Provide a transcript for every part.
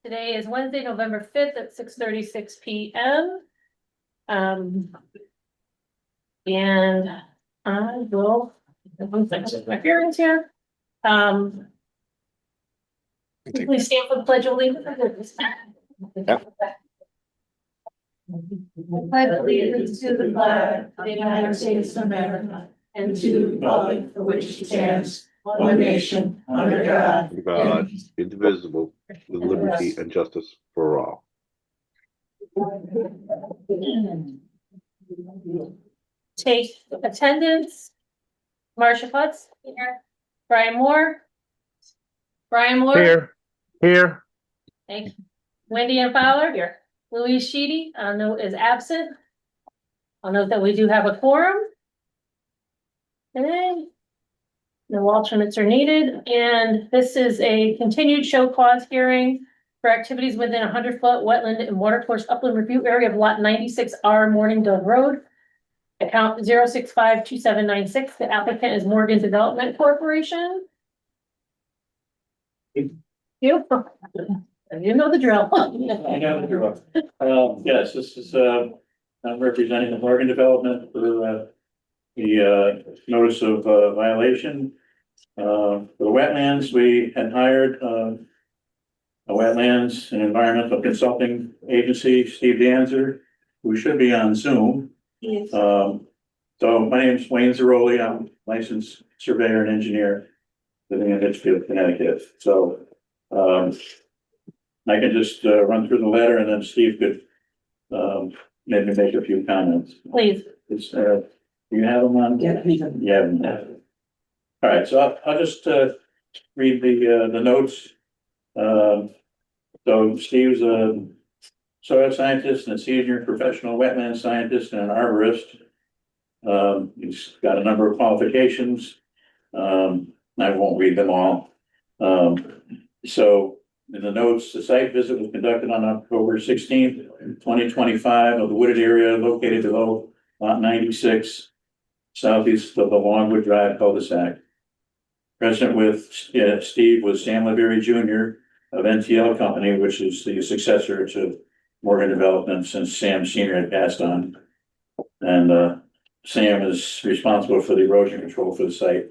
Today is Wednesday, November 5th at 6:36 p.m. And I will, one second, my hearings here. Please stand for the Pledge of Allegiance. Yep. I pledge allegiance to the flag of the United States of America and to the republic for which it stands, one nation, under God, God, indivisible, with liberty and justice for all. Take attendance. Marcia Putz here. Brian Moore. Here. Thank you. Wendy and Fowler here. Louise Sheedy, I'll note is absent. I'll note that we do have a quorum. Okay. No alternates are needed, and this is a continued show cause hearing for activities within 100-foot wetland and watercourse upland review area of lot 96R Morningdale Road. Account 0652796. The applicant is Morgan Development Corporation. You know the drill. I know the drill. Yes, this is, I'm representing the Morgan Development for, the notice of violation. For the wetlands, we had hired, a wetlands and environmental consulting agency, Steve Danzer, who should be on Zoom. Yes. So my name is Wayne Zeroli. I'm licensed surveyor and engineer living in Litchfield, Connecticut. So, I can just run through the letter and then Steve could maybe make a few comments. Please. It's, you have them on? Yeah. Yeah. All right, so I'll just read the notes. So Steve's a soil scientist and a senior professional wetland scientist and an arborist. He's got a number of qualifications. I won't read them all. So in the notes, the site visit was conducted on October 16th, 2025 of the wooded area located below lot 96, southeast of the Longwood Drive cul-de-sac. Present with Steve was Sam LeVery Jr. of NTL Company, which is the successor to Morgan Development since Sam Sr. had passed on. And Sam is responsible for the erosion control for the site.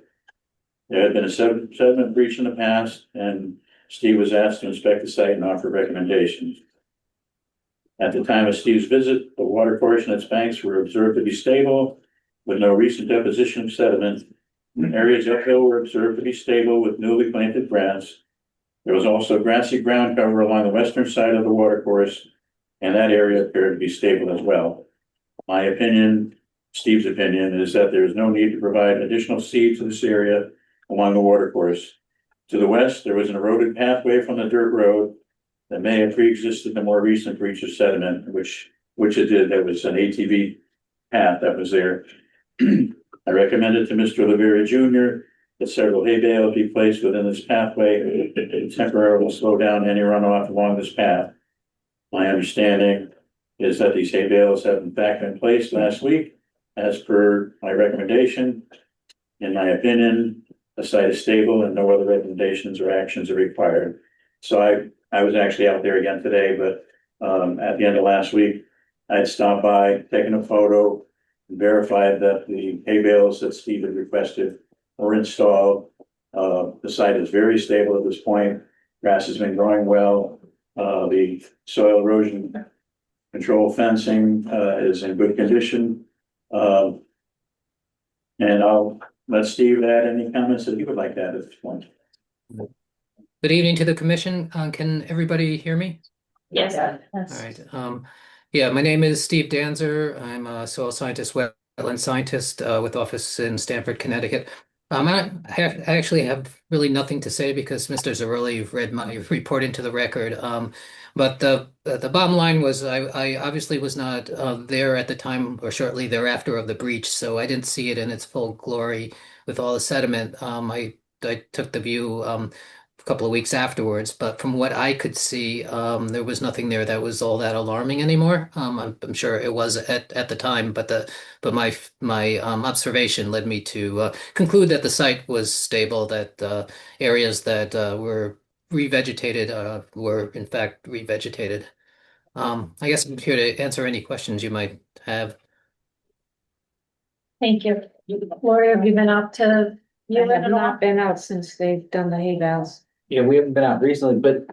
There had been a sediment breach in the past, and Steve was asked to inspect the site and offer recommendations. At the time of Steve's visit, the water course and its banks were observed to be stable with no recent deposition of sediment. Areas uphill were observed to be stable with newly planted grass. There was also grassy ground cover along the western side of the water course, and that area appeared to be stable as well. My opinion, Steve's opinion, is that there is no need to provide additional seed to this area along the water course. To the west, there was an eroded pathway from the dirt road that may have pre-existed the more recent breach of sediment, which it did. There was an ATV path that was there. I recommended to Mr. LeVery Jr. that several hay bales be placed within this pathway to temporarily slow down any runoff along this path. My understanding is that these hay bales have in fact been placed last week as per my recommendation. In my opinion, the site is stable and no other recommendations or actions are required. So I was actually out there again today, but at the end of last week, I had stopped by, taken a photo, and verified that the hay bales that Steve had requested were installed. The site is very stable at this point. Grass has been growing well. The soil erosion control fencing is in good condition. And I'll let Steve add any comments that he would like to add at this point. Good evening to the commission. Can everybody hear me? Yes. All right. Yeah, my name is Steve Danzer. I'm a soil scientist, wetland scientist with office in Stamford, Connecticut. I actually have really nothing to say because Mr. Zarelli read my report into the record. But the bottom line was I obviously was not there at the time or shortly thereafter of the breach, so I didn't see it in its full glory with all the sediment. I took the view couple of weeks afterwards, but from what I could see, there was nothing there that was all that alarming anymore. I'm sure it was at the time, but my observation led me to conclude that the site was stable, that areas that were revegetated were in fact revegetated. I guess I'm here to answer any questions you might have. Thank you. Lori, have you been out to? I view it have at all? not been out since they've done the hay bales. Yeah, we haven't been out recently, but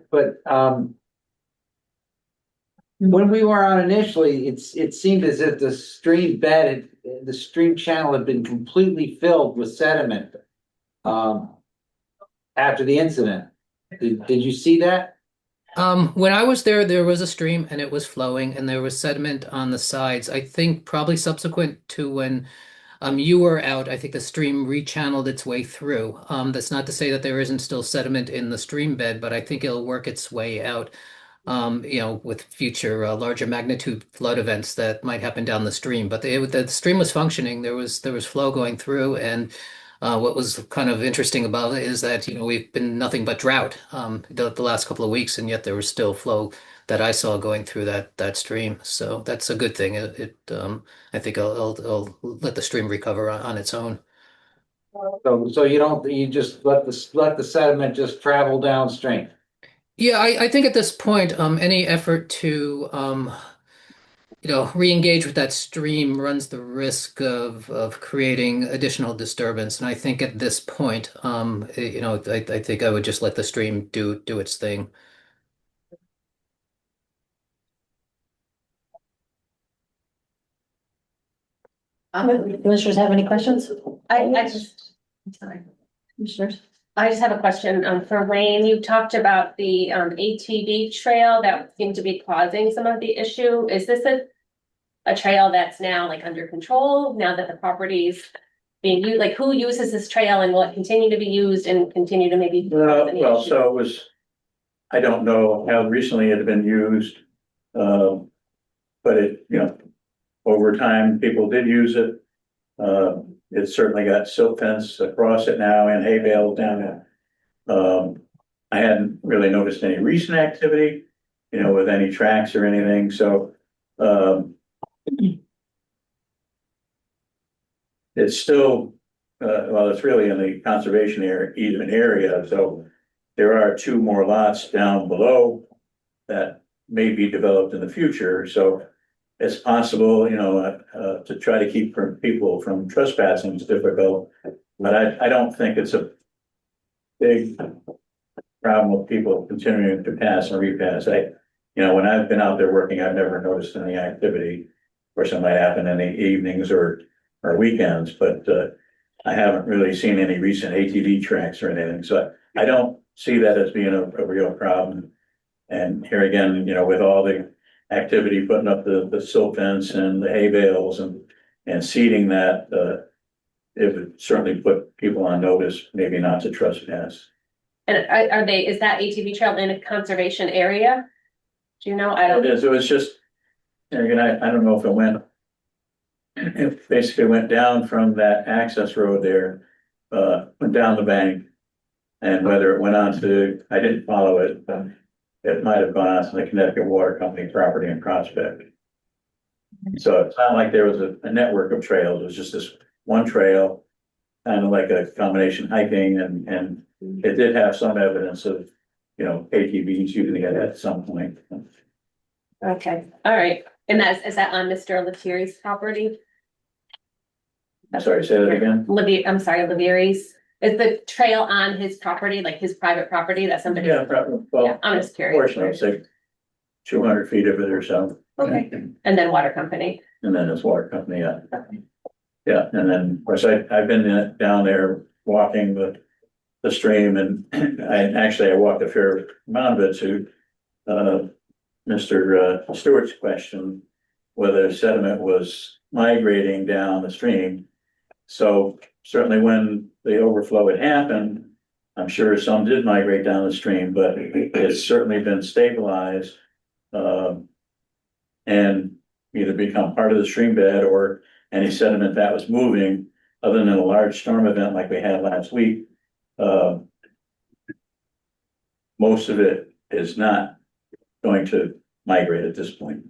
when we were out initially, it seemed as if the stream bed, the stream channel had been completely filled with sediment. After the incident. Did you see that? When I was there, there was a stream and it was flowing and there was sediment on the sides. I think probably subsequent to when you were out, I think the stream rechanneled its way through. That's not to say that there isn't still sediment in the stream bed, but I think it'll work its way out. With future larger magnitude flood events that might happen down the stream. But the stream was functioning. There was flow going through, and what was kind of interesting about it is that we've been nothing but drought the last couple of weeks, and yet there was still flow that I saw going through that stream. So that's a good thing. I think I'll let the stream recover on its own. So you just let the sediment just travel downstream. Yeah, I think at this point, any effort to re-engage with that stream runs the risk of creating additional disturbance. And I think at this point, I think I would just let the stream do its thing. Commissioners have any questions? I just, I'm sorry, Commissioners. I just have a question, for Wayne, you talked about the, ATV trail that seemed to be causing some of the issue. Is this a trail that's now like under control, now that the property's being used? Like, who uses this trail and will it continue to be used and continue to maybe? cause any Well, issues? so it was, I don't know how recently it had been used. But over time, people did use it. It's certainly got silt fence across it now and hay bales down there. I hadn't really noticed any recent activity, with any tracks or anything, so, it's still, it's really in the conservation area, so there are two more lots down below that may be developed in the future, so it's possible, to try to keep people from trespassing is difficult, but I don't think it's a big problem with people continuing to pass and repass. When I've been out there working, I've never noticed any activity. Of course, it might happen in the evenings or weekends, but I haven't really seen any recent ATV tracks or anything, so I don't see that as being a real problem. And here again, with all the activity, putting up the silt fence and the hay bales and seeding that, it would certainly put people on notice, maybe not to trespass. And is that ATV trail in a conservation area? Do you know? I don't. It was just, and again, I don't know if it basically went down from that access road there, went down the bank. And whether it went on to, I didn't follow it, but it might have gone on to the Connecticut Water Company property in Prospect. So it's not like there was a network of trails, it was just this one trail, kind of like a combination hiking, and it did have some evidence of, ATVs using it at some point. Okay, all right. And is that on Mr. Lettieri's property? I'm sorry, say that again? I'm sorry, Lettieri's. Is the trail on his property, like his private property that somebody? Yeah, probably, well, Yeah, I'm just curious. portion, I'd say 200 feet of it or so. Okay, and then water company. And then it's water company, yeah. Yeah, and then, of course, I've been down there walking the stream, and I walked a fair amount of it to Mr. Stewart's question, whether sediment was migrating down the stream. So certainly when the overflow had happened, I'm sure some did migrate down the stream, but it's certainly been stabilized and either become part of the stream bed or any sediment that was moving, other than a large storm event like we had last week. most of it is not going to migrate at this point.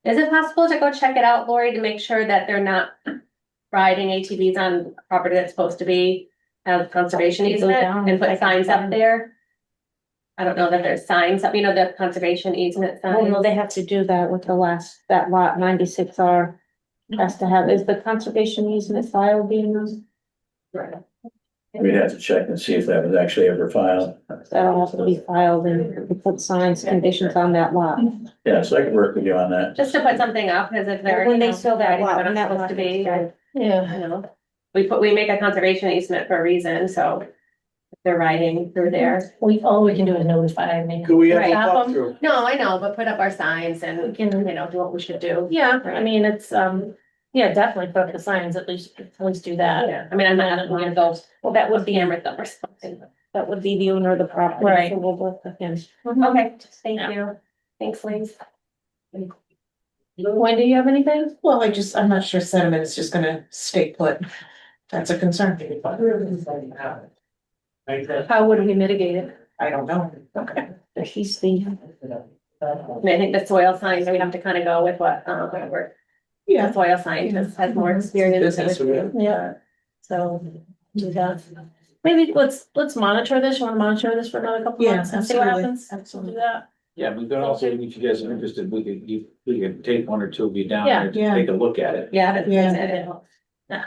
Is it possible to go check it out, Lori, to make sure that they're not riding ATVs on property that's supposed to be have conservation Have to go easement down and put and signs up check. there? I don't know that there's signs up, the conservation easement Well, no, signs. they have to do that with that lot 96R. Has to have, is the conservation easement file being used? We'd have to check and see if that was actually ever filed. That'll have to be filed and we put signs, conditions on that lot. Yeah, so I could work with you on that. Just to put something up, because if they're. When they sell that riding lot, where and they're that supposed lot to be, is- Yeah. we make a conservation easement for a reason, so. If they're riding through there. All we can do is notify me. Could we have a Right. walkthrough? No, I know, but put up our signs We and, can, do what we should do. yeah, I mean, it's, yeah, definitely put up the signs, at least do that. Yeah, I mean, I'm not gonna go, Well, that would be, hammer them or something. that would be the owner of the property. Right. So we'll work with him. Okay, thank Yeah. you. Thanks, Liz. Wendy, you have anything? Well, I'm not sure sentiment is just gonna stay put. That's a concern. How would we mitigate it? I don't know. Okay. He's the, I mean, I think the soil science, we have to kind of go with what, the Yeah. soil scientist has more experience. Business, with. Yeah, so do that. Maybe let's monitor this. You wanna monitor this for another couple Yeah, months and see what absolutely, happens? absolutely. Do that. Yeah, we could also, if you guys are interested, we could take one or two of you down Yeah. there to Yeah. take a look at it. Yeah. but- Yeah. Yeah.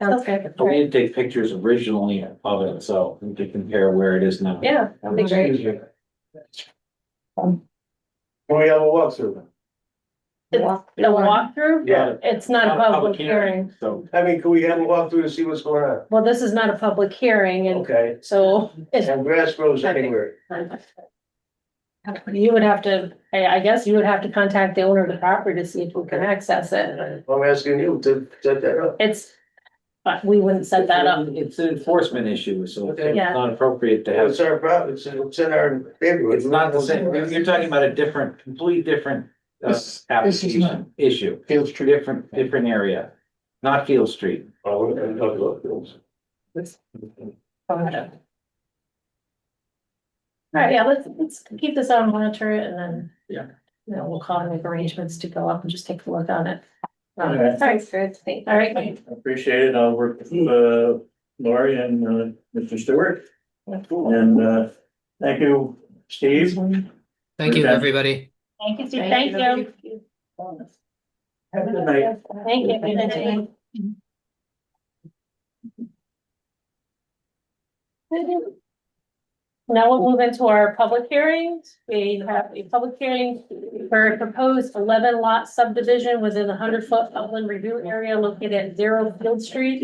Sounds good. We didn't take pictures originally of it, so we could compare where it is now. Yeah, that'd be great. Can we have a walkthrough? The walkthrough? Yeah. It's not a public hearing. So, I mean, can we have a walkthrough to see what's going on? Well, this is not a public hearing and Okay, so it's, and grass grows anywhere. you would have to, I guess you would have to contact the owner of the property to see if we can access it. I'm asking you to set that up. It's, but we wouldn't set that up. it's an enforcement issue, so it's Okay. Yeah. not appropriate to have. It's our problem, it's in our neighborhood. It's not the same, you're talking about a completely different, application, issue. Field Street. Different area, not Field Street. Oh, we're gonna talk about fields. All right, yeah, let's keep this on, monitor it, and then. Yeah. We'll call and make arrangements to go up and just take a look on it. Okay. Thanks, good, thank you. All right, Appreciate it. I'll work with, Lori and, Mr. Stewart. And, thank you, Steve. Thank you, Okay. everybody. thank you, Steve, thank you. Have a good night. Thank you. Now we'll move into our public hearings. We have a public hearing for a proposed 11 lot subdivision within the 100-foot upland review area located at 0 Field Street.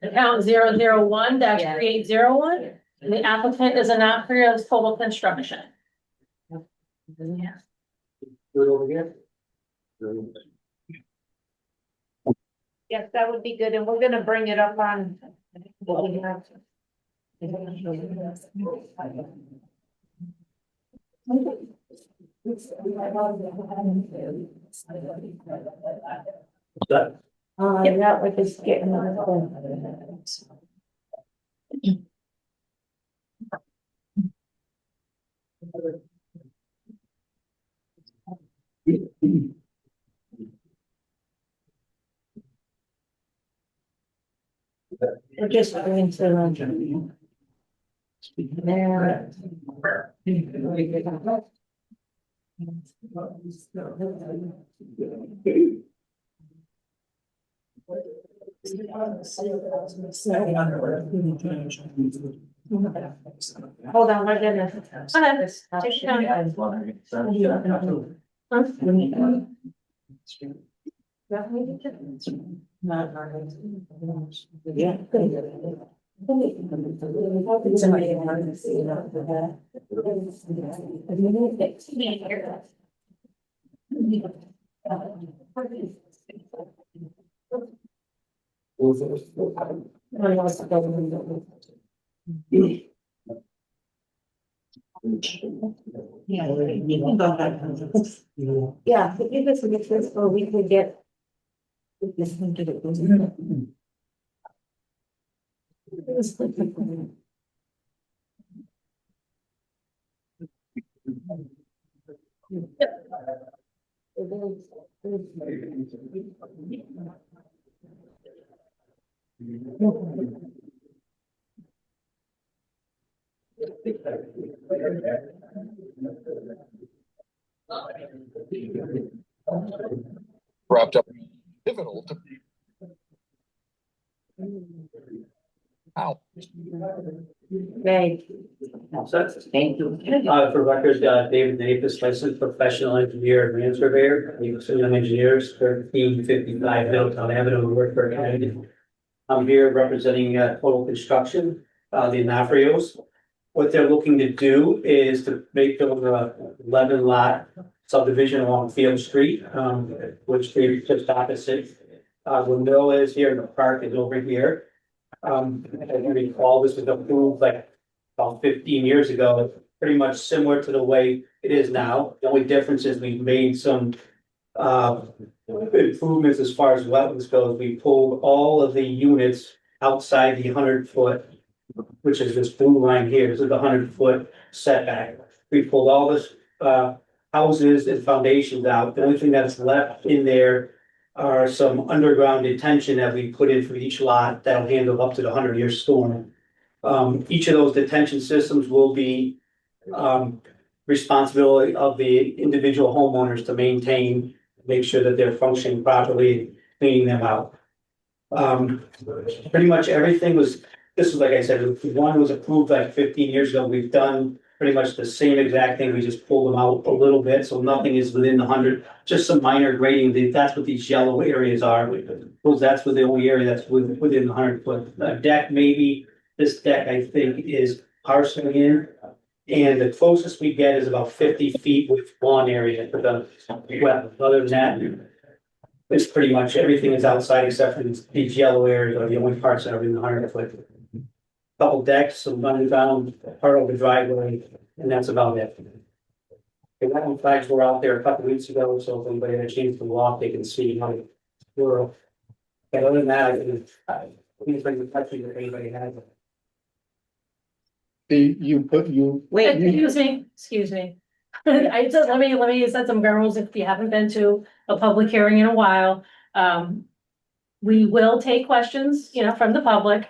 Account 001-3801. And the applicant is Anaprio Total Construction. Do it over again? yes, that would be good. And we're gonna bring it up on. what we have. That- Yeah, we're just getting. We're just going to. There. Hold on, we're gonna. Go ahead. Take your Yeah, you can go ahead. Yeah, if you listen to this, or we could get. This one to Wrapped up pivotal to. Ow. Right. Thank you. For record, David Davis, licensed professional engineer, land surveyor, Young Engineers, 1355 Middletown Avenue, Workburg, Connecticut. I'm here representing Total Construction, the Anafrios. What they're looking to do is to make the 11 lot subdivision along Field Street, which they just opposite. The mill is here and the park is over here. As you recall, this was approved like about 15 years ago, pretty much similar to the way it is now. The only difference is we've made some improvements as far as wetlands goes. We pulled all of the units outside the 100-foot, which is this blue line here. This is the 100-foot setback. We pulled all this houses and foundations out. The only thing that's left in there are some underground detention that we put in for each lot that'll handle up to the 100-year storm. Each of those detention systems will be responsibility of the individual homeowners to maintain, make sure that they're functioning properly, cleaning them out. Pretty much everything this was, like I said, one was approved like 15 years ago. We've done pretty much the same exact thing. We just pulled them out a little bit, so nothing is within the 100, just some minor grading. That's what these yellow areas are. That's what the only area that's within the 100-foot deck. Maybe this deck, I think, is partially in, and the closest we get is about 50 feet with one area for the wetland. Other than that, it's pretty much everything is outside except for these yellow areas are the only parts that are in the 100-foot. Couple decks, some underground, part of the driveway, and that's about it. The wetland flags were out there a couple weeks ago, so if anybody had a chance to walk, they can see how it were. But other than that, please bring the touch if anybody has it. Wait, Excuse me. I just, let me set some ground rules if you haven't been to a public hearing in a while. We will take questions, from the public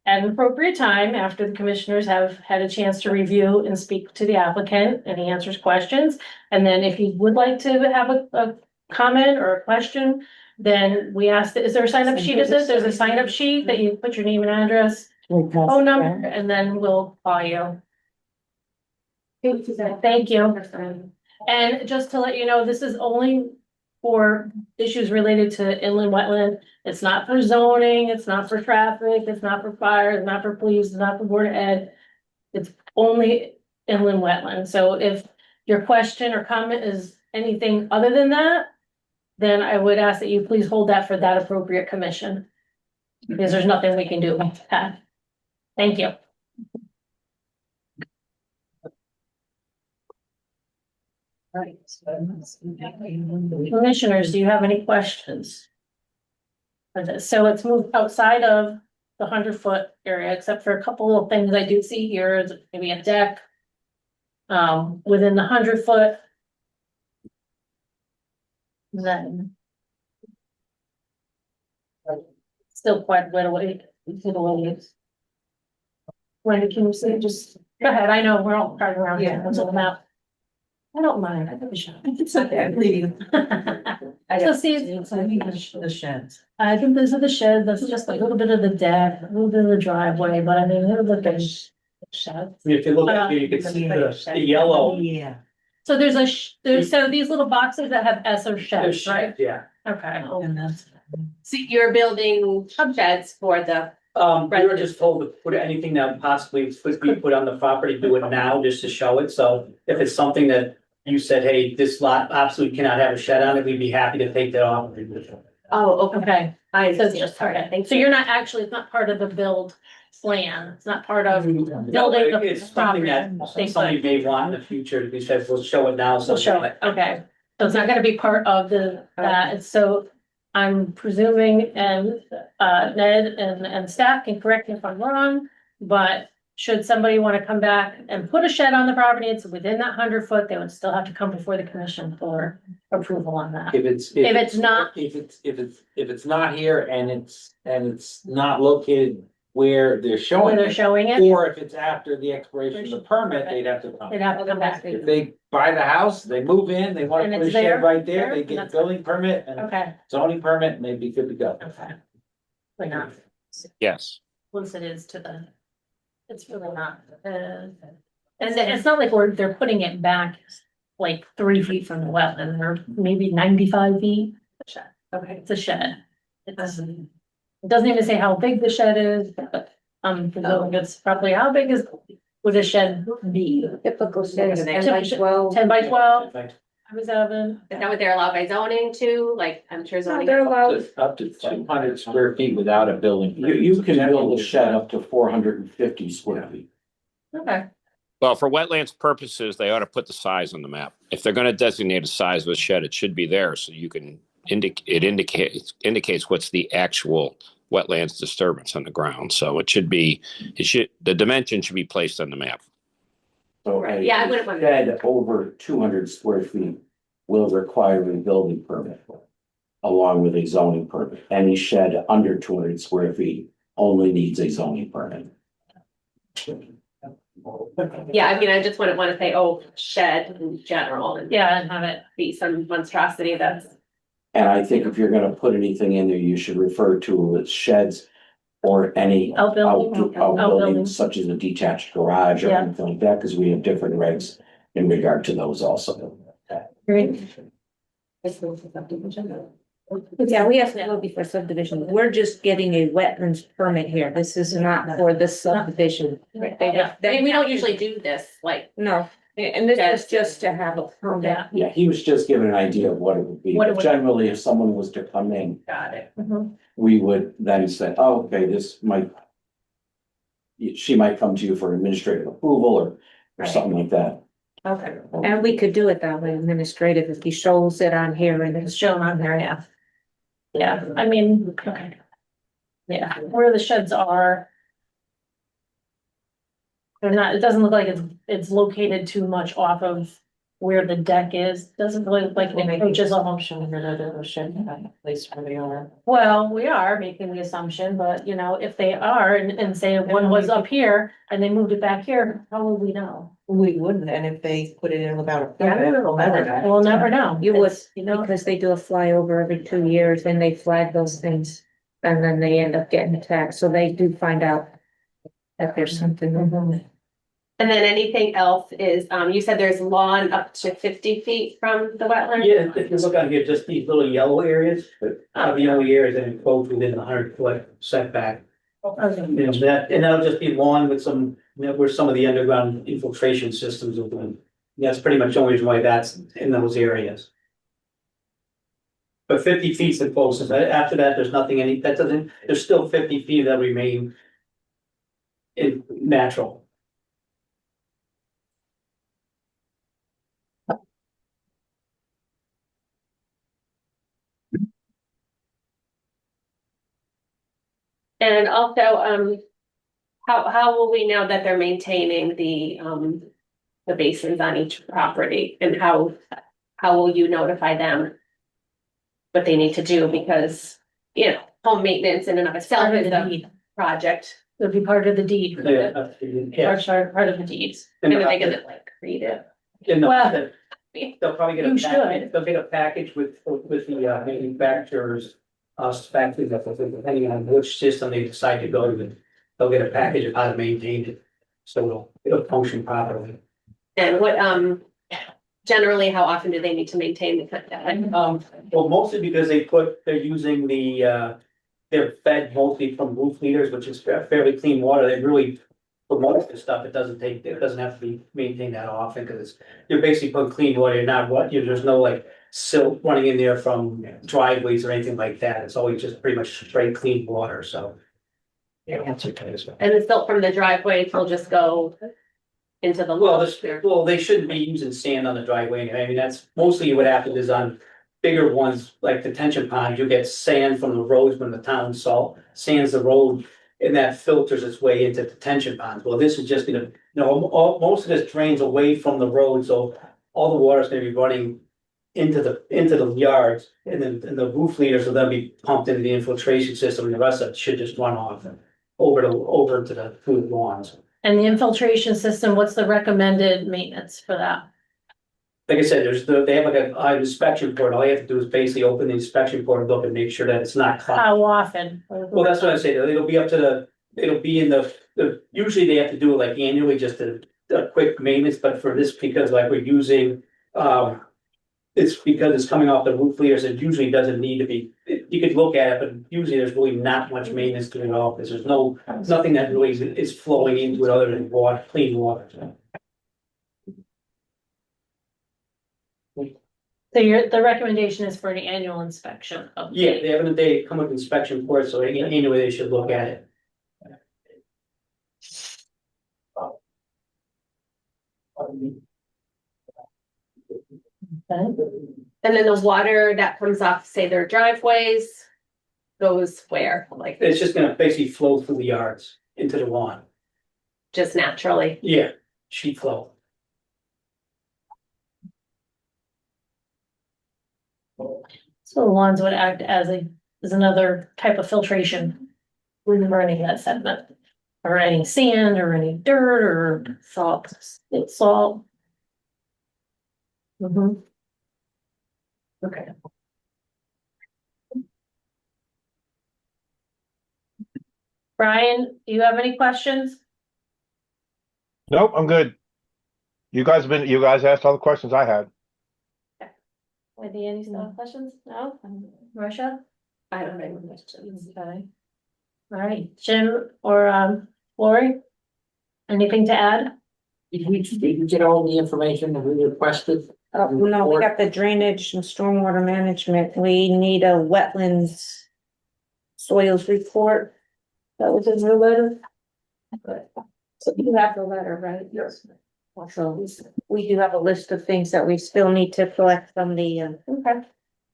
at an appropriate time after the commissioners have had a chance to review and speak to the applicant and he answers questions. And then if you would like to have a comment or a question, then we ask, is there a sign up sheet of this? There's a sign up sheet that you put your name and address, phone number, and then we'll call you. Thank you. And just to let you know, this is only for issues related to inland wetland. It's not for zoning, it's not for traffic, it's not for fire, it's not for police, it's not for board of ed. It's only inland wetland. So if your question or comment is anything other than that, then I would ask that you please hold that for that appropriate commission. Because there's nothing we can do about that. Thank you. Commissioners, do you have any questions? So let's move outside of the 100-foot area, except for a couple of things I do see here, maybe a deck. Within the 100-foot. Then. Still quite a bit away. When can you say, just go ahead, I know we're all driving around here, what's on the map? I don't mind, I have a shot. It's okay, I'm leaving. So see, The sheds. I think those are the sheds, that's just a little bit of the deck, a little bit of the driveway, but I mean, look at sheds. If you look at here, you can see the yellow. Yeah. So there's so these little boxes that have S or sheds, right? Yeah. Okay. And that's. So you're building sheds for the, We were just told to put anything that possibly could be put on the property, do it now just to show it. So if it's something that you said, hey, this lot absolutely cannot have a shed on it, we'd be happy to take that off. oh, okay, Okay, I so understand, okay, thank so you. you're not actually, it's not part of the build plan, it's not part of No, building the it's something that property. somebody may want in the future. We said, we'll show it now. We'll show it, okay. So it's not gonna be part of the, so I'm presuming, and Ned and staff can correct me if I'm wrong, but should somebody want to come back and put a shed on the property, it's within that 100 foot, they would still have to come before the commission for approval on that. If it's. If it's not, If it's not here and it's not located where they're when showing they're it. showing it, Or if it's after the expiration of the permit, they'd have to come. they'd have to come back. If they buy the house, they move in, they wanna And put a it's there, shed right there, there, they and get a that's- building permit and Okay, zoning permit, and they'd be good to go. okay. Like not, Yes. close it is to the, it's really not, and it's not like they're putting it back like 3 feet from the wetland, or maybe 95 feet. Okay. It's a shed. It doesn't even say how big the shed is, but, presuming it's probably how big would a shed be? Typical says 10 by 12. 10 by 12, Right. 7. Is that what they're allowed by zoning too? Like, I'm sure No, zoning. they're allowed, Up to 200 square feet without a building. You can build a shed up to 450 square feet. Okay, Well, for wetlands purposes, they ought to put the size on the map. If they're going to designate a size of a shed, it should be there so you can indicates what's the actual wetlands disturbance on the ground. So the dimension should be placed on the map. So Right, a yeah, I wouldn't want- shed over 200 square feet will require a building permit along with a zoning permit. Any shed under 200 square feet only needs a zoning permit. Yeah, I mean, I just wouldn't want to say, oh, shed in general and yeah, and have it, be some monstrosity that's. And I think if you're gonna put anything in there, you should refer to it as sheds or any outbuilding. outbuildings such as a detached garage or Yeah. anything like that, because we have different regs in regard to those also. Great. yeah, we have to go before subdivision, we're just getting a wetlands permit here, this is not for the subdivision. Yeah. I mean, we don't usually do this, like, No, and this is just to have a permit. Yeah. Yeah, he was just giving an idea of what it would be. What it But would- generally, if someone was to come in, got it. we would then say, oh, okay, this might. She might come to you for administrative approval or Right. something like that. Okay. And we could do it that way, administrative, if he shows it on here and It's it's shown on there, yeah. Yeah, I mean, okay. Yeah, where the sheds are. They're not, it doesn't look like it's located too much off of where the deck is, doesn't really look like it encroaches on. Place where they are. Well, we are making the assumption, but you know, if they are and say one was up here and they moved it back here, how will we know? We wouldn't, and if they put it in without a Yeah, permit, we'll never know. We'll never know. You would, It's, you know, because they do a flyover every 2 years and they flag those things. And then they end up getting taxed, so they do find out that there's something. And then anything else is, you said there's lawn up to 50 feet from the wetland? Yeah, if you look on here, just these little yellow areas, are the only areas that encroach within the 100 foot setback. okay. You know, and that'll just be lawn with some, where some of the underground infiltration systems will be. That's pretty much the only reason why that's in those areas. But 50 feet's the closest. After that, there's nothing there's still 50 feet that remain in natural. And also, how will we know that they're maintaining the basins on each property? And how will you notify them what they need to do? Because, you know, home maintenance in and of itself Part of is the a deed. project. It'll be part of the deed. Yeah. Part of the deeds. And are they gonna like read it? Well, They'll probably get you a should. package, they'll get a package with the manufacturer's. Factory, depending on which system they decide to go with, they'll get a package of how to maintain it. So it'll function properly. And what, generally, how often do they need to maintain the? Well, mostly because they're using they're fed mostly from roof leaders, which is fairly clean water. They really, for most of the stuff, it doesn't have to be maintained that often, because you're basically putting clean water, there's no like silt running in there from driveways or anything like that. It's always just pretty much straight clean water, so. Yeah, answer to as well. And the silt from the driveway will just go into the. Well, they shouldn't be using sand on the driveway anyway. I mean, that's mostly what happens is on bigger ones, like detention ponds, you get sand from the roads when the town salt sands the road. and that filters its way into detention ponds. Well, this is just gonna, you know, most of this drains away from the road, so all the water's gonna be running into the yards, and then and the roof leaders will then be pumped into the infiltration system, and the rest of it should just run off over to the food lawns. And the infiltration system, what's the recommended maintenance for that? Like I said, they have like an inspection port. All you have to do is basically open the inspection port and look and make sure that it's not clogged. How often? Well, that's what I say. It'll be up to it'll be in usually they have to do it like annually, just a quick maintenance, but for this, because like we're using, it's because it's coming off the roof leaders, it usually doesn't need to be, you could look at it, but usually there's really not much maintenance to it at all, because there's nothing that really is flowing into it other than water, clean water. So the recommendation is for an annual inspection of. Yeah, they come with inspection reports, so anyway, they should look at it. And then the water that comes off, say, their driveways goes where? Like, It's just gonna basically flow through the yards into the lawn. just naturally? Yeah, sheet flow. So the lawns would act as another type of filtration. With burning that sediment. Or any sand or any dirt or salt. It's salt. Mm-hmm. Okay. Brian, do you have any questions? Nope, I'm good. You guys asked all the questions I had. Wendy, any still have questions? No? Marcia? I don't have any questions. Okay. All right, Jim or Lori? Anything to add? Did we get all the information that we requested? No, we got the drainage and stormwater management. We need a wetlands soils report. That was in the letter. So you have the letter, right? Yes. So we do have a list of things that we still need to collect from the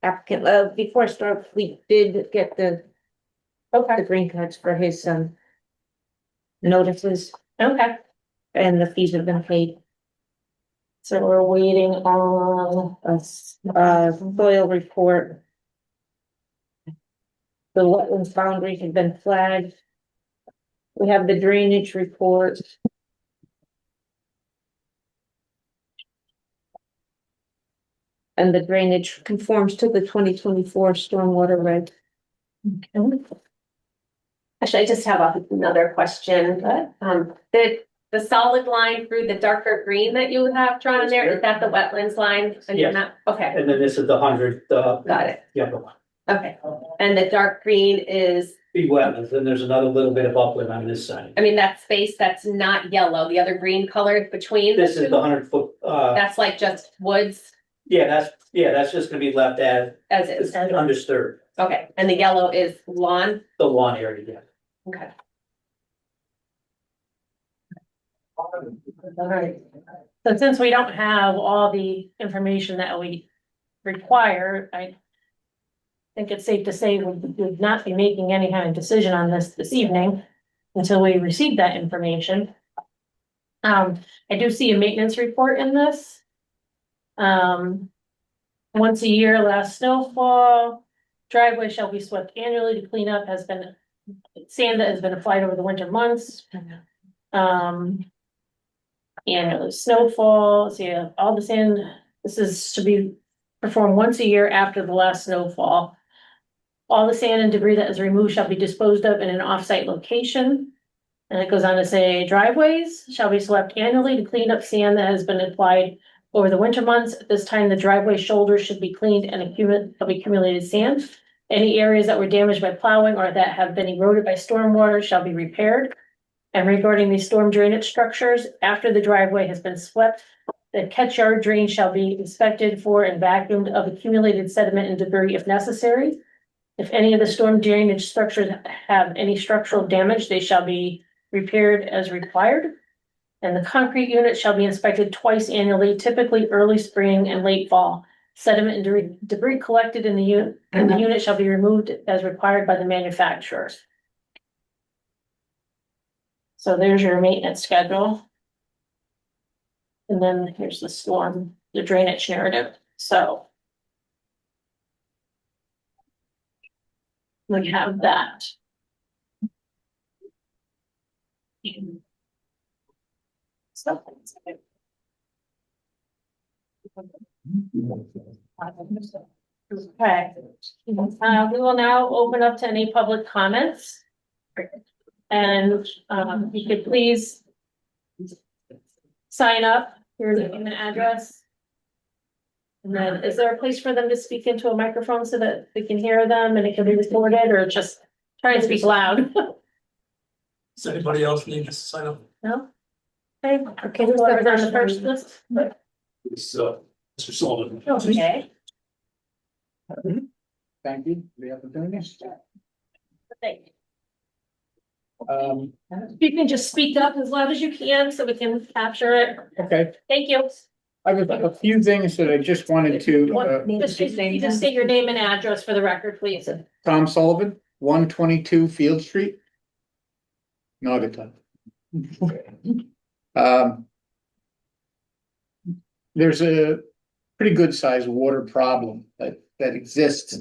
applicant. Before I start, we did get the green cards for his notices Okay, and the fees have been paid. so we're waiting on, Soil report. The wetlands boundaries have been flagged. We have the drainage report. And the drainage conforms to the 2024 stormwater reg. Actually, I just have another question. The solid line through the darker green that you have drawn in there, is that the wetlands line? And you're Yes. not, okay, And then this is the 100, got it. the upper one. Okay. And the dark green is, Big wetlands, then there's another little bit of upland on this side. I mean, that space that's not yellow, the other green colored between the This is the two? 100-foot, That's like just woods that's just gonna be left as as is. undisturbed, Okay, and the yellow is lawn? the lawn area, yeah. Okay. all right. So since we don't have all the information that we require, I think it's safe to say we would not be making any kind of decision on this evening until we receive that information. I do see a maintenance report in this. Once a year, last snowfall, driveway shall be swept annually to clean up sand that has been applied over the winter months. Annual snowfall, so yeah, all the sand, this is to be performed once a year after the last snowfall. All the sand and debris that is removed shall be disposed of in an off-site location. And it goes on to say driveways shall be swept annually to clean up sand that has been applied over the winter months. At this time, the driveway shoulders should be cleaned and accumulated sand. Any areas that were damaged by plowing or that have been eroded by stormwater shall be repaired. And regarding these storm drainage structures, after the driveway has been swept, the catch yard drain shall be inspected for and vacuumed of accumulated sediment and debris if necessary. If any of the storm drainage structures have any structural damage, they shall be repaired as required. And the concrete unit shall be inspected twice annually, typically early spring and late fall. Sediment and debris collected in the unit shall be removed as required by the manufacturers. So there's your maintenance schedule. And then here's the storm, the drainage narrative, so. We have that. So. Okay, we will now open up to any public comments. And, you could please. Sign up, your name and address. And then, is there a place for them to speak into a microphone so that we can hear them and it can be recorded, or just try and speak loud? Does anybody else need to sign up? No? Okay, who's on the first list? It's Mr. Sullivan. Okay. Thank you for the opportunity. Thank you. You can just speak up as loud as you can so we can capture it. Okay, Thank you. I have a few things that I just wanted to, Just state your name and address for the record, please. Tom Sullivan, 122 Field Street. Naugatuck. There's a pretty good sized water problem that exists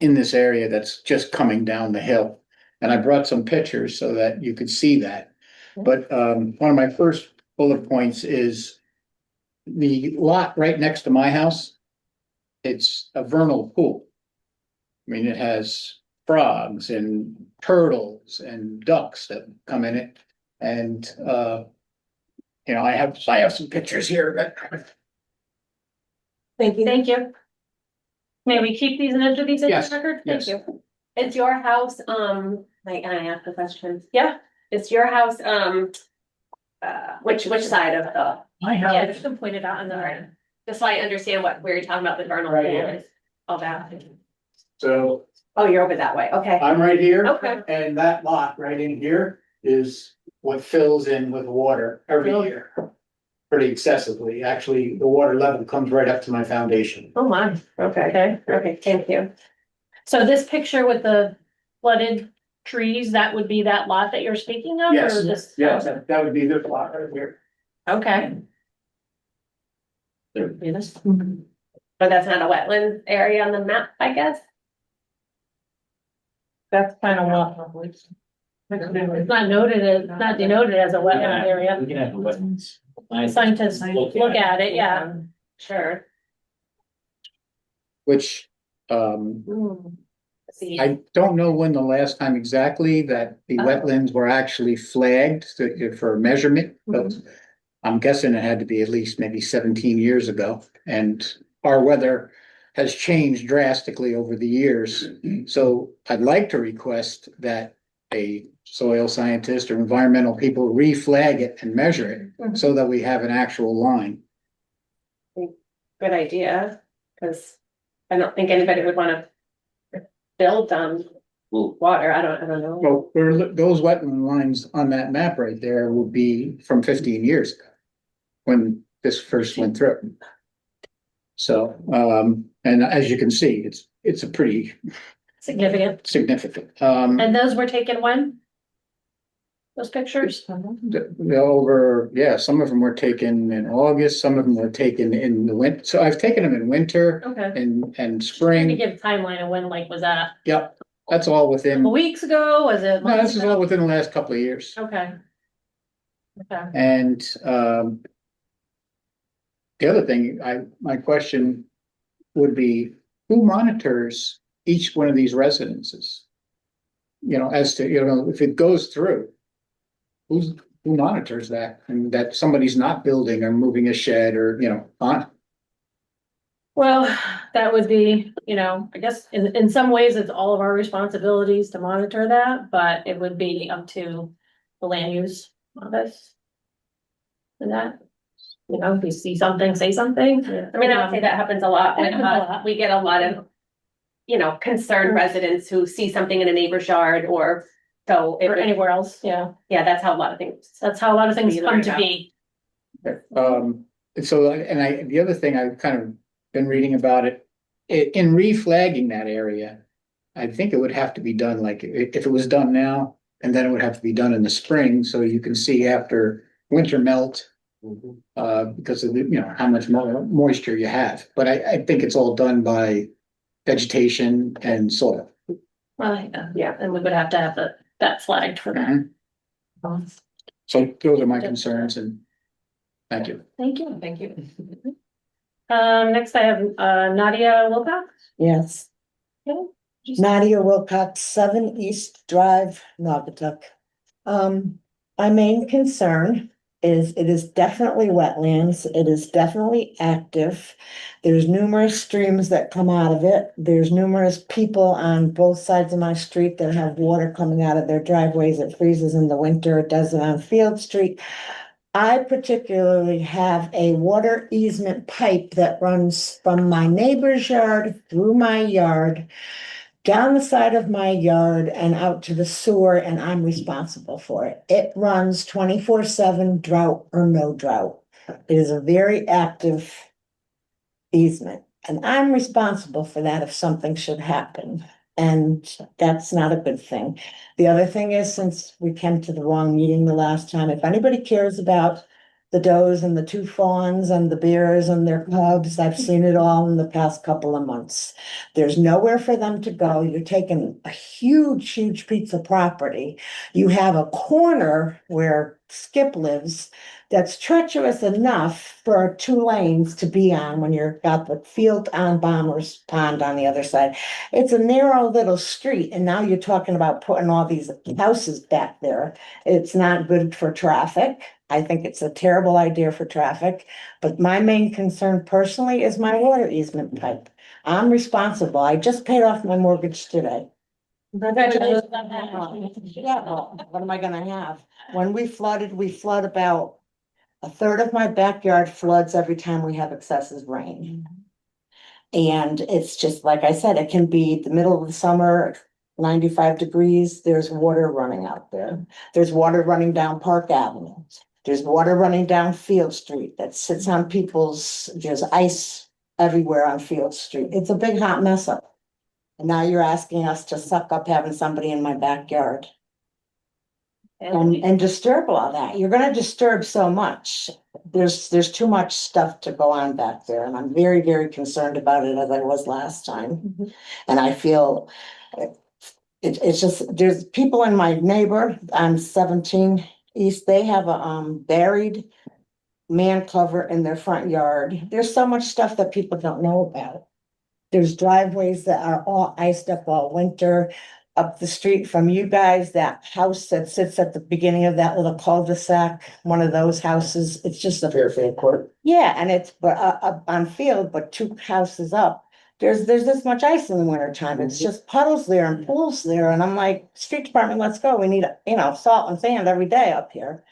in this area that's just coming down the hill. And I brought some pictures so that you could see that. But one of my first bullet points is the lot right next to my house. It's a vernal pool. I mean, it has frogs and turtles and ducks that come in it. And you know, I have some pictures here. Thank you. Thank you. May we keep these and enter these in the Yes, record? Thank yes. you. Is your house, like, can I ask the question? Yeah. Is your house, which side of the, My Yeah, just to point it out on the right. just so I understand what, where you're talking about the vernal Right pool here. is, all that. So Oh, you're over that way, okay. I'm right here. Okay. And that lot right in here is what fills in with water every year. Pretty excessively. Actually, the water level comes right up to my foundation. Oh, my. Okay. Okay, thank you. So this picture with the flooded trees, that would be that lot that you're speaking of? Yes, or this? yes, that would be the lot right here. Okay. But that's not a wetland area on the map, I guess? That's kind of what. It's not noted as, not denoted as a wetland area. We can have the wetlands. Scientists look at it, yeah. Sure. Which, See, I don't know when the last time exactly that the wetlands were actually flagged for measurement, but I'm guessing it had to be at least maybe 17 years ago. And our weather has changed drastically over the years. So I'd like to request that a soil scientist or environmental people reflag it and measure it so that we have an actual line. good idea, because I don't think anybody would wanna build water, I don't know. Well, those wetland lines on that map right there will be from 15 years ago, when this first went through. So, and as you can see, it's a pretty Significant. significant. And those were taken when? Those pictures? Some of them were taken in August, some of them were taken in the winter. So I've taken them in winter Okay. and Trying to spring. give a timeline of when, like, was that Yep, that's all a within, couple weeks ago? Was it? no, this is all within the last couple of years. Okay. Okay. And the other thing, my question would be, who monitors each one of these residences? You know, as to, you know, if it goes through, who monitors that? And that somebody's not building or moving a shed or, you know, on. Well, that would be, I guess in some ways, it's all of our responsibilities to monitor that, but it would be up to the land use office. And that, if you see something, say something. I mean, I would say that happens a lot, It when happens a lot. we get a lot of, concerned residents who see something in a neighbor's yard, or so. Or anywhere else, yeah. Yeah, that's how a lot of things. That's how a lot of things Either come way to now. be. The other thing I've kind of been reading about it, in reflagging that area, I think it would have to be done like, if it was done now, And then it would have to be done in the spring, so you can see after winter melt. Because of the, how much moisture you have, but I think it's all done by vegetation and soil. Well, yeah, and we would have to have that flagged for that. So those are my concerns and thank you. Thank you. Thank you. Next I have, Nadia Wilcox. Yes, Nadia Wilcox, 7 East Drive, Naugatuck. My main concern is it is definitely wetlands. It is definitely active. There's numerous streams that come out of it. There's numerous people on both sides of my street that have water coming out of their driveways. It freezes in the winter. It does it on Field Street. I particularly have a water easement pipe that runs from my neighbor's yard through my yard, down the side of my yard and out to the sewer, and I'm responsible for it. It runs 24/7, drought or no drought. It is a very active easement, and I'm responsible for that if something should happen. And that's not a good thing. The other thing is, since we came to the wrong meeting the last time, if anybody cares about the does and the 2 fawns and the bears and their cubs, I've seen it all in the past couple of months. There's nowhere for them to go. You're taking a huge piece of property. You have a corner where Skip lives that's treacherous enough for 2 lanes to be on when you're got the field on Bombers Pond on the other side. It's a narrow little street, and now you're talking about putting all these houses back there. It's not good for traffic. I think it's a terrible idea for traffic, but my main concern personally is my water easement pipe. I'm responsible. I just paid off my mortgage today. Congratulations. Yeah, well, what am I gonna have? When we flood about a third of my backyard floods every time we have excessive rain. And it's just, like I said, it can be the middle of the summer, 95 degrees, there's water running out there. There's water running down Park Avenue. There's water running down Field Street that sits on there's ice everywhere on Field Street. It's a big hot mess up. And now you're asking us to suck up having somebody in my backyard. And disturb all that. You're gonna disturb so much. There's too much stuff to go on back there, and I'm very concerned about it as I was last time. And I feel it's just, there's people in my neighbor on 17 East, they have a buried man cover in their front yard. There's so much stuff that people don't know about. There's driveways that are all iced up all winter. Up the street from you guys, that house that sits at the beginning of that little cul-de-sac, one of those houses, it's just a Fairfield Court. Yeah, and it's up on Field, but 2 houses up. There's this much ice in the winter time. It's just puddles there and pools there, and I'm like, street department, let's go. We need, salt and sand every day up here.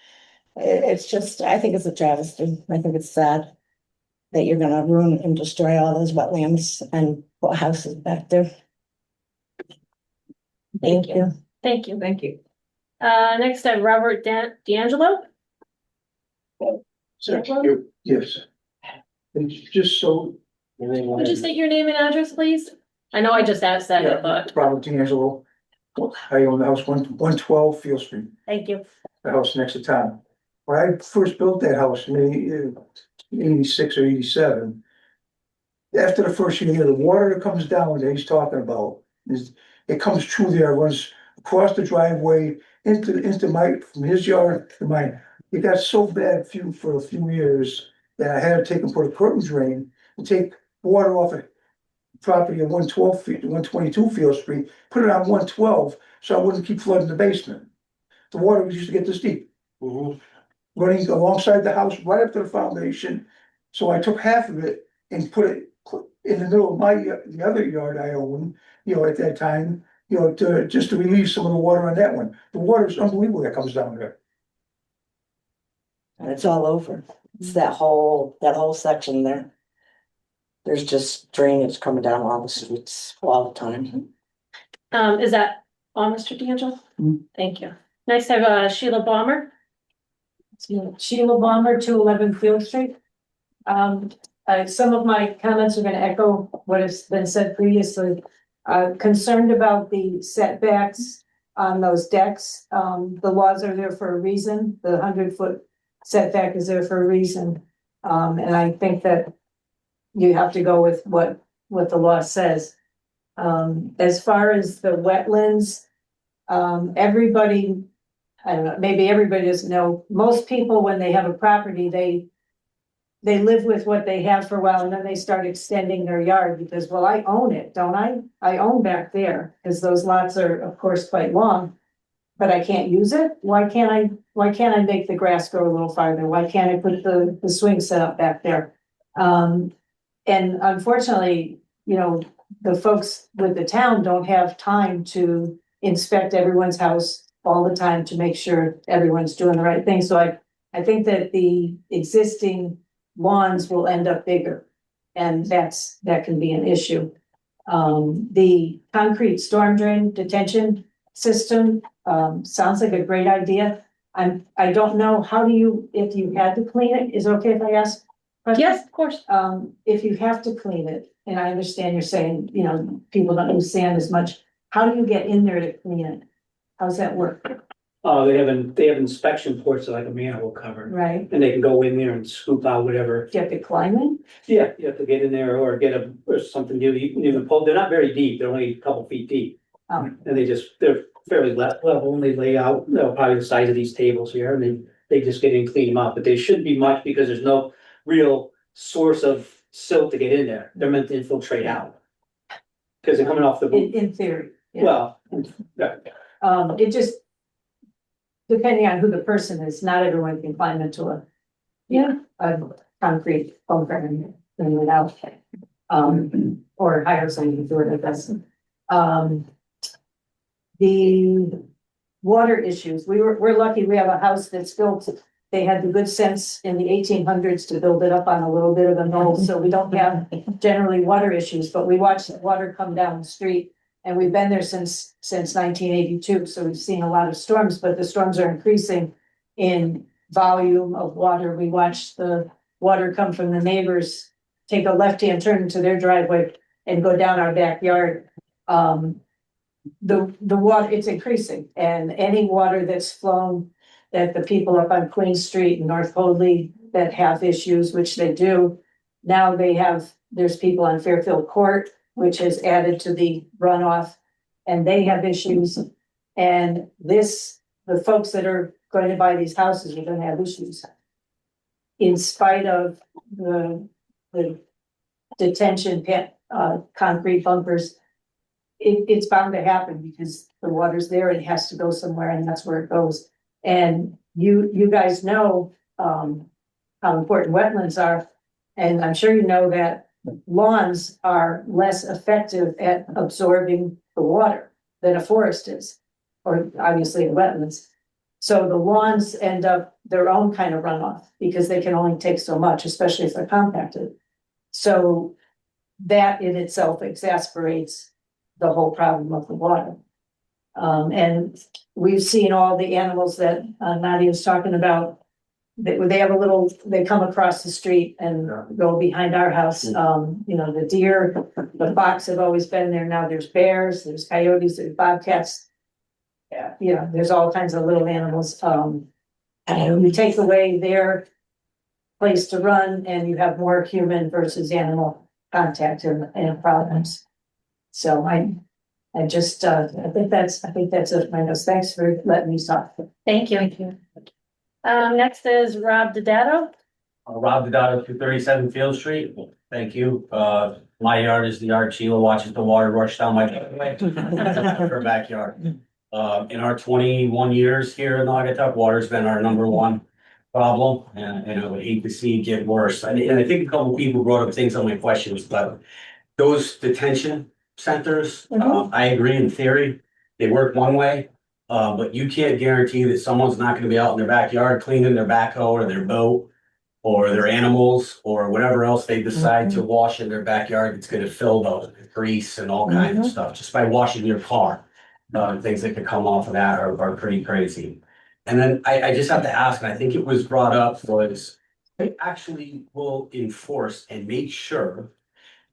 It's just, I think it's a travesty. I think it's sad that you're gonna ruin and destroy all those wetlands and put houses back there. Thank you. Thank you. Thank you. Next I have Robert D'Angelo. Yes. It's just so. Would you state your name and address, please? I know I just asked that, but Robert D'Angelo. I own the house 112 Field Street, thank you. the house next to town. When I first built that house in 86 or 87. After the first year, the water that comes down that he's talking about it comes through there, runs across the driveway into my, from his yard to mine. It got so bad for a few years that I had to take and put a curtain drain and take water off a property of 122 Field Street, put it on 112, so I wouldn't keep flooding the basement. The water used to get this deep. Running alongside the house, right up to the foundation. So I took half of it and put it in the middle of the other yard I own, at that time, just to relieve some of the water on that one. The water is unbelievable that comes down there. And it's all over. It's that whole section there. There's just drainage coming down all the streets all the time. Is that all, Mr. D'Angelo? Thank you. Nice to have Sheila Balmer. Sheila Balmer, 211 Field Street. Some of my comments are gonna echo what has been said previously. Concerned about the setbacks on those decks. The laws are there for a reason. The 100-foot setback is there for a reason. And I think that you have to go with what the law says. As far as the wetlands, everybody, I don't know, maybe everybody doesn't know, most people, when they have a property, they live with what they have for a while and then they start extending their yard because, well, I own it, don't I? I own back there, because those lots are, of course, quite long. But I can't use it? Why can't I make the grass grow a little farther? Why can't I put the swing set up back there? And unfortunately, you know, the folks with the town don't have time to inspect everyone's house all the time to make sure everyone's doing the right thing. So I think that the existing lawns will end up bigger, and that can be an issue. The concrete storm drain detention system, sounds like a great idea. I don't know, how do you, if you had to clean it, is it okay if I ask? Yes, of course. If you have to clean it, and I understand you're saying, you know, people don't use sand as much, how do you get in there to clean it? How's that work? They have inspection ports like a manhole cover, Right? and they can go in there and scoop out whatever. Do you have to climb in? Yeah, you have to get in there or get or something, you can even pull, they're not very deep, they're only a couple feet deep. And they're fairly level, and they lay out, you know, probably the size of these tables here, and then they just get in and clean them up, but they shouldn't be much because there's no real source of silt to get in there. They're meant to infiltrate out. Cause they're coming off the roof. In theory. Yeah. Well, yeah. It just, depending on who the person is, not everyone can climb into a concrete bunker and clean it out. Or hire someone to do it, I guess. The water issues, we're lucky, we have a house that's built, they had the good sense in the 1800s to build it up on a little bit of a knoll, so we don't have generally water issues, but we watch the water come down the street. And we've been there since 1982, so we've seen a lot of storms, but the storms are increasing in volume of water. We watch the water come from the neighbors, take a left-hand turn into their driveway and go down our backyard. The water, it's increasing, and any water that's flown, that the people up on Queen Street in North Hoadley that have issues, which they do, now there's people on Fairfield Court, which has added to the runoff, and they have issues. And the folks that are going to buy these houses are gonna have issues. In spite of the detention concrete bunkers, it's bound to happen because the water's there, it has to go somewhere, and that's where it goes. And you guys know, how important wetlands are, and I'm sure you know that lawns are less effective at absorbing the water than a forest is, or obviously wetlands. So the lawns end up their own kind of runoff because they can only take so much, especially if they're compacted. So that in itself exasperates the whole problem of the water. And we've seen all the animals that Nadia's talking about. They have they come across the street and go behind our house. You know, the deer, the fox have always been there. Now there's bears, there's coyotes, there's bobcats. Yeah, you know, there's all kinds of little animals. You take away their place to run and you have more human versus animal contact and problems. So I think that's it, my notes. Thanks for letting me talk. Thank you. Next is Rob Didato. Rob Donato, 237 Field Street. Thank you. My yard is the yard Sheila watches the water rush down my driveway. Her backyard. In our 21 years here in Naugatuck, water's been our number one problem, and I would hate to see it get worse. And I think a couple of people brought up things on my questions, but those detention centers, I agree in theory, they work one way. But you can't guarantee that someone's not gonna be out in their backyard cleaning their backhoe or their boat or their animals or whatever else they decide to wash in their backyard. It's gonna fill those with grease and all kinds of stuff just by washing your car. Things that could come off of that are pretty crazy. And then I just have to ask, and I think it was brought up, was they actually will enforce and make sure.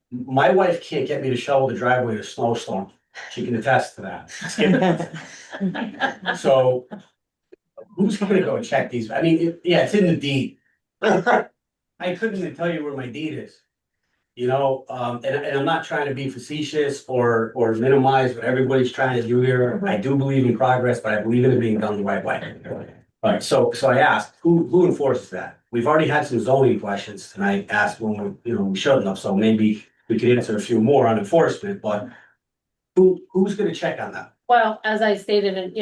My wife can't get me to shovel the driveway in a snowstorm She can attest to that. So who's gonna go check these? I mean, it's in the deed. I couldn't even tell you where my deed is. You know, and I'm not trying to be facetious or minimize what everybody's trying to do here. I do believe in progress, but I believe in it being done the right way. All right, so I asked, who enforces that? We've already had some zoning questions tonight asked when we shouldn't have, so maybe we could answer a few more on enforcement, but who's gonna check on that? Well, as I stated,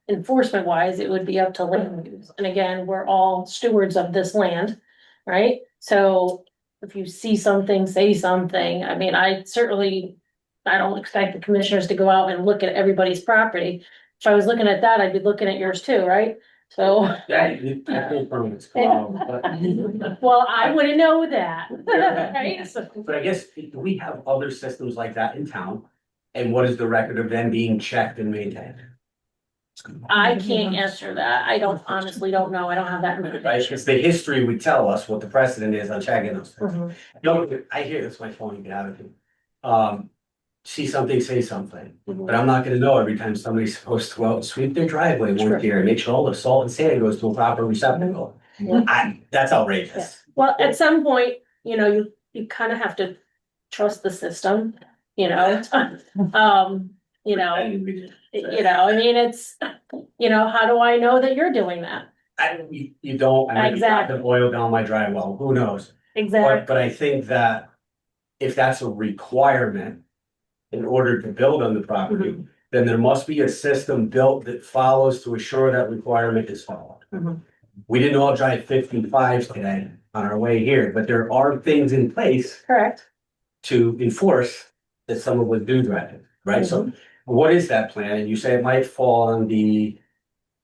enforcement wise, it would be up to land use. And again, we're all stewards of this land, right? So if you see something, say something. I mean, I don't expect the commissioners to go out and look at everybody's property. If I was looking at that, I'd be looking at yours too, right? So. Yeah, I pull permits come out, but. Well, I wouldn't know that, right? But I guess, do we have other systems like that in town? And what is the record of them being checked and maintained? I can't answer that. I honestly don't know. I don't have that information. Right, because the history would tell us what the precedent is on checking those things. Mhm. No, I hear that's my phone, get out of here. See something, say something, but I'm not gonna know every time somebody's supposed to go out and sweep their driveway once a year and make sure all the salt and sand goes to a proper receptacle. That's outrageous. Well, at some point, you kind of have to trust the system, I mean, it's, how do I know that you're doing that? You don't, I might be Exactly. dropping oil down my dry well, who knows? Exactly. But I think that if that's a requirement in order to build on the property, then there must be a system built that follows to assure that requirement is followed. We didn't all drive 55s today on our way here, but there are things in place Correct. to enforce that someone would do drive, right? So what is that plan? And you say it might fall on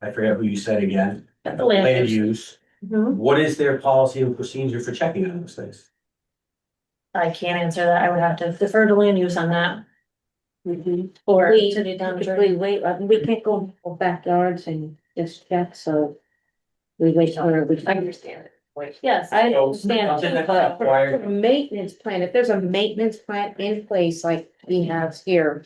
I forget who you said again. The land use. Use. Mhm. What is their policy and procedure for checking on those things? I can't answer that. I would have to defer to land use on that. Or We to the town typically attorney. wait, we can't go in backyards and just check, so. We wait for, I understand it. Yes, I So, understand, something that's but for required- a maintenance plan, if there's a maintenance plan in place like we have here.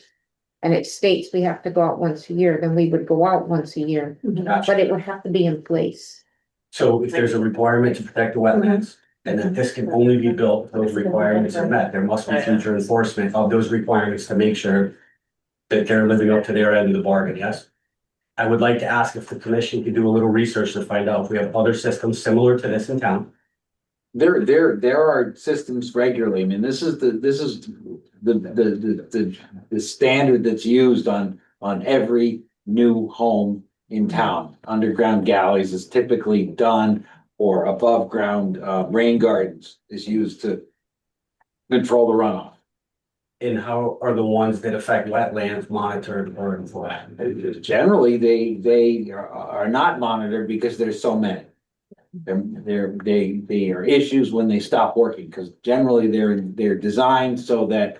And it states we have to go out once a year, then we would go out once a year, Gotcha. but it would have to be in place. So if there's a requirement to protect the wetlands, and that this can only be built, if those requirements are met, there must be future enforcement of those requirements to make sure that they're living up to their end of the bargain, yes? I would like to ask if the commission could do a little research to find out if we have other systems similar to this in town. There are systems regularly. I mean, this is the standard that's used on every new home in town. Underground galleys is typically done, or above ground, rain gardens is used to control the runoff. And how are the ones that affect wetlands monitored or enforced? Generally, they are not monitored because there's so many. They are issues when they stop working, because generally they're designed so that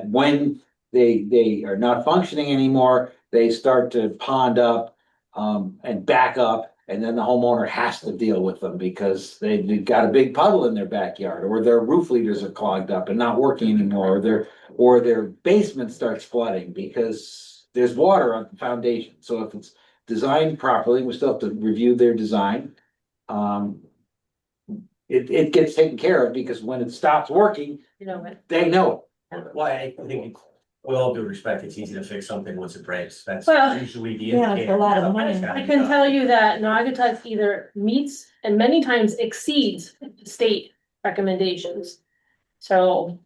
when they are not functioning anymore, they start to pond up and back up, and then the homeowner has to deal with them because they've got a big puddle in their backyard, or their roof leaders are clogged up and not working anymore, or their basement starts flooding because there's water on the foundation. So if it's designed properly, we still have to review their design. It gets taken care of, because when it stops working, they know it. Well, I think, with all due respect, it's easy to fix something once it breaks. That's Well, usually the yeah, it's a indicator. lot of Something's money. gotta I be can done. tell you that Naugatuck either meets and many times exceeds state recommendations. So,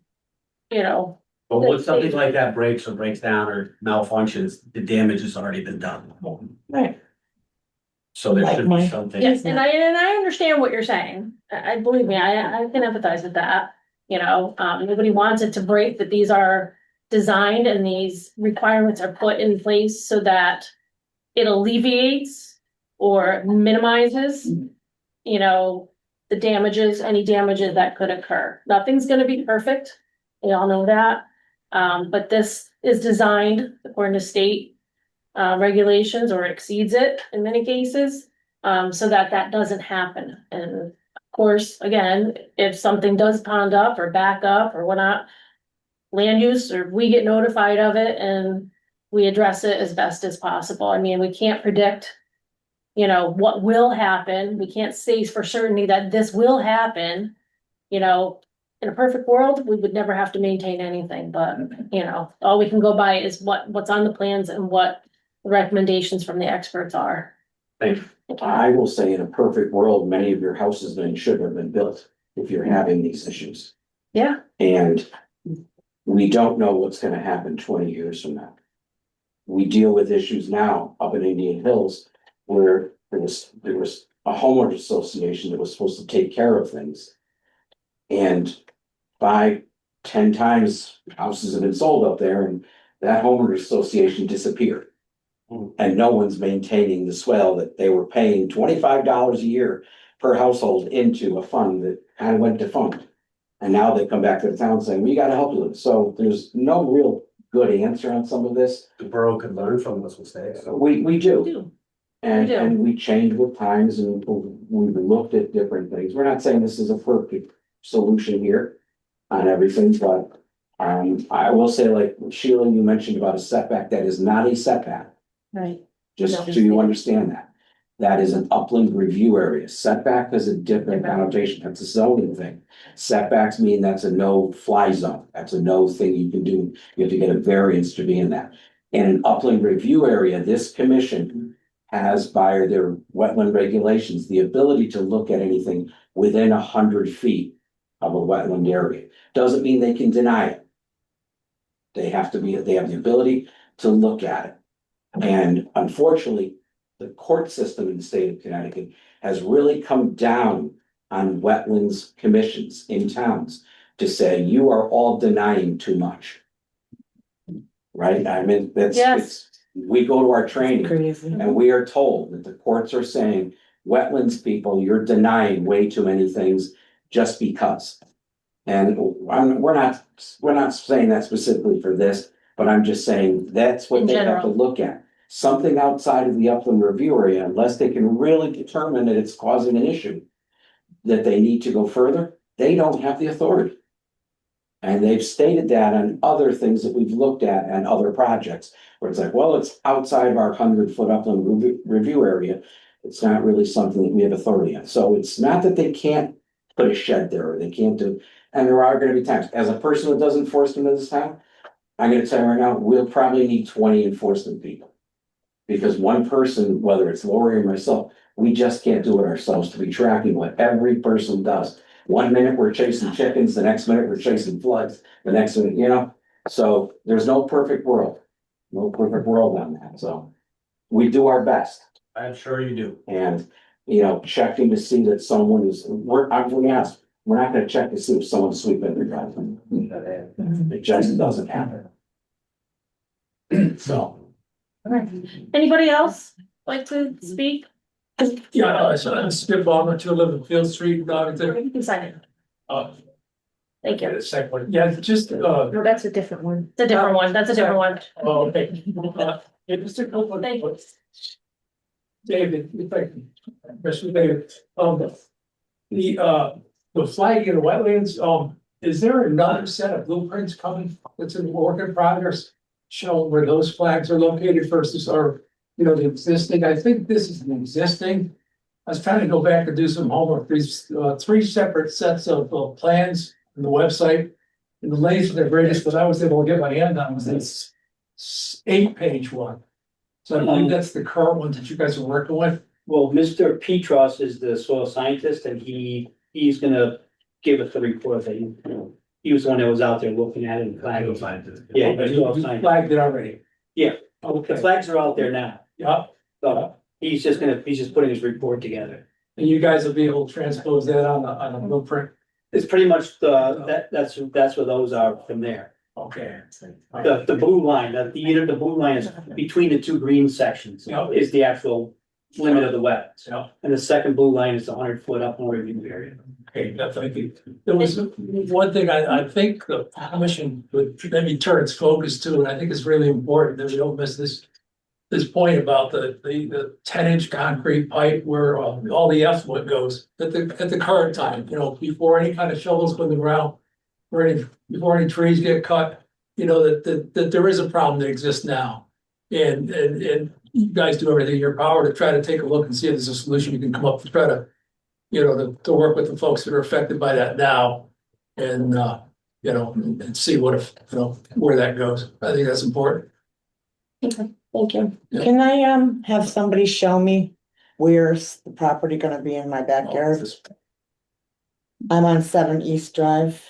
But once something like that breaks or breaks down or malfunctions, the damage has already been done. Right. So there Like should my- be something. yes, and I understand what you're saying. I believe me, I can empathize with that. Nobody wants it to break, but these are designed and these requirements are put in place so that it alleviates or minimizes, the damages, any damages that could occur. Nothing's gonna be perfect. We all know that. But this is designed according to state regulations, or exceeds it in many cases, so that doesn't happen. And of course, again, if something does pond up or back up or whatnot, land use, or we get notified of it and we address it as best as possible. I mean, we can't predict, you know, what will happen. We can't say for certainty that this will happen. You know, in a perfect world, we would never have to maintain anything, but, you know, all we can go by is what's on the plans and what the recommendations from the experts are. I will say in a perfect world, many of your houses then should have been built if you're having these issues. Yeah. And we don't know what's gonna happen 20 years from now. We deal with issues now up in Indian Hills where there was a homeowners association that was supposed to take care of things. And 5, 10 times houses have been sold up there and that homeowners association disappeared. And no one's maintaining the swell that they were paying $25 a year per household into a fund that kind of went defunct. And now they come back to the town saying, we gotta help you. So there's no real good answer on some of this. The borough could learn from those mistakes. We do. We do. And we change with times and we've looked at different things. We're not saying this is a perfect solution here on everything, but I will say, like Sheila, you mentioned about a setback, that is not a setback. Right. Just so you understand that. That is an upland review area. Setback has a different connotation. That's a zoning thing. Setbacks mean that's a no-fly zone. That's a no thing you can do. You have to get a variance to be in that. In an upland review area, this commission has, by their wetland regulations, the ability to look at anything within 100 feet of a wetland area. Doesn't mean they can deny it. They have the ability to look at it. And unfortunately, the court system in the state of Connecticut has really come down on wetlands commissions in towns to say, you are all denying too much. Right? I mean, we go to our training and we are told that the courts are saying, wetlands people, you're denying way too many things just because. And we're not saying that specifically for this, but I'm just saying that's what they have to look at. Something outside of the upland review area, unless they can really determine that it's causing an issue, that they need to go further, they don't have the authority. And they've stated that on other things that we've looked at and other projects, where it's like, well, it's outside of our 100-foot upland review area. It's not really something that we have authority on. So it's not that they can't put a shed there or they can't do, and there are gonna be times, as a person that does enforcement in this town, I'm gonna tell you right now, we'll probably need 20 enforcement people. Because one person, whether it's Lori or myself, we just can't do it ourselves to be tracking what every person does. 1 minute we're chasing chickens, the next minute we're chasing floods, the next minute, you know? So there's no perfect world. No perfect world on that, so we do our best. I'm sure you do. And, you know, checking to see that someone is, I'm gonna ask, we're not gonna check to see if someone's sweeping their driveway. It just doesn't happen. So. All right. Anybody else like to speak? Yeah, I'm Skip Ballmer, 211 Field Street, Darlington. You can sign it. Thank you. The second one, yeah, just, No, that's a different one. It's a different one. That's a different one. oh, okay. Yeah, just a couple of. Thank you. David, if I can, Mr. David, the flag in the wetlands, is there another set of blueprints coming that's in work in progress? Showing where those flags are located versus our, you know, the existing, I think this is an existing. I was trying to go back and do some homework, these, 3 separate sets of, plans on the website. And the latest and the greatest that I was able to get my hand on was this 8-page one. So I believe that's the current one that you guys are working with. Well, Mr. Petros is the soil scientist and he's gonna give us the report that he was the one that was out there looking at it and flagging. Yeah, Okay, he's all you scientist. flagged it already. Yeah, Okay. the flags are out there now. Yeah, So he's just putting his report together. and you guys will be able to transpose that on a blueprint. It's pretty much that's where those are from there. Okay. The blue line, the blue line is between the 2 green sections Yeah. is the actual limit of the wetlands. Yeah. And the second blue line is the 100-foot upland review area. Okay, thank you. There was one thing I think the commission would maybe turn its focus to, and I think it's really important that we don't miss this point about the 10-inch concrete pipe where all the effluent goes at the current time, you know, before any kind of shovels go in the ground. before any trees get cut, you know, that there is a problem that exists now. And you guys do everything in your power to try to take a look and see if there's a solution you can come up to try to, you know, to work with the folks that are affected by that now. And, you know, and see what if, you know, where that goes. I think that's important. Okay, thank you. Yeah. Can I have somebody show me where's the property gonna be in my backyard? I'm on 7 East Drive.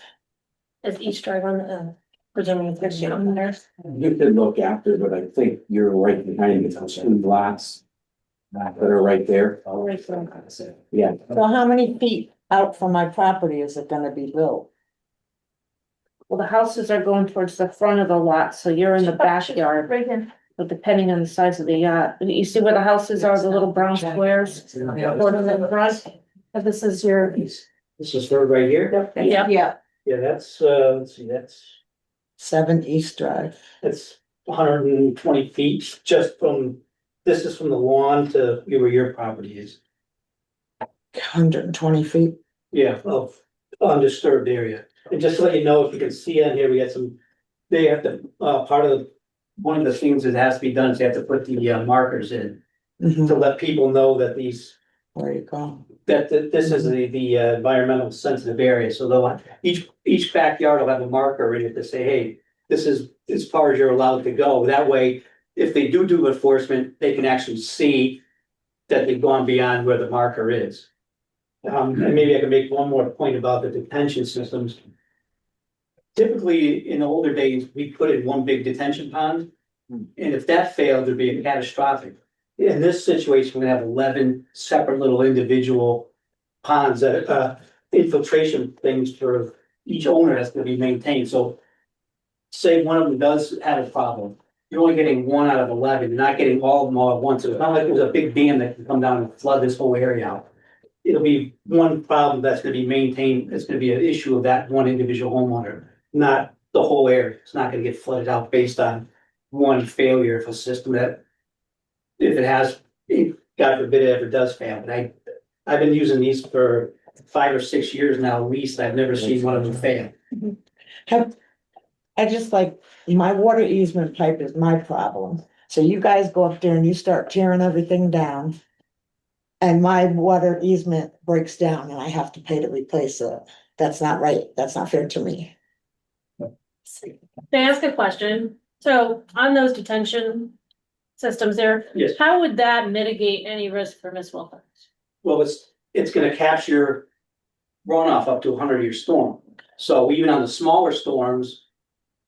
Is East Drive on, presuming it's gonna be on there. You could look after, but I think you're right behind the two lots that are right there. Yeah. So how many feet out from my property is it gonna be built? Well, the houses are going towards the front of the lot, so you're in the backyard, Right here. but depending on the size of the yacht. You see where the houses are, the little brown squares? Sort of in front. And this is your. This is third right here? Yeah. Yeah, that's, let's see, that's 7 East Drive. 120 feet just from, this is from the lawn to where your property is. 120 feet. Yeah, of undisturbed area. And just to let you know, if you can see on here, we got some, they have to, part of one of the things that has to be done is they have to put the markers in to let people know that these, There you go. that this is the environmental sensitive area. So they'll, each backyard will have a marker in it to say, hey, this is as far as you're allowed to go. That way, if they do enforcement, they can actually see that they've gone beyond where the marker is. And maybe I can make one more point about the detention systems. Typically, in the older days, we put in one big detention pond. And if that failed, there'd be a catastrophic. In this situation, we have 11 separate little individual ponds that, infiltration things for each owner has to be maintained. So say one of them does have a problem, you're only getting 1 out of 11, you're not getting all of them all at once. So it's not like there's a big dam that can come down and flood this whole area out. It'll be one problem that's gonna be maintained, it's gonna be an issue of that one individual homeowner, not the whole area. It's not gonna get flooded out based on one failure of a system that, if it has, God forbid it ever does fail, but I've been using these for 5 or 6 years now at least, I've never seen one of them fail. I just like, my water easement pipe is my problem. So you guys go up there and you start tearing everything down. And my water easement breaks down and I have to pay to replace it. That's not right. That's not fair to me. To ask a question, so on those detention systems there. Yes. How would that mitigate any risk for Miss Wilkins? Well, it's gonna capture runoff up to a 100-year storm. So even on the smaller storms,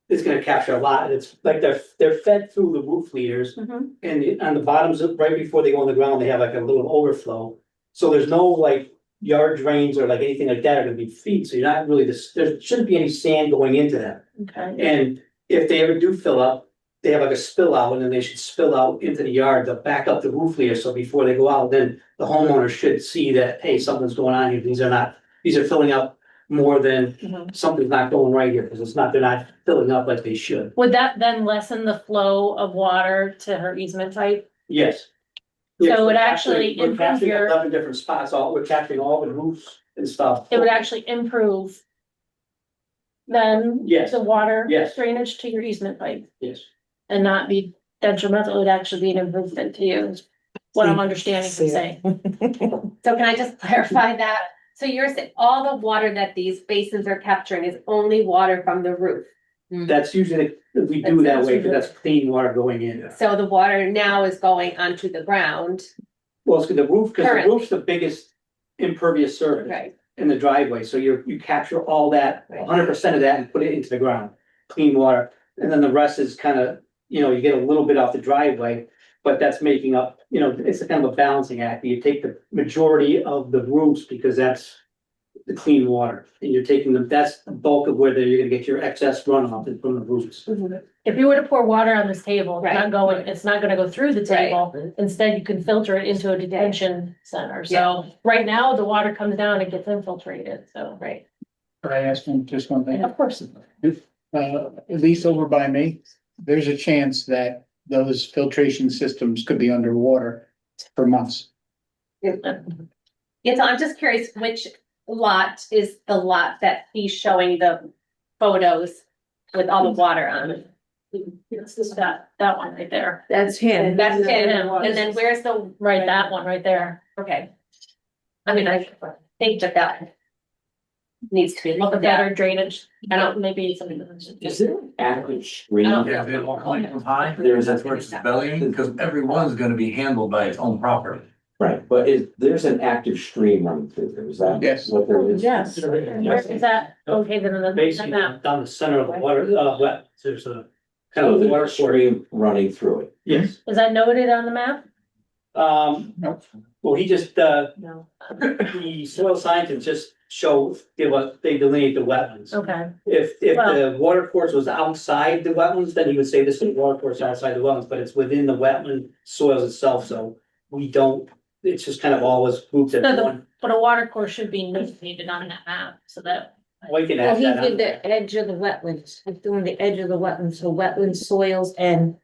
it's gonna capture a lot. It's like they're fed through the roof leaders. And on the bottoms, right before they go on the ground, they have like a little overflow. So there's no like yard drains or like anything like that are gonna be feet. So you're not really, there shouldn't be any sand going into them. Okay. And if they ever do fill up, they have like a spill out and then they should spill out into the yard to back up the roof leader. So before they go out, then the homeowner should see that, hey, something's going on here. These are filling up more than something's not going right here because they're not filling up like they should. Would that then lessen the flow of water to her easement pipe? Yes. So it actually we're improve capturing your, 11 different spots. We're capturing all the roofs and stuff. it would actually improve then Yes. the water Yes. drainage to your easement pipe Yes. and not be detrimental. It would actually be an improvement to you, is what I'm understanding from saying. So can I just clarify that? So you're saying all the water that these basins are capturing is only water from the roof? That's usually, we do that way, but that's clean water going in. So the water now is going onto the ground? Well, it's the roof, because the Currently. roof's the biggest impervious surface. Right. In the driveway, so you capture all that, 100% of that and put it into the ground, clean water. And then the rest is kind of, you get a little bit off the driveway, but that's making up, it's a kind of a balancing act. You take the majority of the roofs because that's the clean water. And you're taking that's the bulk of where you're gonna get your excess runoff from the roofs. If you were to pour water on this table, Right. it's not gonna go through the table. Instead, you can filter it into a detention center. So right now, the water comes down and gets infiltrated, so. Right. Could I ask them just one thing? Of course. At least over by me, there's a chance that those filtration systems could be underwater for months. Yeah, so I'm just curious, which lot is the lot that he's showing the photos with all the water on it. It's just that one right there. That's him. That's it, and then where's the, Right, that one right there. okay. I mean, I think that needs to be Look looked at better at. drainage. I don't, maybe something. Is there an adequate stream? I don't Yeah, they all come from high, that's where it's rebellion, because everyone's gonna be handled by its own property. Right, but there's an active stream running through there, is that Yes. what there is? Yes. Where is that located in the Basically, map? down the center of the water, wet, there's a kind So of there's water a source. stream running through it. Yes, Is that noted on the map? well, he just, No. the soil scientists just they delineate the wetlands. Okay, If the water course was outside the wetlands, then he would say this is water course outside the wetlands, but it's within the wetland soils itself, so we don't, it's just kind of always grouped as So one. but a water course should be notated on that map, so that. We can Well, add he that did on. the edge of the wetlands, he's doing the edge of the wetlands, so wetland soils and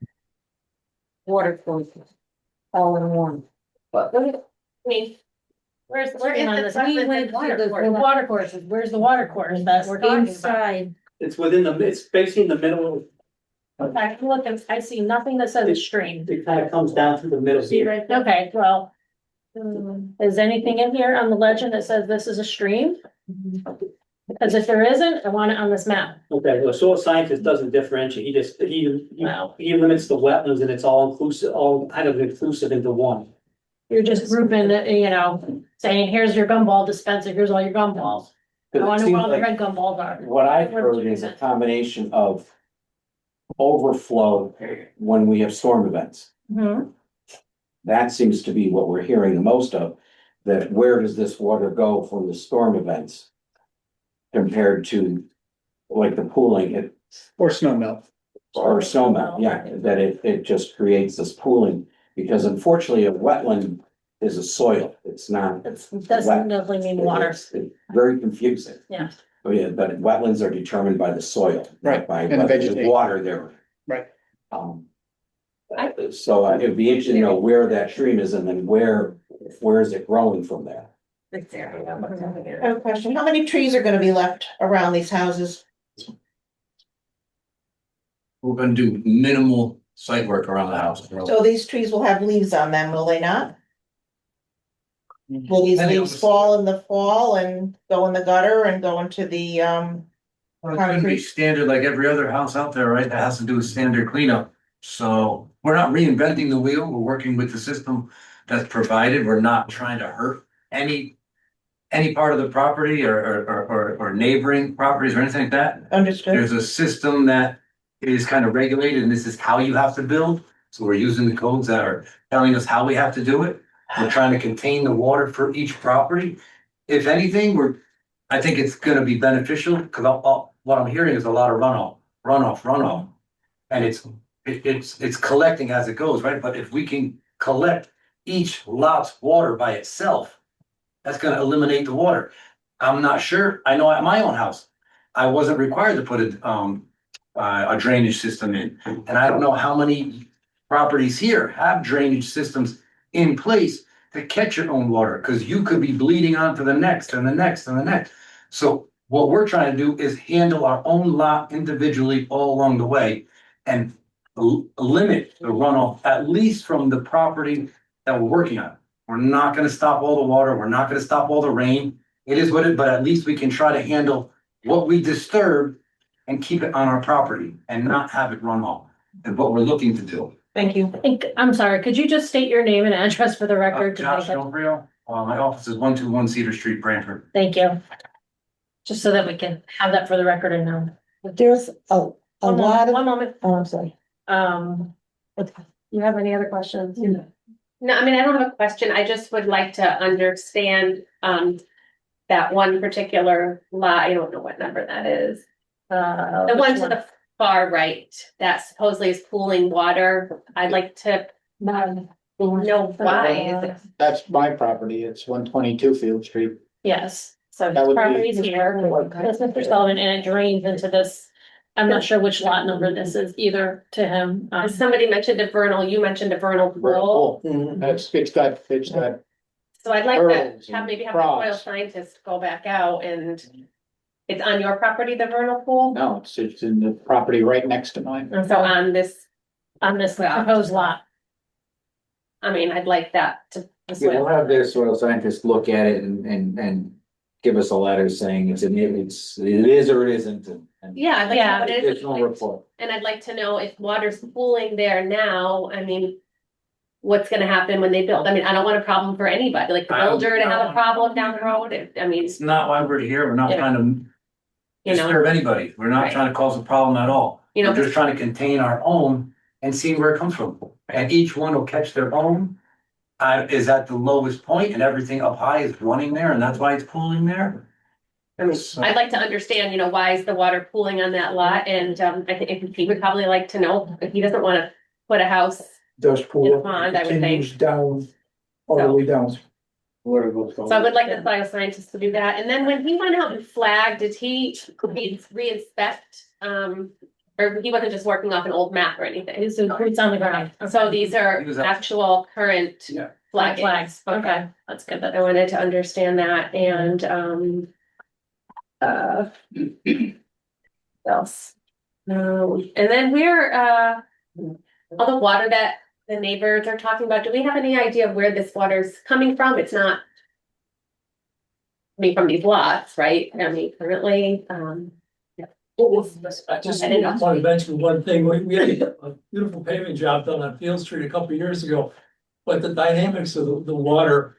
water courses all in one. But, I mean, Where's the Where is on the this? wetlands We and went water to the course? water courses. Where's the water course that we're talking about? Inside, It's within it's basically in the middle, Okay, I'm looking, I see nothing that says a stream. it kind of comes down through the middle See here. right, okay, well. Is anything in here on the legend that says this is a stream? Because if there isn't, I want it on this map. Okay, well, soil scientist doesn't differentiate, he Wow. he limits the wetlands and it's all inclusive, all kind of inclusive into one. You're just grouping, saying, here's your gumball dispenser, here's all your gumballs. I Because it wanna know seems where all the like red gumballs are. what I've Where heard the is a trees combination of overflow when we have storm events. Mhm. That seems to be what we're hearing the most of, that where does this water go from the storm events? Compared to like the pooling Or snow melt. or snow melt, yeah, that it just creates this pooling. Because unfortunately, a wetland is a soil, it's not. It doesn't definitely mean water. It's very confusing. Yeah. Oh, yeah, but wetlands are determined by the soil. not Right, By and the whether there's vegetation. water there. Right. So it'd be interesting to know where that stream is and then where is it growing from there? I have a question. How many trees are gonna be left around these houses? We're gonna do minimal site work around the house. So these trees will have leaves on them, will they not? Will these Depending on leaves the- fall in the fall and go in the gutter and go into the, Well, it's gonna be concrete? standard like every other house out there, right? That has to do with standard cleanup. So we're not reinventing the wheel. We're working with the system that's provided. We're not trying to hurt any part of the property or neighboring properties or anything like that. Understood. There's a system that is kind of regulated and this is how you have to build. So we're using the codes that are telling us how we have to do it. We're trying to contain the water for each property. If anything, I think it's gonna be beneficial, because what I'm hearing is a lot of runoff. And it's collecting as it goes, right? But if we can collect each lot's water by itself, that's gonna eliminate the water. I'm not sure, I know at my own house, I wasn't required to put a drainage system in. And I don't know how many properties here have drainage systems in place to catch your own water, because you could be bleeding on to the next and the next and the next. So what we're trying to do is handle our own lot individually all along the way and limit the runoff, at least from the property that we're working on. We're not gonna stop all the water, we're not gonna stop all the rain. It is what it, but at least we can try to handle what we disturb and keep it on our property and not have it run off. And what we're looking to do. Thank you. I'm sorry, could you just state your name and address for the record? to Josh make it- Delrio, my office is 121 Cedar Street, Branford. Thank you. Just so that we can have that for the record and know. There's a lot of, One moment, oh, I'm sorry. You have any other questions? no, I mean, I don't have a question. I just would like to understand, that one particular lot. I don't know what number that is. The one to the far right that supposedly is pooling water. I'd like to know why. That's my property. It's 122 Field Street. Yes, so That his would be- property's here, that's Mr. Sullivan, and it drains into this. I'm not sure which lot number this is either to him. Somebody mentioned a vernal, you mentioned a vernal pool. It's got So I'd like Pearls to have and maybe have the frogs. soil scientist go back out and It's on your property, the vernal pool? No, it's in the property right next to mine. So on this, proposed lot. I mean, I'd like that to. the Yeah, we'll soil. have their soil scientists look at it and give us a letter saying it is or it isn't. And Yeah, I'd like to know what it is. additional report. And I'd like to know if water's pooling there now, I mean, what's gonna happen when they build? I mean, I don't want a problem for anybody, like the builder to have a problem down the road, I mean, It's not why we're here. We're not Yeah. trying to you know, disturb anybody. We're not Right. trying to cause a problem at all. You know, We're just trying to contain our own and see where it comes from. And each one will catch their own. Is at the lowest point and everything up high is running there and that's why it's pooling there. I mean, I'd like to understand, you know, why is the water pooling on that lot? And, I think he would probably like to know if he doesn't wanna put a house. Does In pool a pond, I would think. continues down, all the way down. Water goes down. So I would like the soil scientist to do that. And then when he went out and flagged, did he re-inspect, or he wasn't just working off an old map or anything? It's boots on the ground. So these are He was out. actual current Yeah. flags. Okay, that's good. I wanted to understand that and, what else? And then all the water that the neighbors are talking about, do we have any idea of where this water's coming from? It's not. I mean, from these lots, right? I mean, currently, I just want to mention one thing. We had a beautiful paving job done on Field Street a couple of years ago. But the dynamics of the water,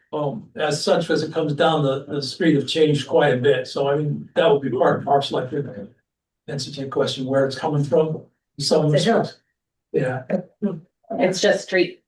as such, as it comes down the street have changed quite a bit. So I mean, that would be part and parcel, I think. Answer to your question, where it's coming from, some respects. Yeah. it's just street.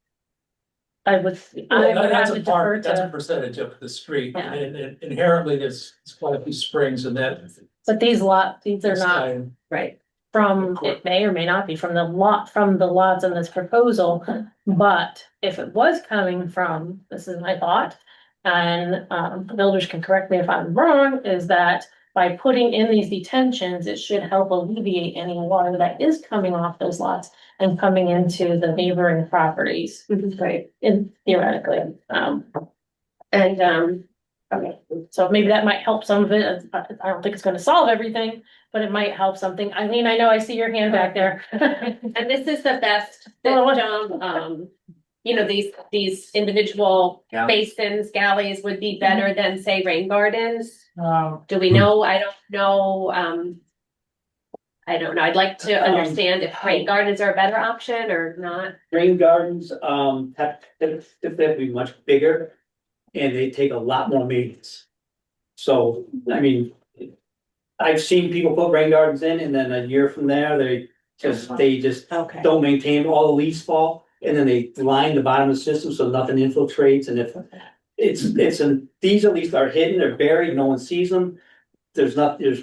I would Well, have that's to a defer part, that's a to, percentage of the street, Yeah. and inherently, there's quite a few springs in that. but these are not Right. from, it may or may not be from the lots in this proposal. But if it was coming from, this is my thought, and the builders can correct me if I'm wrong, is that by putting in these detentions, it should help alleviate any water that is coming off those lots and coming into the neighboring properties, Right. in theoretically. Okay, so maybe that might help some of it. I don't think it's gonna solve everything, but it might help something. I mean, I know I see your hand back there. And this is the best Well, system, you know, these individual Yeah. basins, galleys would be better than, say, rain gardens. Um, Do we know? I don't know, I don't know. I'd like to understand if rain gardens are a better option or not. Rain gardens, have to be much bigger and they take a lot more maintenance. So, I mean, I've seen people put rain gardens in and then a year from there, they just Okay. don't maintain, all the leaves fall. And then they line the bottom of the system so nothing infiltrates and if these at least are hidden, they're buried, no one sees them. There's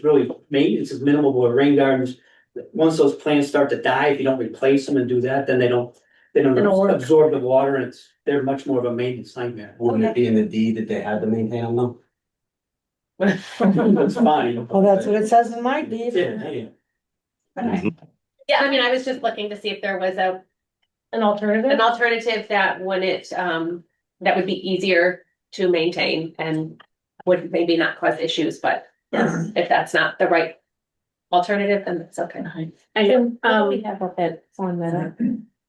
really maintenance is minimal with rain gardens. Once those plants start to die, if you don't replace them and do that, then they don't work. absorb the water and they're much more of a maintenance nightmare. Wouldn't it be in the deed that they had to maintain them though? That's fine. Well, that's what it says in my deed. Yeah. Yeah, I mean, I was just looking to see if there was an alternative. an alternative that wouldn't, that would be easier to maintain and would maybe not cause issues, but if that's not the right alternative, then that's okay. And, We have up at Farm Meadow.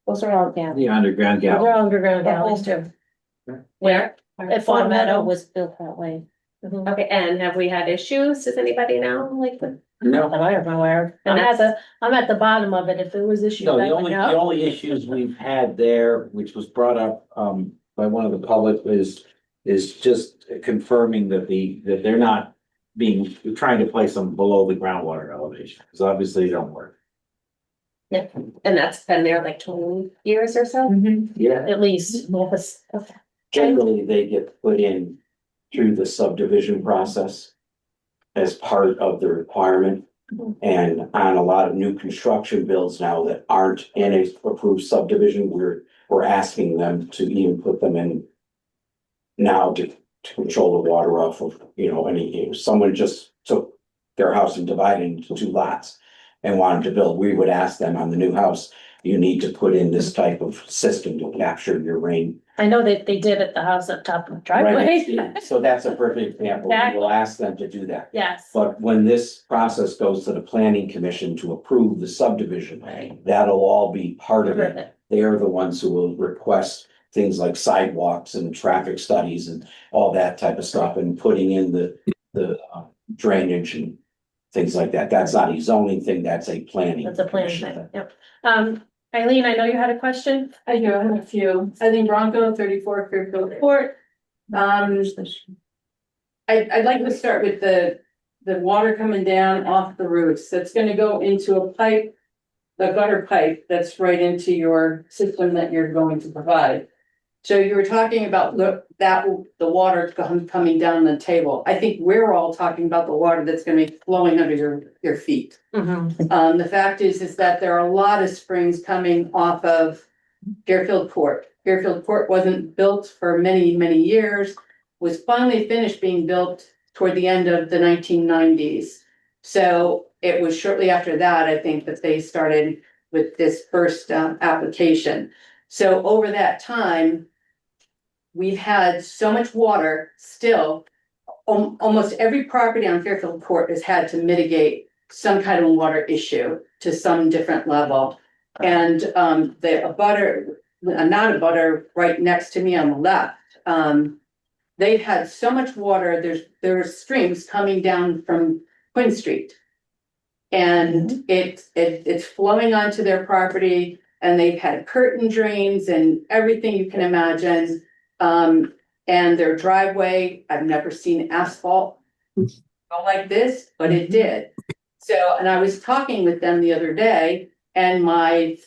Those are all down. The underground they're gallery. underground galleys too. Where? At Farm Meadow. Was built that way. Okay, and have we had issues? Does anybody know, like, with? No, That I am aware of. And I'm at the bottom of it. If there was issues, no, I the would only, the know. only issues we've had there, which was brought up, by one of the public is just confirming that that they're not trying to place them below the groundwater elevation, because obviously they don't work. Yeah, and that's been there like 20 years or so? Yeah. At least, yes. Okay. Generally, they get put in through the subdivision process as part of the requirement. And on a lot of new construction builds now that aren't in a approved subdivision, we're asking them to even put them in now to control the water off of, someone just took their house and divided into two lots and wanted to build, we would ask them on the new house, you need to put in this type of system to capture your rain. I know that they did at the house up top of the driveway. Right? So that's a perfect example. We'll ask them to do that. Yes. But when this process goes to the planning commission to approve the subdivision, that'll all be part of it. They are the ones who will request things like sidewalks and traffic studies and all that type of stuff, and putting in the drainage and things like that. That's not a zoning thing, that's a planning. That's a planning thing, yep. Eileen, I know you had a question. I do, I have a few. Eileen Bronco, 34 Fairfield Court. I'd like to start with the water coming down off the roofs. That's gonna go into a pipe, the gutter pipe that's right into your system that you're going to provide. So you were talking about the water coming down the table. I think we're all talking about the water that's gonna be flowing under your feet. The fact is that there are a lot of springs coming off of Fairfield Court. Fairfield Court wasn't built for many, many years, was finally finished being built toward the end of the 1990s. So it was shortly after that, I think, that they started with this first application. So over that time, we've had so much water still. Almost every property on Fairfield Court has had to mitigate some kind of water issue to some different level. And the abutter right next to me on the left, they've had so much water, there's streams coming down from Quinn Street. And it's flowing onto their property, and they've had curtain drains and everything you can imagine. And their driveway, I've never seen asphalt go like this, but it did. So, and I was talking with them the other day, and my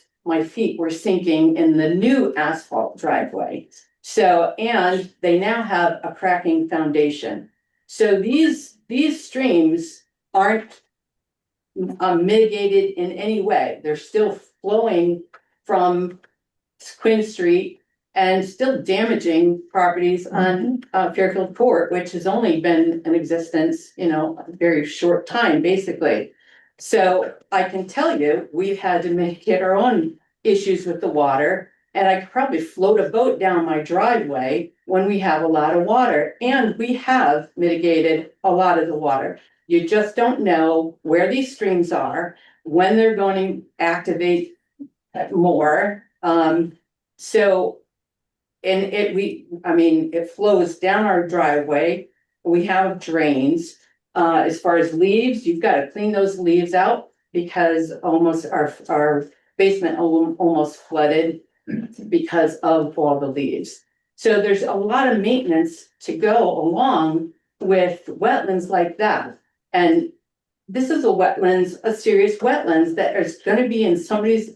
feet were sinking in the new asphalt driveway. So, and they now have a cracking foundation. So these streams aren't mitigated in any way. They're still flowing from Quinn Street and still damaging properties on Fairfield Court, which has only been in existence, a very short time, basically. So I can tell you, we've had to mitigate our own issues with the water, and I could probably float a boat down my driveway when we have a lot of water, and we have mitigated a lot of the water. You just don't know where these streams are, when they're going to activate more. It flows down our driveway. We have drains. As far as leaves, you've got to clean those leaves out, because almost our basement almost flooded because of all the leaves. So there's a lot of maintenance to go along with wetlands like that. And this is a serious wetlands that is going to be in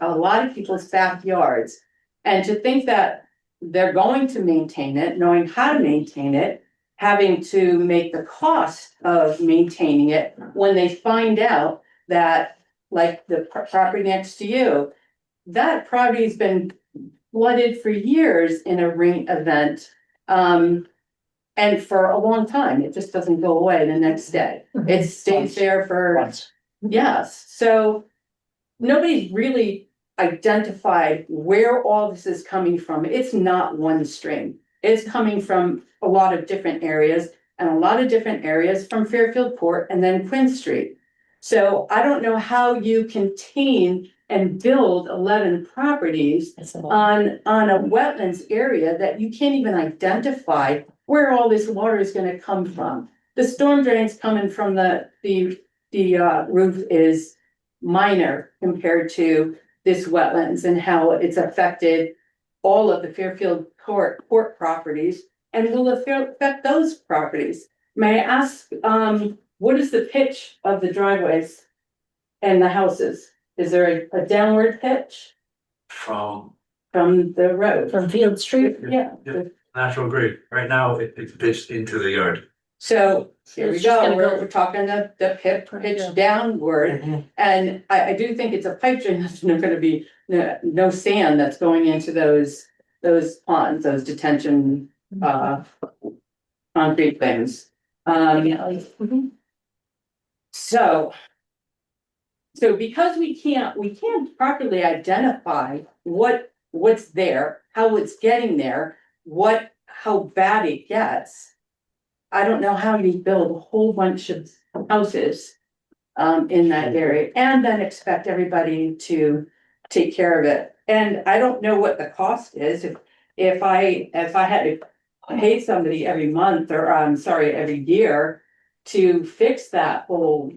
a lot of people's backyards. And to think that they're going to maintain it, knowing how to maintain it, having to make the cost of maintaining it when they find out that, like the property next to you, that property's been flooded for years in a rain event. And for a long time, it just doesn't go away the next day. It stays there for months. Yes. So nobody's really identified where all this is coming from. It's not one stream. It's coming from a lot of different areas, and a lot of different areas from Fairfield Court and then Quinn Street. So I don't know how you contain and build 11 properties on a wetlands area that you can't even identify where all this water is going to come from. The storm drains coming from the roof is minor compared to this wetlands and how it's affected all of the Fairfield Court properties and will affect those properties. May I ask, what is the pitch of the driveways and the houses? Is there a downward pitch From the road? From Field Street? Yeah. natural grade. Right now, it's pitched into the yard. So here we It's just go, gonna we're talking the pitch downward, and I do think it's a pipe dream. There's not gonna be no sand that's going into those ponds, those detention concrete things. So So because we can't properly identify what's there, how it's getting there, how bad it gets. I don't know how you build a whole bunch of houses in that area and then expect everybody to take care of it. And I don't know what the cost is. If I had to pay somebody every month or every year to fix that whole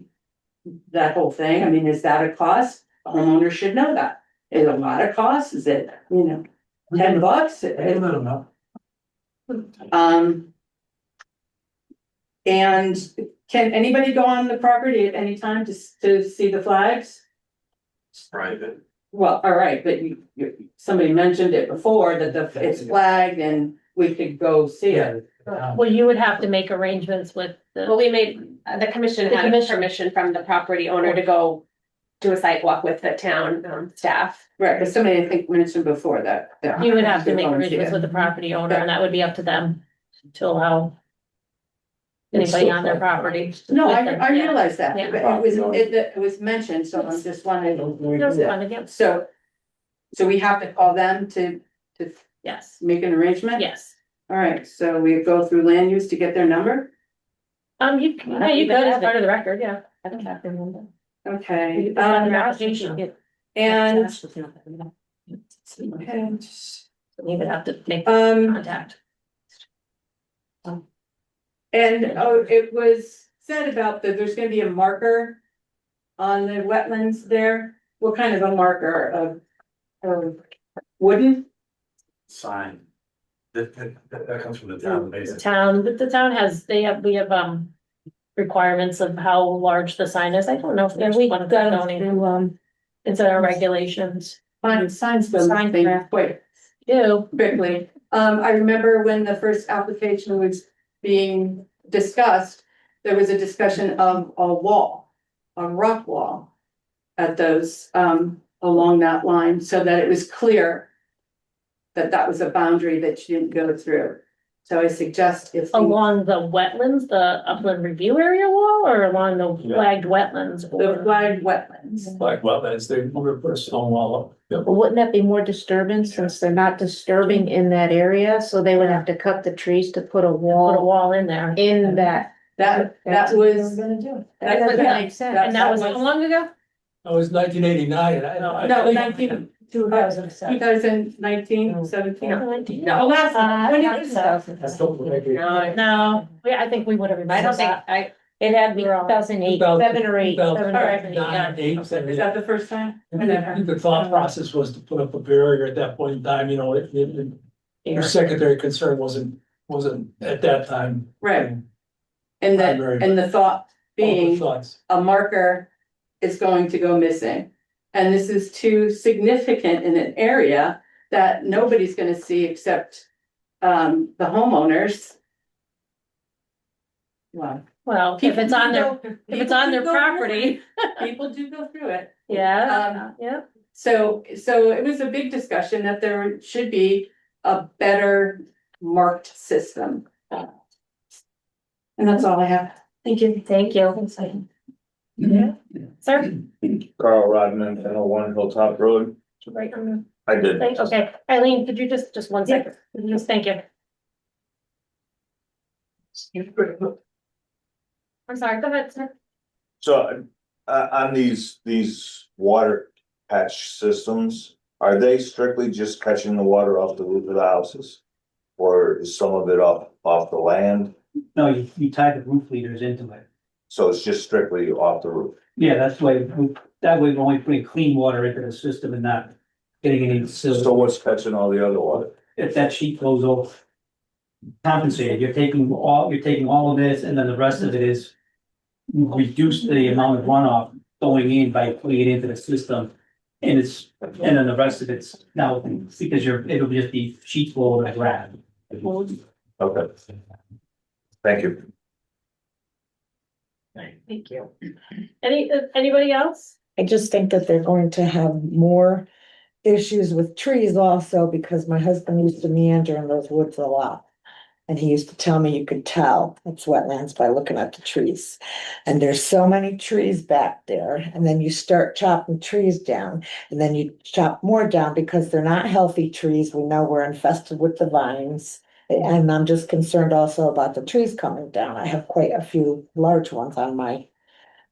thing, I mean, is that a cost? A homeowner should know that. Is it a lot of cost? Is it, $10? And can anybody go on the property at any time to see the flags? It's private. Well, all right, but somebody mentioned it before that it's flagged and we could go see it. Well, you would have to make arrangements with Well, we made, the commission had permission from the property owner to go do a site walk with the town staff. Right, but somebody I think mentioned before that. You would have to make arrangements with the property owner, and that would be up to them to allow anybody on their property. No, with them. I realize that, Yeah. but it was mentioned, so I'm just wondering. So we have to call them to Yes, make an arrangement? yes. All right, so we go through land use to get their number? You could as part of the record, yeah. I don't have to remember. Okay, It's on their application. and. You would have to make Um, contact. And it was said about that there's gonna be a marker on the wetlands there. What kind of a marker of wooden? Sign. That comes from the town, basically. The town has, we have requirements of how large the sign is. I don't know if there's one of the zoning. It's in our regulations. Signs don't Sign think craft. quite Do. quickly. I remember when the first application was being discussed, there was a discussion of a wall, a rock wall. At those, along that line, so that it was clear that that was a boundary that you didn't go through. So I suggest if. Along the wetlands, the upland review area wall, or along the flagged wetlands? The flagged wetlands. Like wetlands, they were put a stone wall up. Yep. But wouldn't that be more disturbance since they're not disturbing in that area? So they would have to cut the trees to put a Put a wall wall in there. in that. That That's was. what they were gonna do. That doesn't make sense. And that was how long ago? That was 1989. No, 2019, 17. No, last. No, I think we would have. I don't think, It had to be 2008, 7 or 8. Is that the first time? I think the thought process was to put up a barrier at that point in time, your secondary concern wasn't at that time. Right. And the thought being Thoughts. a marker is going to go missing. And this is too significant in an area that nobody's gonna see except the homeowners. Wow. Well, if it's on their, property. People do go through it. Yeah, yeah. So it was a big discussion that there should be a better marked system. And that's all I have. Thank you. Thank you. Yeah. Sir? Carl Rodman, 101 Hilltop Road. Right on I did. the, okay, Eileen, could you just 1 second? Just thank you. I'm sorry, go ahead, sir. So, on these water catch systems, are they strictly just catching the water off the roof of the houses? Or is some of it off the land? No, you tie the roof leaders into it. So it's just strictly off the roof? Yeah, that way we're only putting clean water into the system and not getting any. So what's catching all the other water? If that sheet goes off, compensated, you're taking all of this and then the rest of it is reduce the amount of runoff going in by putting it into the system. And then the rest of it's now, because it'll just be sheets full of grass. Okay. Thank you. Thank you. Anybody else? I just think that they're going to have more issues with trees also because my husband used to meander in those woods a lot. And he used to tell me you could tell it's wetlands by looking at the trees. And there's so many trees back there, and then you start chopping trees down, and then you chop more down because they're not healthy trees. We know we're infested with the vines. And I'm just concerned also about the trees coming down. I have quite a few large ones on my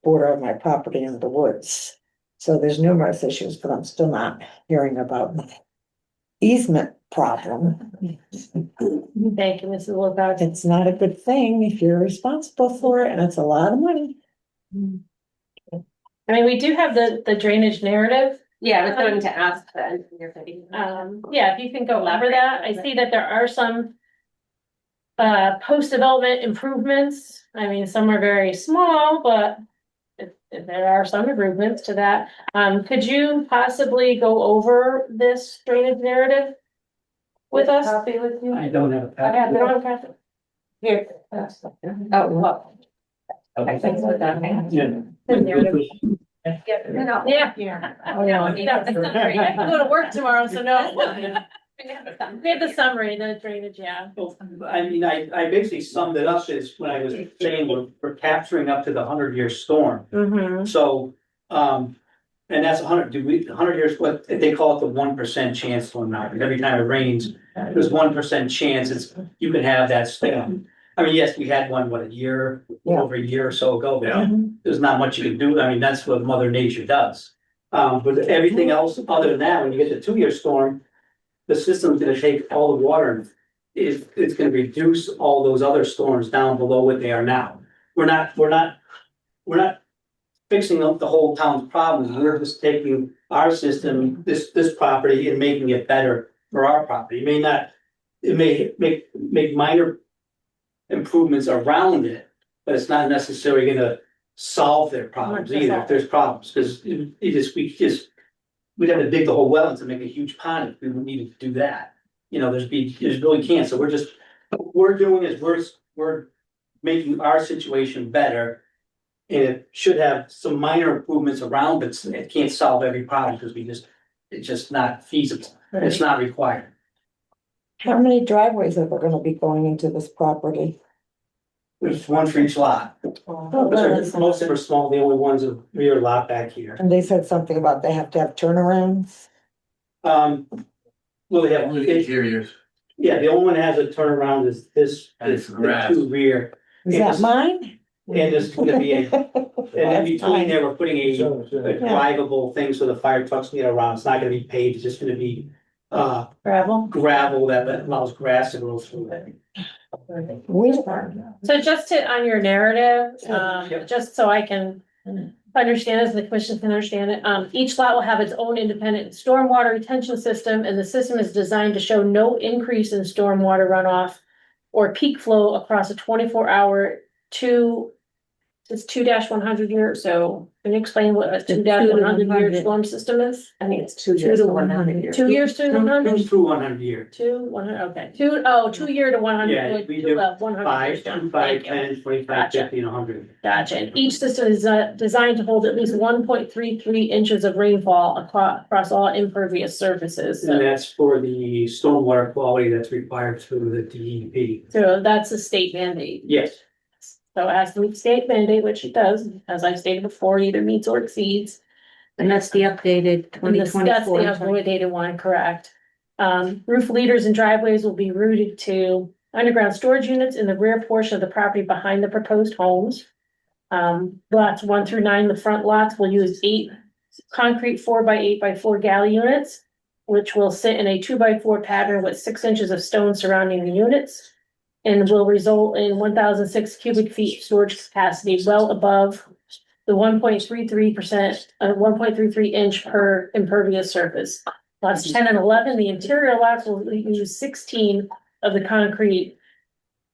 border of my property in the woods. So there's numerous issues, but I'm still not hearing about easement problem. Thank you, Mrs. Wilcox. It's not a good thing if you're responsible for it, and it's a lot of money. I mean, we do have the drainage narrative. Yeah, I was going to ask the engineer if he. Yeah, if you can go over that, I see that there are some post-development improvements. I mean, some are very small, but if there are some improvements to that. Could you possibly go over this drainage narrative with us? Copy with you? I don't have. I have, we don't have to. Here. Oh, well. Okay, thanks for that. Yeah. Yeah. Oh, yeah. I have to go to work tomorrow, so no. We have the summary, the drainage, yeah. I mean, I basically summed it up as when I was saying we're capturing up to the 100-year storm. Mm-hmm. So, and that's 100 years, what they call it, the 1% chance storm now, because every time it rains, there's 1% chance you can have that storm. I mean, yes, we had one, over a year or so ago, but there's not much you can do. I mean, that's what Mother Nature does. But everything else other than that, when you get the 2-year storm, the system's gonna take all the water and it's gonna reduce all those other storms down below what they are now. We're not fixing up the whole town's problems. We're just taking our system, this property, and making it better for our property. It may make minor improvements around it, but it's not necessarily gonna solve their problems either, if there's problems, because we'd have to dig the whole well to make a huge pond if we needed to do that. You know, there's really can't, so what we're doing is we're making our situation better. And it should have some minor improvements around, but it can't solve every problem because it's just not feasible. It's not required. How many driveways are gonna be going into this property? There's one for each lot. Most of them are small, the only one's a rear lot back here. And they said something about they have to have turnarounds. Well, they have interiors. Yeah, the only one that has a turnaround is the two rear. Is that mine? And there's gonna be and in between there, we're putting a drivable thing so the fire trucks can get around. It's not gonna be paved, it's just gonna be gravel that allows grass to grow through it. So just on your narrative, just so I can understand as the commission can understand it, each lot will have its own independent stormwater retention system, and the system is designed to show no increase in stormwater runoff or peak flow across a 24-hour it's 2-100 year, so can you explain what a 2-100 year storm system is? I think it's 2 years to 100 years. 2 years to 100? Through 100 year. 100, okay. 2 year to 100. Yeah, we do 100 5, years down. 2, 5, Thank you. 10, 25, Gotcha. 50, and 100. Gotcha. And each system is designed to hold at least 1.33 inches of rainfall across all impervious surfaces. And that's for the stormwater quality that's required through the DEP. So that's a state mandate. Yes. So it has to meet state mandate, which it does, as I stated before, it either meets or exceeds. And that's the updated That's the updated one, correct. Roof leaders and driveways will be routed to underground storage units in the rear portion of the property behind the proposed homes. Lots 1 through 9, the front lots will use 8 concrete 4x8x4 galley units, which will sit in a 2x4 pattern with 6 inches of stone surrounding the units, and will result in 1,006 cubic feet storage capacity, well above the 1.33 inch per impervious surface. Lots 10 and 11, the interior lots will use 16 of the concrete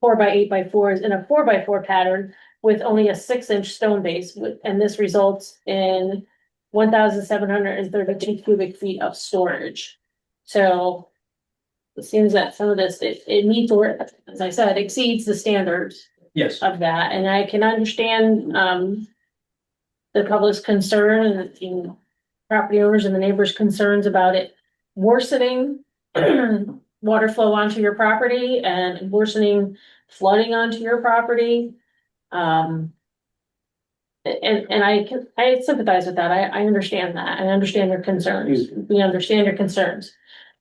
4x8x4s in a 4x4 pattern with only a 6-inch stone base, and this results in 1,732 cubic feet of storage. So it seems that some of this, it meets or, as I said, exceeds the standards Yes. of that, and I can understand the public's concern and property owners and the neighbors' concerns about it worsening water flow onto your property and worsening flooding onto your property. And I sympathize with that. I understand that. I understand your concerns. We understand your concerns.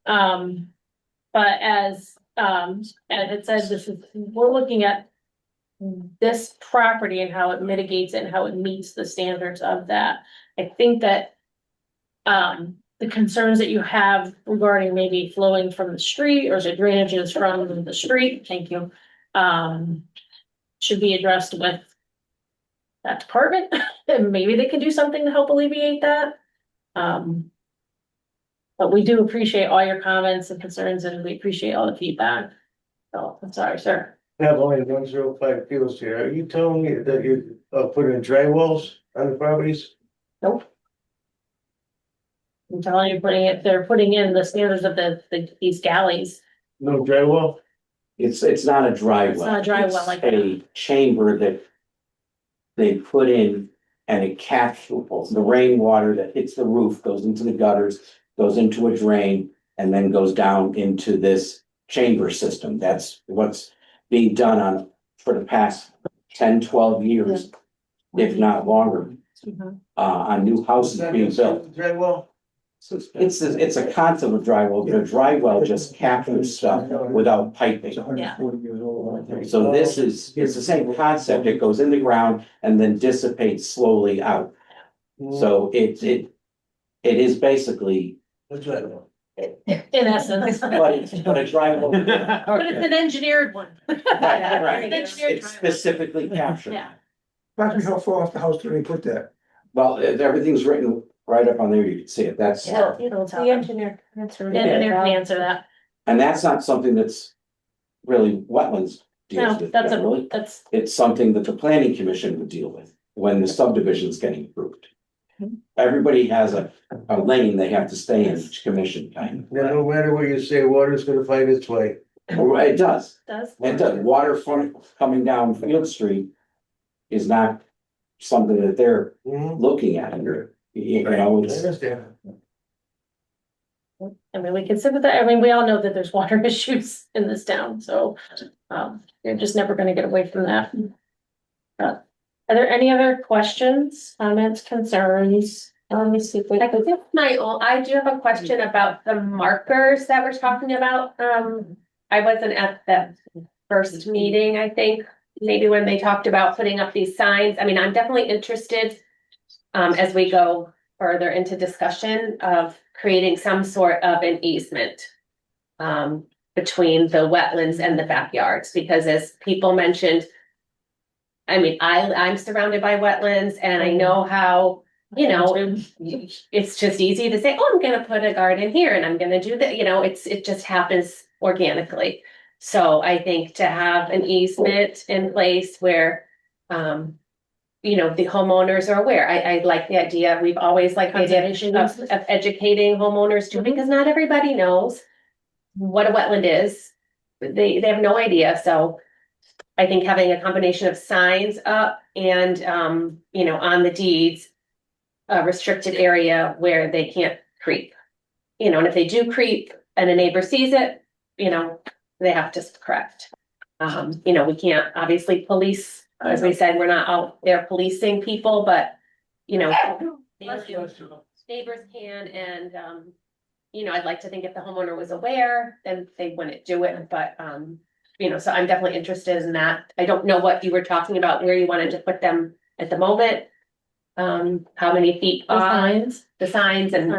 But as Ed had said, we're looking at this property and how it mitigates it and how it meets the standards of that. I think that the concerns that you have regarding maybe flowing from the street or the drainages from the street, thank you, should be addressed with that department. And maybe they can do something to help alleviate that. But we do appreciate all your comments and concerns, and we appreciate all the feedback. So I'm sorry, sir. I have only 105 fields here. Are you telling me that you put in dry wells on the properties? Nope. I'm telling you, they're putting in the standards of these galleys. No dry well? It's not a dry well. It's not a dry well like that. A chamber that they put in, and it captures the rainwater that hits the roof, goes into the gutters, goes into a drain, and then goes down into this chamber system. That's what's being done for the past 10, 12 years, if not longer, on new houses being built. Dry well? It's a concept of dry well, but a dry well just captures stuff without piping. Yeah. So it's the same concept. It goes in the ground and then dissipates slowly out. So it is basically. In essence. But a dry well. But it's an engineered one. Right. An engineered It's dry well. specifically captured. Yeah. Approximately how far off the house do they put that? Well, everything's written right up on there. You can see it. That's. Yeah, it'll tell The them. engineer. The engineer can answer that. And that's not something that's really wetlands No, deals with. that's generally. that's. It's something that the planning commission would deal with when the subdivision is getting approved. Everybody has a lane they have to stay in, each commission kind Now, no matter where you say water's gonna find its way. of. It does. Does. It does. Water from coming down Field Street is not something that they're looking at here. You know, I it's. understand. I mean, we can sympathize. I mean, we all know that there's water issues in this town, so you're just never gonna get away from that. Are there any other questions, comments, concerns? Let me see if we. I do have a question about the markers that we're talking about. I wasn't at the first meeting, I think, maybe when they talked about putting up these signs. I mean, I'm definitely interested as we go further into discussion of creating some sort of an easement between the wetlands and the backyards, because as people mentioned, I mean, I'm surrounded by wetlands, and I know how, you know, it's just easy to say, oh, I'm gonna put a garden here and I'm gonna do that, you know, it just happens organically. So I think to have an easement in place where, you know, the homeowners are aware. I like the idea. We've always liked the idea of educating homeowners too, because not everybody knows what a wetland is. They have no idea, so I think having a combination of signs up and, you know, on the deeds, a restricted area where they can't creep. You know, and if they do creep and a neighbor sees it, you know, they have to correct. You know, we can't obviously police, as we said, we're not out there policing people, but, you know, neighbors can, and, you know, I'd like to think if the homeowner was aware, then they wouldn't do it, but, you know, so I'm definitely interested in that. I don't know what you were talking about, where you wanted to put them at the moment. How many feet? The signs and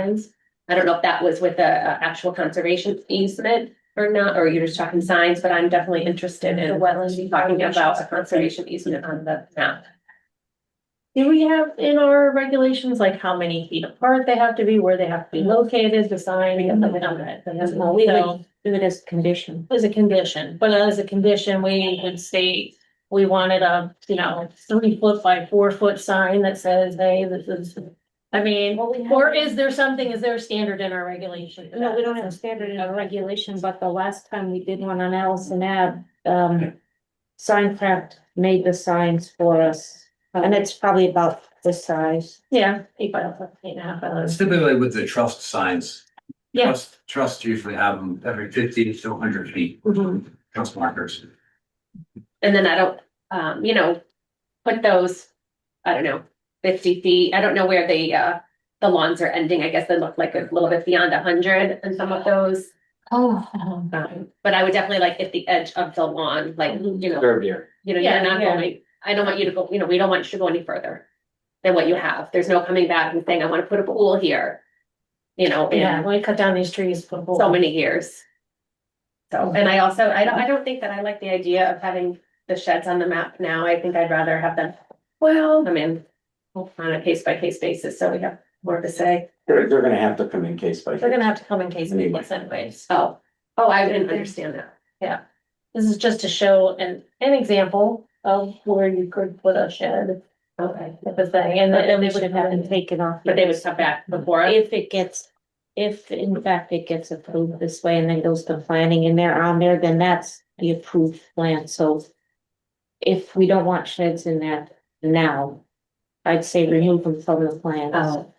I don't know if that was with a actual conservation easement or not, or you're just talking signs, but I'm definitely interested in talking about a conservation easement on the map. Do we have in our regulations, like how many feet apart they have to be, where they have to be located, the sign? We would do it as condition. As a condition, but as a condition, we would state, we wanted a, you know, 3 foot by 4 foot sign that says, hey, this is. I mean, or is there a standard in our regulation? No, we don't have a standard in our regulation, but the last time we did one on Allison Ave, Signcraft made the signs for us, and it's probably about this size. Yeah, 8 by 8.5 by 11. It's typically with the trust signs, Yeah. Trusts usually have them every 50 to 100 feet, trust markers. And then I don't, put those, I don't know, 50 feet. I don't know where the lawns are ending. I guess they look like a little bit beyond 100 and some of those. But I would definitely like at the edge of the lawn, like, Curved area. you're not going, I don't want you to go, we don't want you to go any further than what you have. There's no coming back and saying, I want to put a pool here. Yeah, In when we cut down these trees, put a pool. so many years. So, and I also, I don't think that I like the idea of having the sheds on the map now. I think I'd rather have them, well, I mean, on a case by case basis, so we have more to say. They're gonna have to come in case by case. They're gonna have to come in case Anyway. basis anyways. Oh, I didn't understand that. Yeah. This is just to show an example of where you could put a shed. Okay. Type of thing, and But then then we they would should have have them been, taken off. But they would come back before. If in fact it gets approved this way and then goes to planning and they're on there, then that's the approved plan, so. If we don't want sheds in there now, I'd say remove them from the plans. Oh.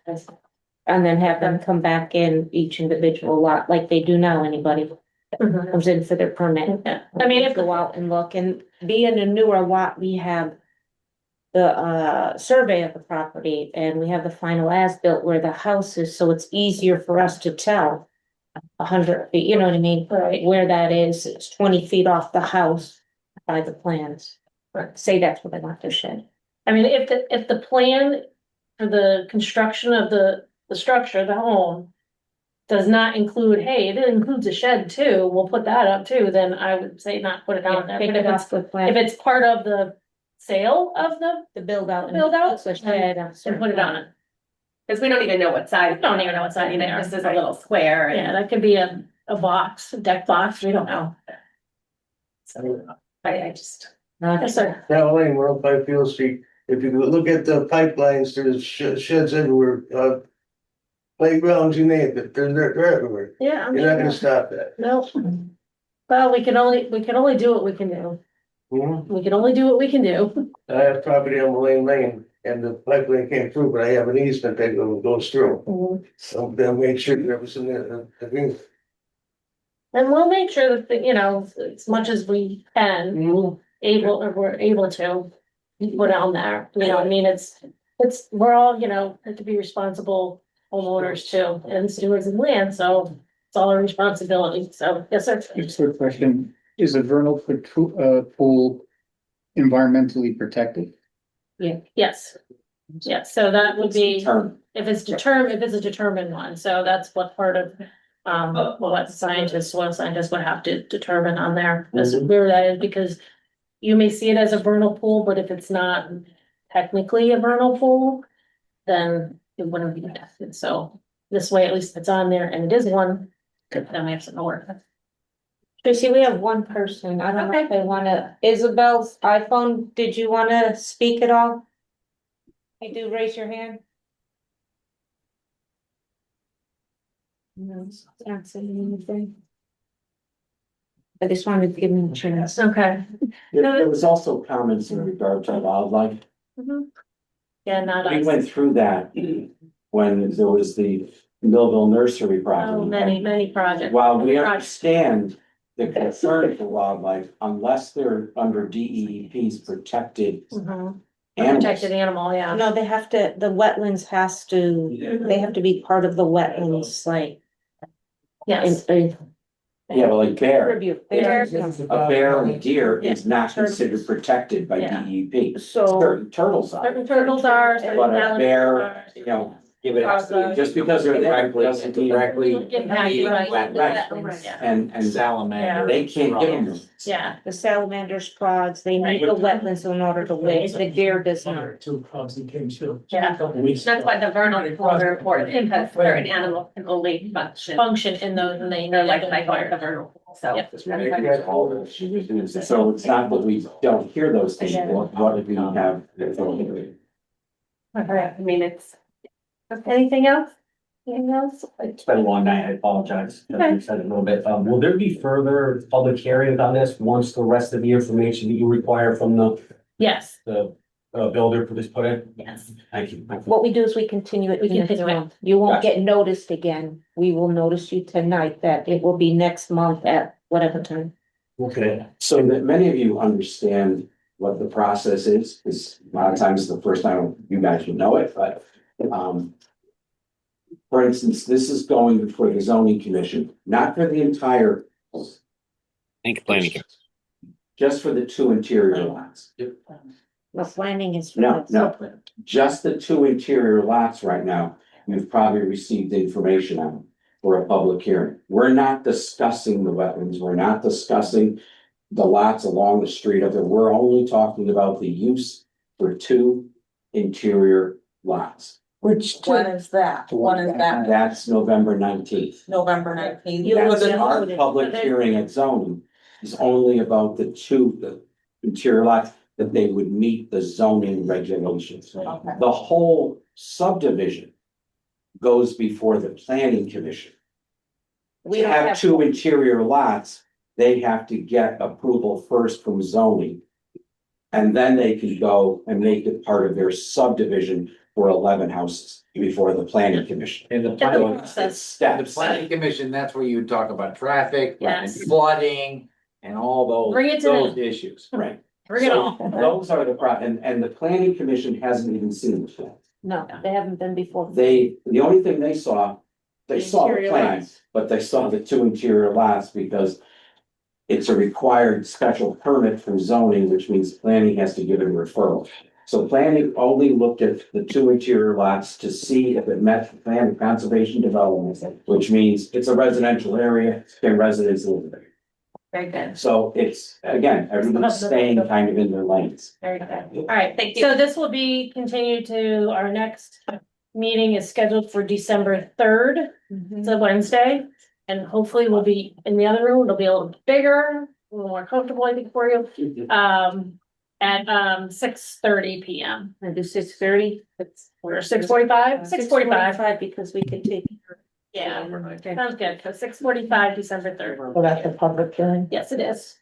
And then have them come back in each individual lot like they do now, anybody that comes in for their permit. I mean, if Go out and look, and being a newer lot, we have. The survey of the property and we have the final as-built where the house is, so it's easier for us to tell. 100 feet, you know what I mean? Right. Where that is, it's 20 feet off the house by the plans. Say that's what I want to shed. I mean, if the plan for the construction of the structure, the home. Does not include, hey, it includes a shed too, we'll put that up too, then I would say not put it on there. Take But it off the plan. if it's part of the sale of the build out. the shed, then put it on it. Because we don't even know what size. We don't even know what size they are. This is a little square. Yeah, that could be a box, a deck box, we don't know. So I just. Yes, sir. Now, Lane, we're up by Field Street. If you look at the pipelines, there's sheds everywhere, playgrounds, you name it, they're everywhere. Yeah. You're not gonna stop that. No. Well, we can only do what we can do. We can only do what we can do. I have property on Mullane Lane and the pipeline came through, but I have an easement that goes through. So they'll make sure that was in the agreement. And we'll make sure that, as much as we can, we're able to put on there, I mean, we're all, have to be responsible homeowners too, and stewards of land, so it's all our responsibility, so, yes, sir. Just a question, is a vernal pool environmentally protected? Yeah, yes. Yeah, so that would be, if it's a determined one, so that's what part of, what soil scientists would have to determine on there, as where that is, because you may see it as a vernal pool, but if it's not technically a vernal pool, then it wouldn't be protected, so this way, at least if it's on there and it is one, then we have something to work with. Tracy, we have one person, I don't know if they wanna, Isabel's iPhone, did you wanna speak at all? You do raise your hand. No, it's not saying anything. I just wanted to give him a chance. Okay. There was also comments in regard to wildlife. Yeah, not We us. went through that when there was the Millville Nursery Oh, project. many projects. While we understand the concern for wildlife, unless they're under DEEP's protected Mhm. animals. Protected animal, yeah. No, they have to, the wetlands has to, they have to be part of the wetlands, like. Yes. Yeah, but like bear. Tribute, bear. A bear and a deer is not considered protected by Yeah. DEP. So- Certain turtles are. Certain turtles are, certain But a alligators bear, are. give it, just because they're there doesn't mean Directly directly. impact, right. Wetlands. Yeah. And salamander, they can't give them. Yeah. The salamanders, frogs, they need the wetlands in order to live, the deer does not. Two cubs that came too. Yeah. That's why the vernal pools are important, because certain animals can only function In those, and they. They're like the vernal pool, so. Yep. So it's not that we don't hear those things, what if we have? I mean, it's. Anything else? Anything else? It's been a long night, I apologize. Okay. You said it a little bit. Will there be further public hearings on this once the rest of the information that you require from Yes, the builder for this put in? Yes. Thank you. What we do is we continue it We to next continue it. month. You won't Gotcha. get noticed again. We will notice you tonight that it will be next month at whatever time. Okay. So that many of you understand what the process is, because a lot of times the first time you guys would know it, but, for instance, this is going before the zoning commission, not for the entire, Thank you, planning. just for the two interior lots. The planning is. for No, this. no, just the two interior lots right now, you've probably received information on for a public hearing. We're not discussing the wetlands, we're not discussing the lots along the street of it, we're only talking about the use for two interior lots. Which one is that? One is that That's November 19th. November 19th. You That's will our notice. public hearing at zoning is only about the interior lots that they would meet the zoning regulations. Okay. The whole subdivision goes before the planning commission. We To don't have have. two interior lots, they have to get approval first from zoning. And then they can go and make it part of their subdivision for 11 houses before the planning commission. In the the planning, process. the planning commission, that's where you talk about traffic and Yes. flooding and all Bring it those to me. issues. Right. Bring it So on. those are and the planning commission hasn't even seen the plan. No, they haven't been before. The only thing they saw the Interior plan, lots. but they saw the two interior lots because it's a required special permit from zoning, which means planning has to give it a referral. So planning only looked at the two interior lots to see if it met the plan of conservation development, which means it's a residential area, can residents live there. Very good, So it's, again, everyone's staying kind of in their lanes. very good. All right, thank you. So this will be continued to our next meeting is scheduled for December 3rd. It's a Wednesday. And hopefully we'll be in the other room. It'll be a little bigger, a little more comfortable, I think, for you. At 6:30 PM. I do 6:30. Or 6:45? 6:45. Because we can take. Yeah, sounds good. So 6:45, December 3rd. Well, that's a public hearing. Yes, it is.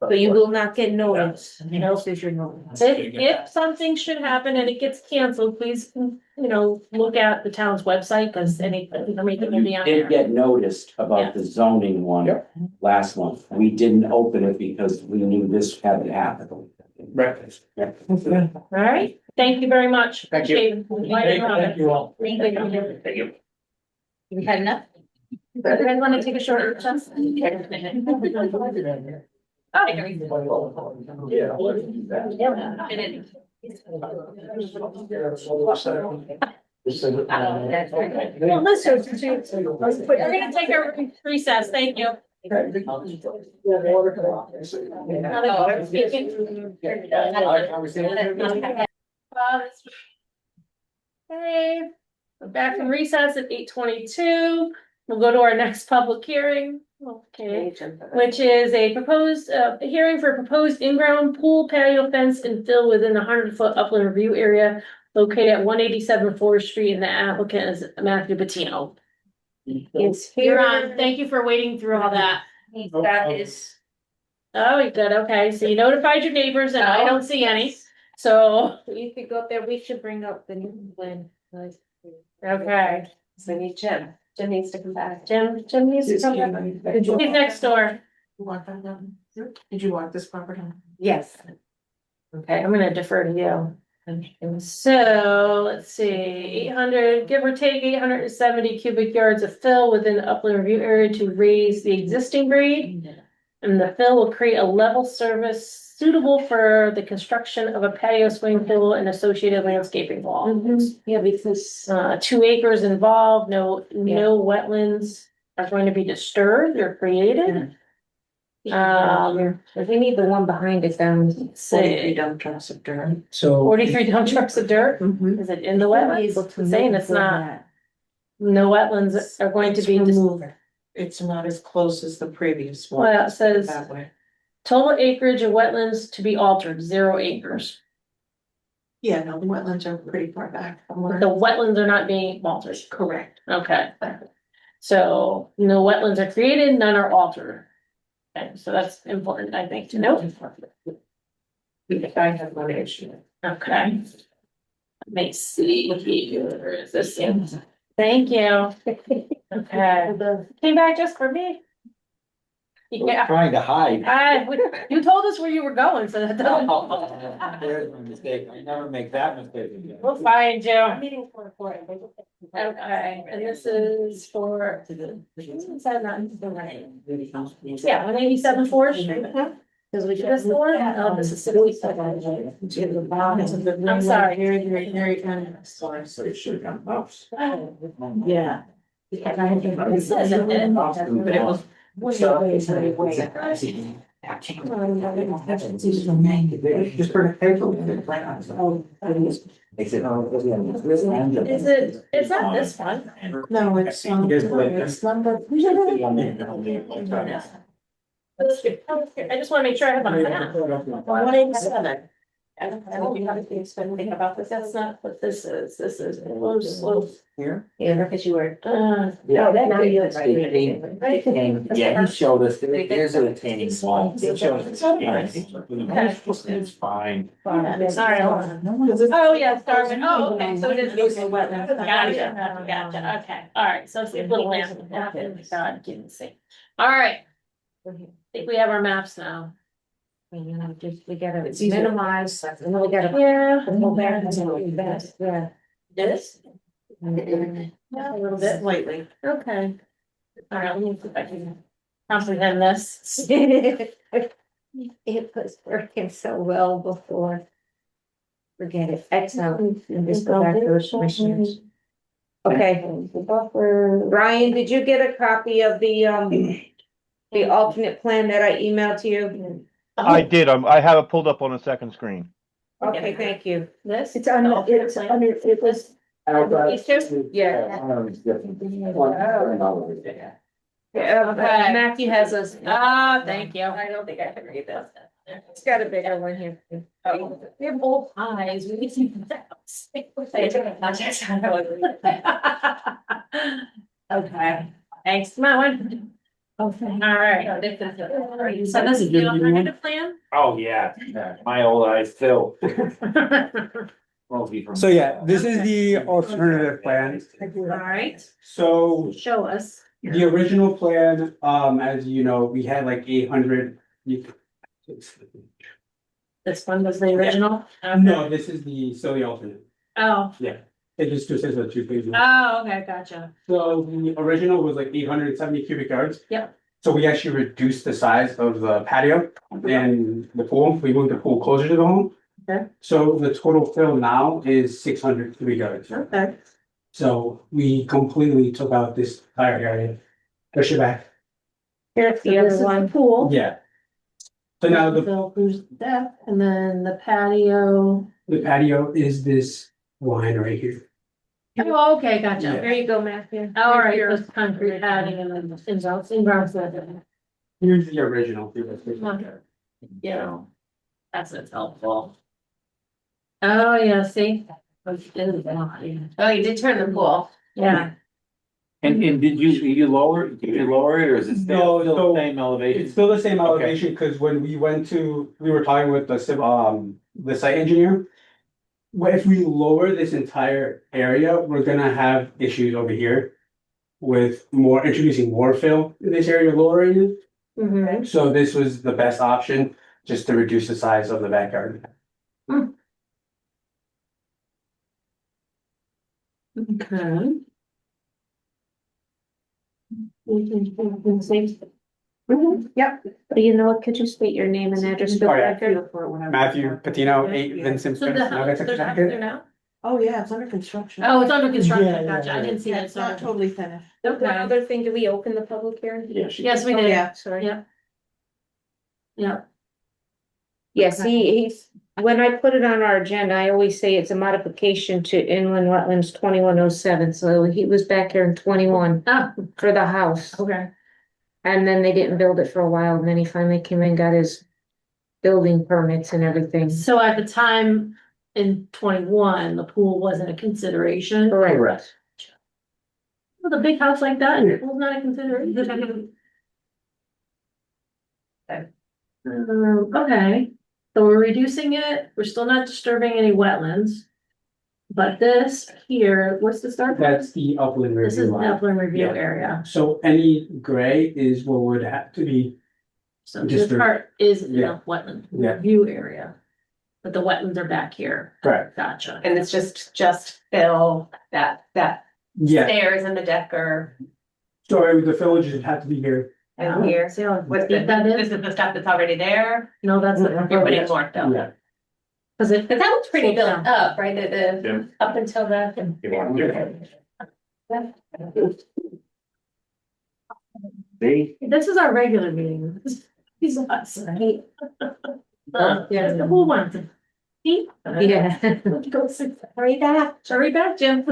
So you will not get notice. Else is your notice. If something should happen and it gets canceled, please, look at the town's website because any information will be on Did there. get noticed about the zoning one last month. We didn't open it because we knew this had to happen. Right. Yeah. All right, thank you very much. Thank you. Appreciate it. Thank you all. Thank you. You had enough? You guys want to take a short recess? Oh. Well, listen, we're gonna take a recess, thank you. Okay, we're back from recess at 8:22. We'll go to our next public hearing. Okay, which is a proposed, hearing for a proposed in-ground pool patio fence and fill within a 100-foot upland review area located at 187 Forest Street, and the applicant is Matthew Patino. It's You're here. on, thank you for waiting through all that. He's got his. Oh, you good, okay, so you notified your neighbors and I don't see any, so, You could go up there. We should bring up the new plan. okay. So we need Jim. Jim needs to come back. Jim needs to come back. He's next door. You want that down? Did you want this property? Yes. Okay, I'm gonna defer to you. So, let's see, 800, give or take 870 cubic yards of fill within the upland review area to raise the existing grade. And the fill will create a level service suitable for the construction of a patio swimming pool and associated landscaping wall. Yeah, because 2 acres involved, no wetlands are going to be disturbed or created. we need the one behind it down. Say dump trucks of dirt. So 43 dump trucks of dirt. Is it in the wetlands? It's saying it's not. No wetlands are going to be. It's not as close as the previous one. Well, it says That way. total acreage of wetlands to be altered, 0 acres. Yeah, no, the wetlands are pretty far back. from where- The wetlands are not being altered. Correct. Okay. So no wetlands are created, none are altered. Okay, so that's important, I think, to note. I have one issue. Okay. Let me see here, is this in? Thank you. Okay, came back just for me. Yeah, Trying to hide. you told us where you were going, so that doesn't. There's my mistake. I never make that mistake again. We'll find you. Meeting for Okay, and this is for. Is that not? Yeah, 187 Fourth Street. Because we just the one. Oh, this is. I'm sorry. Sorry, so you should have come up. Yeah. It says it did, but it was. Just bring a paper with it. Is it, it's not this one. No, it's number. I just wanna make sure I have my map. 187. I don't know if you've been thinking about this, that's not what this is low slope. Here? Yeah, because you were. Yeah. Oh, that now you. Yeah, he showed us, there's a retaining wall. He showed us. It's fine. Sorry. Oh, yeah, Starvin, oh, okay, so it is. Gotcha, okay, all right, so it's a little lamp. God, can see. All right. I think we have our maps now. You know, just, we gotta It's easier. minimize, and then we gotta. Yeah. Go back and best, yeah. This? Yeah, A little bit. Slightly. Okay. All right, let me see if I can comprehend this. It was working so well before. Forget it, excellent, and just go back to those commissioners. Okay, Brian, did you get a copy of the alternate plan that I emailed to you? I did, I have it pulled up on the second screen. Okay, thank you. This? It's under, it was. These two? Yeah. Matthew has us, thank you. I don't think I can read this. It's got a bigger one here. We have both eyes, we can see Okay, thanks, come on. Okay, all right. So this is the alternative plan? Oh, yeah, my old eyes still. So yeah, this is the alternative plan. All right, So show us. the original plan, as you know, we had like 800. This one was the original? No, this is the alternate. Oh, Yeah, it just says the 2 pages. oh, okay, gotcha. So the original was like 870 cubic yards. Yep. So we actually reduced the size of the patio and the pool. We moved the pool closer to the home. Okay. So the total fill now is 600 cubic yards. Okay. So we completely took out this entire area. Push it back. Here's the other one. Pool. Yeah. So now Who's depth, and then the patio. the patio is this line right here. Oh, okay, gotcha. Yeah. There you go, Matthew. All right, this concrete padding and then in-ground. Here's the original. Yeah, that's what's helpful. Oh, yeah, see? Oh, you did turn the pool. Yeah. And did you lower it, or is it No, still so the same elevation? It's still the same elevation, because when we were talking with the site engineer. Well, if we lower this entire area, we're gonna have issues over here. With introducing more fill in this area, lowering it. Mm-hmm. So this was the best option, just to reduce the size of the backyard. Okay. Yep, but you know what, could you state your name and address for the Oh, yeah. record? Matthew Patino, 8 Vincent. So the house, there's a house there now? Oh, yeah, it's under construction. Oh, it's under construction, Yeah, yeah, gotcha, I didn't see Yeah, that, it's not so. totally finished. One other thing, do we open the public hearing? Yes, we Oh, did. yeah. Sorry. Yeah. Yeah. Yes, he's, when I put it on our agenda, I always say it's a modification to inland wetlands 2107, so he was back here in 21 Ah, for the house. okay. And then they didn't build it for a while, and then he finally came in and got his building permits and everything. So at the time in 21, the pool wasn't a consideration? Correct. With a big house like that, and the pool's not a consideration? Okay. So we're reducing it, we're still not disturbing any wetlands. But this here, what's the start? That's the upland review. This is the line. upland review Yeah. area. So any gray is what would have to be. So this part is in Yeah. the wetland Yeah. review area. But the wetlands are back here. Correct. Gotcha. And it's just fill that Yeah, stairs and the deck are so the villages would have to be here. in here. See how What's deep that this is? is the stuff that's already there. No, that's the. You're putting more fill. Yeah. Cause it. Cause that looks pretty built up, right? Yeah. Up until the. This is our regular meeting. He's us, right? Yeah, the whole one. See? Yeah. Go sit. Hurry back, Jim.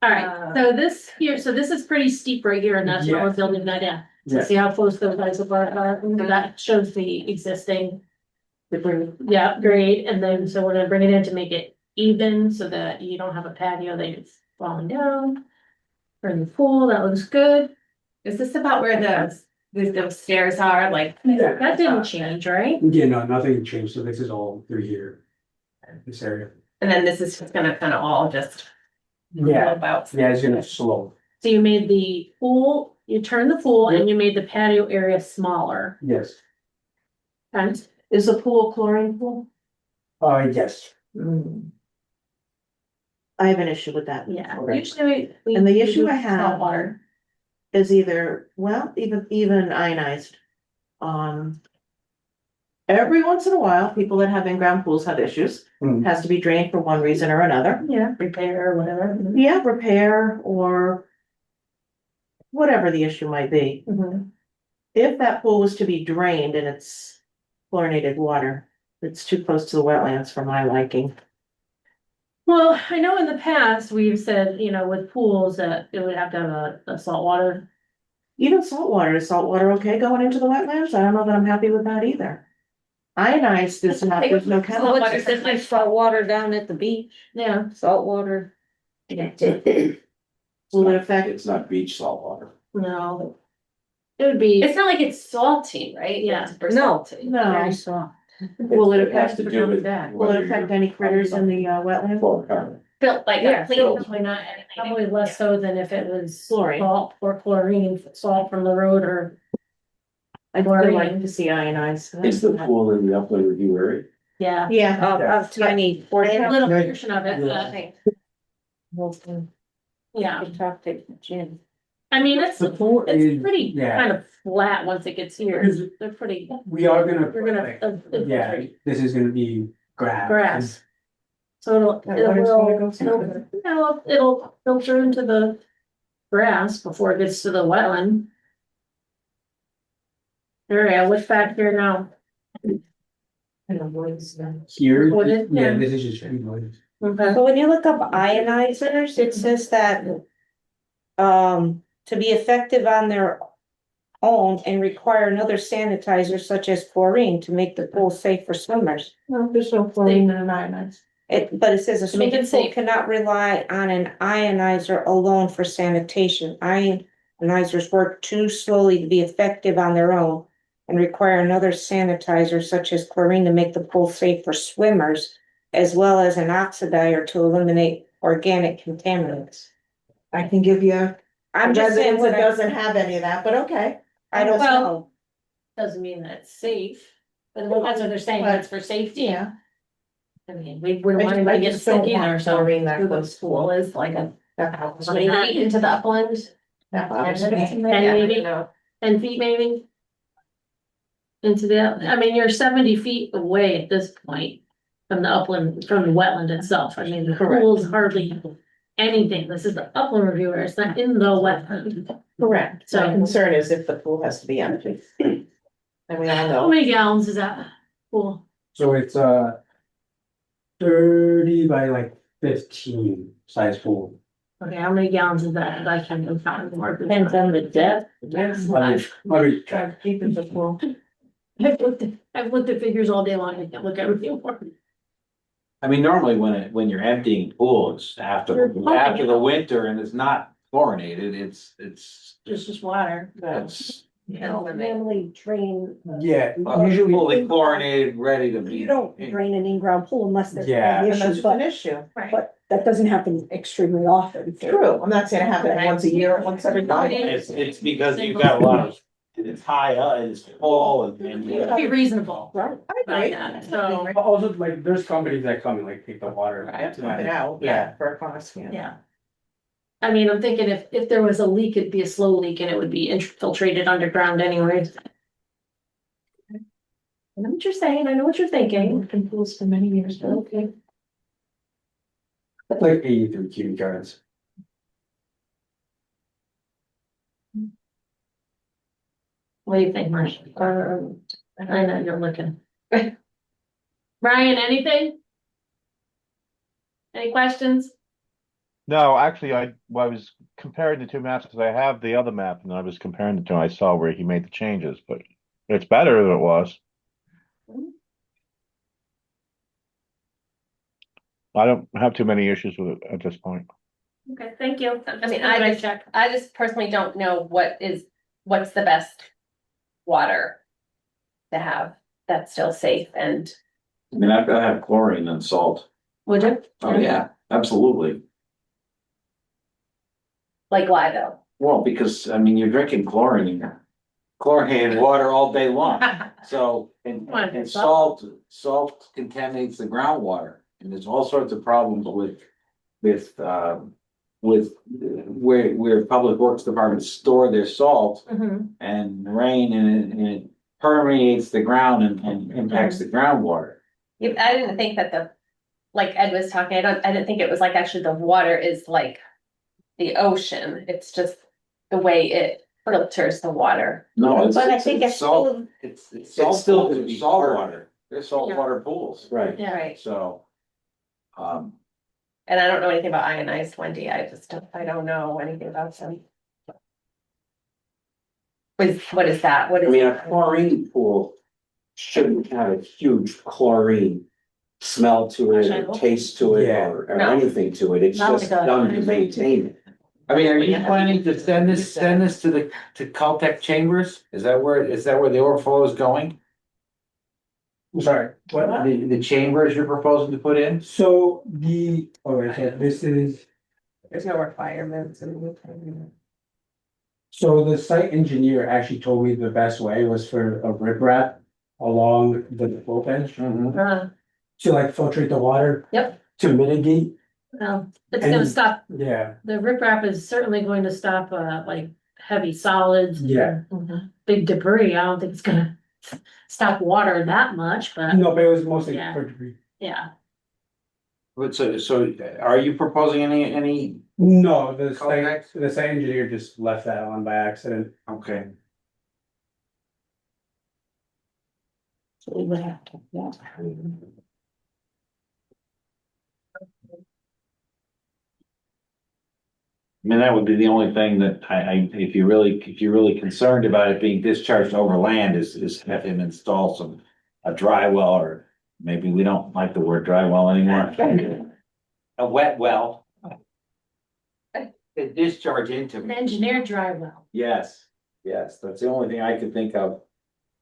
All right, so this here, so this is pretty steep right here, and that's what we're Yes. building that in. So Yes. see how close those guys are, that shows the existing. Yeah, grade, and then, so we're gonna bring it in to make it even, so that you don't have a patio that's falling down. For the pool, that looks good. Is this about where the stairs are, like? That didn't change, right? Yeah, no, nothing changed, so this is all through here. This area. And then this is just gonna kind of all just. Yeah, About. yeah, it's gonna slow, So you made the pool, you turned the pool and you made the patio area smaller. yes, And Is the pool a chlorine pool? yes. I have an issue with that. yeah, Okay. usually we. And the we issue do I have- salt water. Is either, well, even ionized. Every once in a while, people that have in-ground pools have issues, Mm. has to be drained for one reason or another. Yeah, repair or whatever. Yeah, repair or whatever the issue might be. Mhm. If that pool was to be drained and it's chlorinated water, it's too close to the wetlands for my liking. Well, I know in the past, we've said, you know, with pools that it would have to have a saltwater. Even saltwater, is saltwater okay going into the wetlands? I don't know that I'm happy with that either. Ionized is not, there's no chemical. Saltwater is like salt water down at the beach, Yeah. salt water. Will it affect? It's not beach salt water. No. It would be. It's not like it's salty, right? Yeah. It's super No, salty. no. soft. Will it It has affect, to do with will it affect any critters in the wetland? Built like Yeah, a clean, so- probably not anything. Probably less so than if it was Chlorine. salt or chlorine, salt from the road or. I'd still like to see ionized. Is the pool in the upland review area? Yeah. Yeah, of tiny A portion. little portion of it, Yeah. yeah. I mean, it's pretty yeah. kind of flat once it gets here. Is- They're pretty, We are gonna. we're gonna. Yeah, infiltrate this is gonna be grass. Grass. So it'll filter into the grass before it gets to the wetland. Area, what's back here now? Here, Wooded, yeah, yeah. this is just. Wooded. Okay. So when you look up ionizers, it says that to be effective on their own and require another sanitizer such as chlorine to make the pool safe for swimmers. Well, there's no chlorine in an ionized. But it says a To make it swimming pool safe. cannot rely on an ionizer alone for sanitation. Ionizers work too slowly to be effective on their own and require another sanitizer such as chlorine to make the pool safe for swimmers, as well as an oxidizer to eliminate organic contaminants. I can give you. I'm just saying residence that what doesn't have any of that, but okay. I don't Well, know. Doesn't mean that it's safe, but that's what they're saying, that's for safety. Yeah. I mean, we wouldn't want anybody to get sick either, so. Chlorine that The close pool is like a. How many feet into the upland? 10 maybe, 10 feet maybe. Into the, I mean, you're 70 feet away at this point from the upland, from the wetland itself. I mean, the pool is hardly anything. This is the upland review area. It's not in the wetland. Correct. So- My concern is if the pool has to be empty. And we all How know. many gallons is that pool? So it's 30 by like 15 size pool. Okay, how many gallons is that? 'Cause I can't even count more. Depends on the depth. Maybe Try to keep it the pool. I've looked at figures all day long. I can't look at everything more. I mean, normally when you're emptying pools You're after pumping the it. winter and it's not chlorinated, it's Just water. it's Normally drain. Yeah, usually fully chlorinated, ready to be. You don't drain an in-ground pool unless there's Yeah. an And that's issue, an but, issue. but that doesn't happen extremely often. True, I'm not saying it happens once a year, once every 5 years. It's because you've got a lot of, it's high, it's full and. You have to be reasonable. Right. About that, so, Also, like, there's companies that come and like take the water. Right, pump it out, yeah, for a cost, yeah. yeah. I mean, I'm thinking if there was a leak, it'd be a slow leak and it would be infiltrated underground anyways. I know what you're saying, I know what you're thinking. Been pools for many years, but okay. Like 83 cubic yards. What do you think, Marcia? I know you're looking. Brian, anything? Any questions? No, actually, I was comparing the two maps because I have the other map and I was comparing the two. I saw where he made the changes, but it's better than it was. I don't have too many issues with it at this point. Okay, thank you. I mean, I just personally don't know what's the best water to have that's still safe and. I mean, I've got to have chlorine and salt. Would you? Oh, yeah, absolutely. Like why though? Well, because, I mean, you're drinking chlorinated water all day long. So, and salt contaminates the groundwater. And there's all sorts of problems with where public works departments store their salt and rain and it permeates the ground and impacts the groundwater. I didn't think that like Ed was talking, I didn't think it was like actually the water is like the ocean. It's just the way it filters the water. No, But I think it's salt. still, It's still gonna be salt water. They're saltwater pools. Right. Yeah. Right. So, And I don't know anything about ionized, Wendy. I don't know anything about them. What is that? What I is? mean, a chlorine pool shouldn't have a huge chlorine smell to it, or taste to it, or No. anything to it. It's Not just like a- done to maintain it. I mean, are you planning to send this to Caltech chambers? Is that where the overflow is going? I'm sorry, what? The chambers you're proposing to put in? So so this is, There's no requirements and. so the site engineer actually told me the best way was for a riprap along the slope edge to like filtrate the water. Yep. To mitigate. Well, it's gonna And- stop, Yeah, the riprap is certainly going to stop, like heavy solids. Yeah. Big debris, I don't think it's gonna stop water that much, but no, but it was mostly Yeah. for debris. yeah. But so are you proposing any? No, the Caltech? site engineer just left that on by accident. Okay. so we would have to, yeah. I mean, that would be the only thing that if you're really concerned about it being discharged over land is have him install a dry well, or maybe we don't like the word dry well anymore. A wet well. To discharge into. An engineered dry well. Yes, that's the only thing I could think of.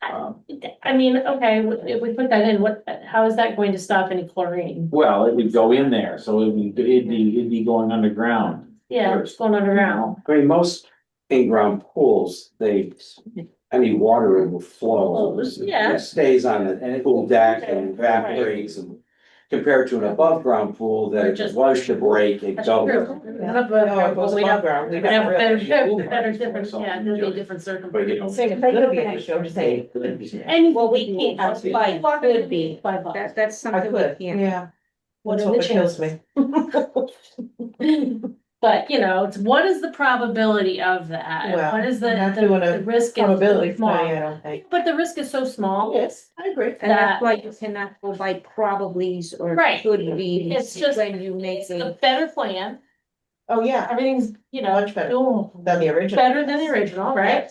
I mean, okay, if we put that in, how is that going to stop any chlorine? Well, it would go in there, so it'd be going underground. Yeah, it's going underground. I mean, most in-ground pools, any water will flow. Yeah. It stays on the pool deck and evaporates and compared to an above-ground pool that if it was to break, it That's goes. true. No, it goes above ground. We have better different, yeah, there'll be different circumstances. Saying it's gonna be an issue, I'm just saying. And Well, we can't, Could be. that's I something we could, can't. yeah. What Let's are the hope it kills chances? me. But, it's what is the probability of that? Well, What is we're not the doing a risk is Probability so small? study, I don't think. But the risk is so small. Yes, I agree. And that's why you cannot go by probablys or Right. could be. It's just- When you make It's a a. better plan. Oh, yeah, Everything's, much better boom, than the original. better than the original, right?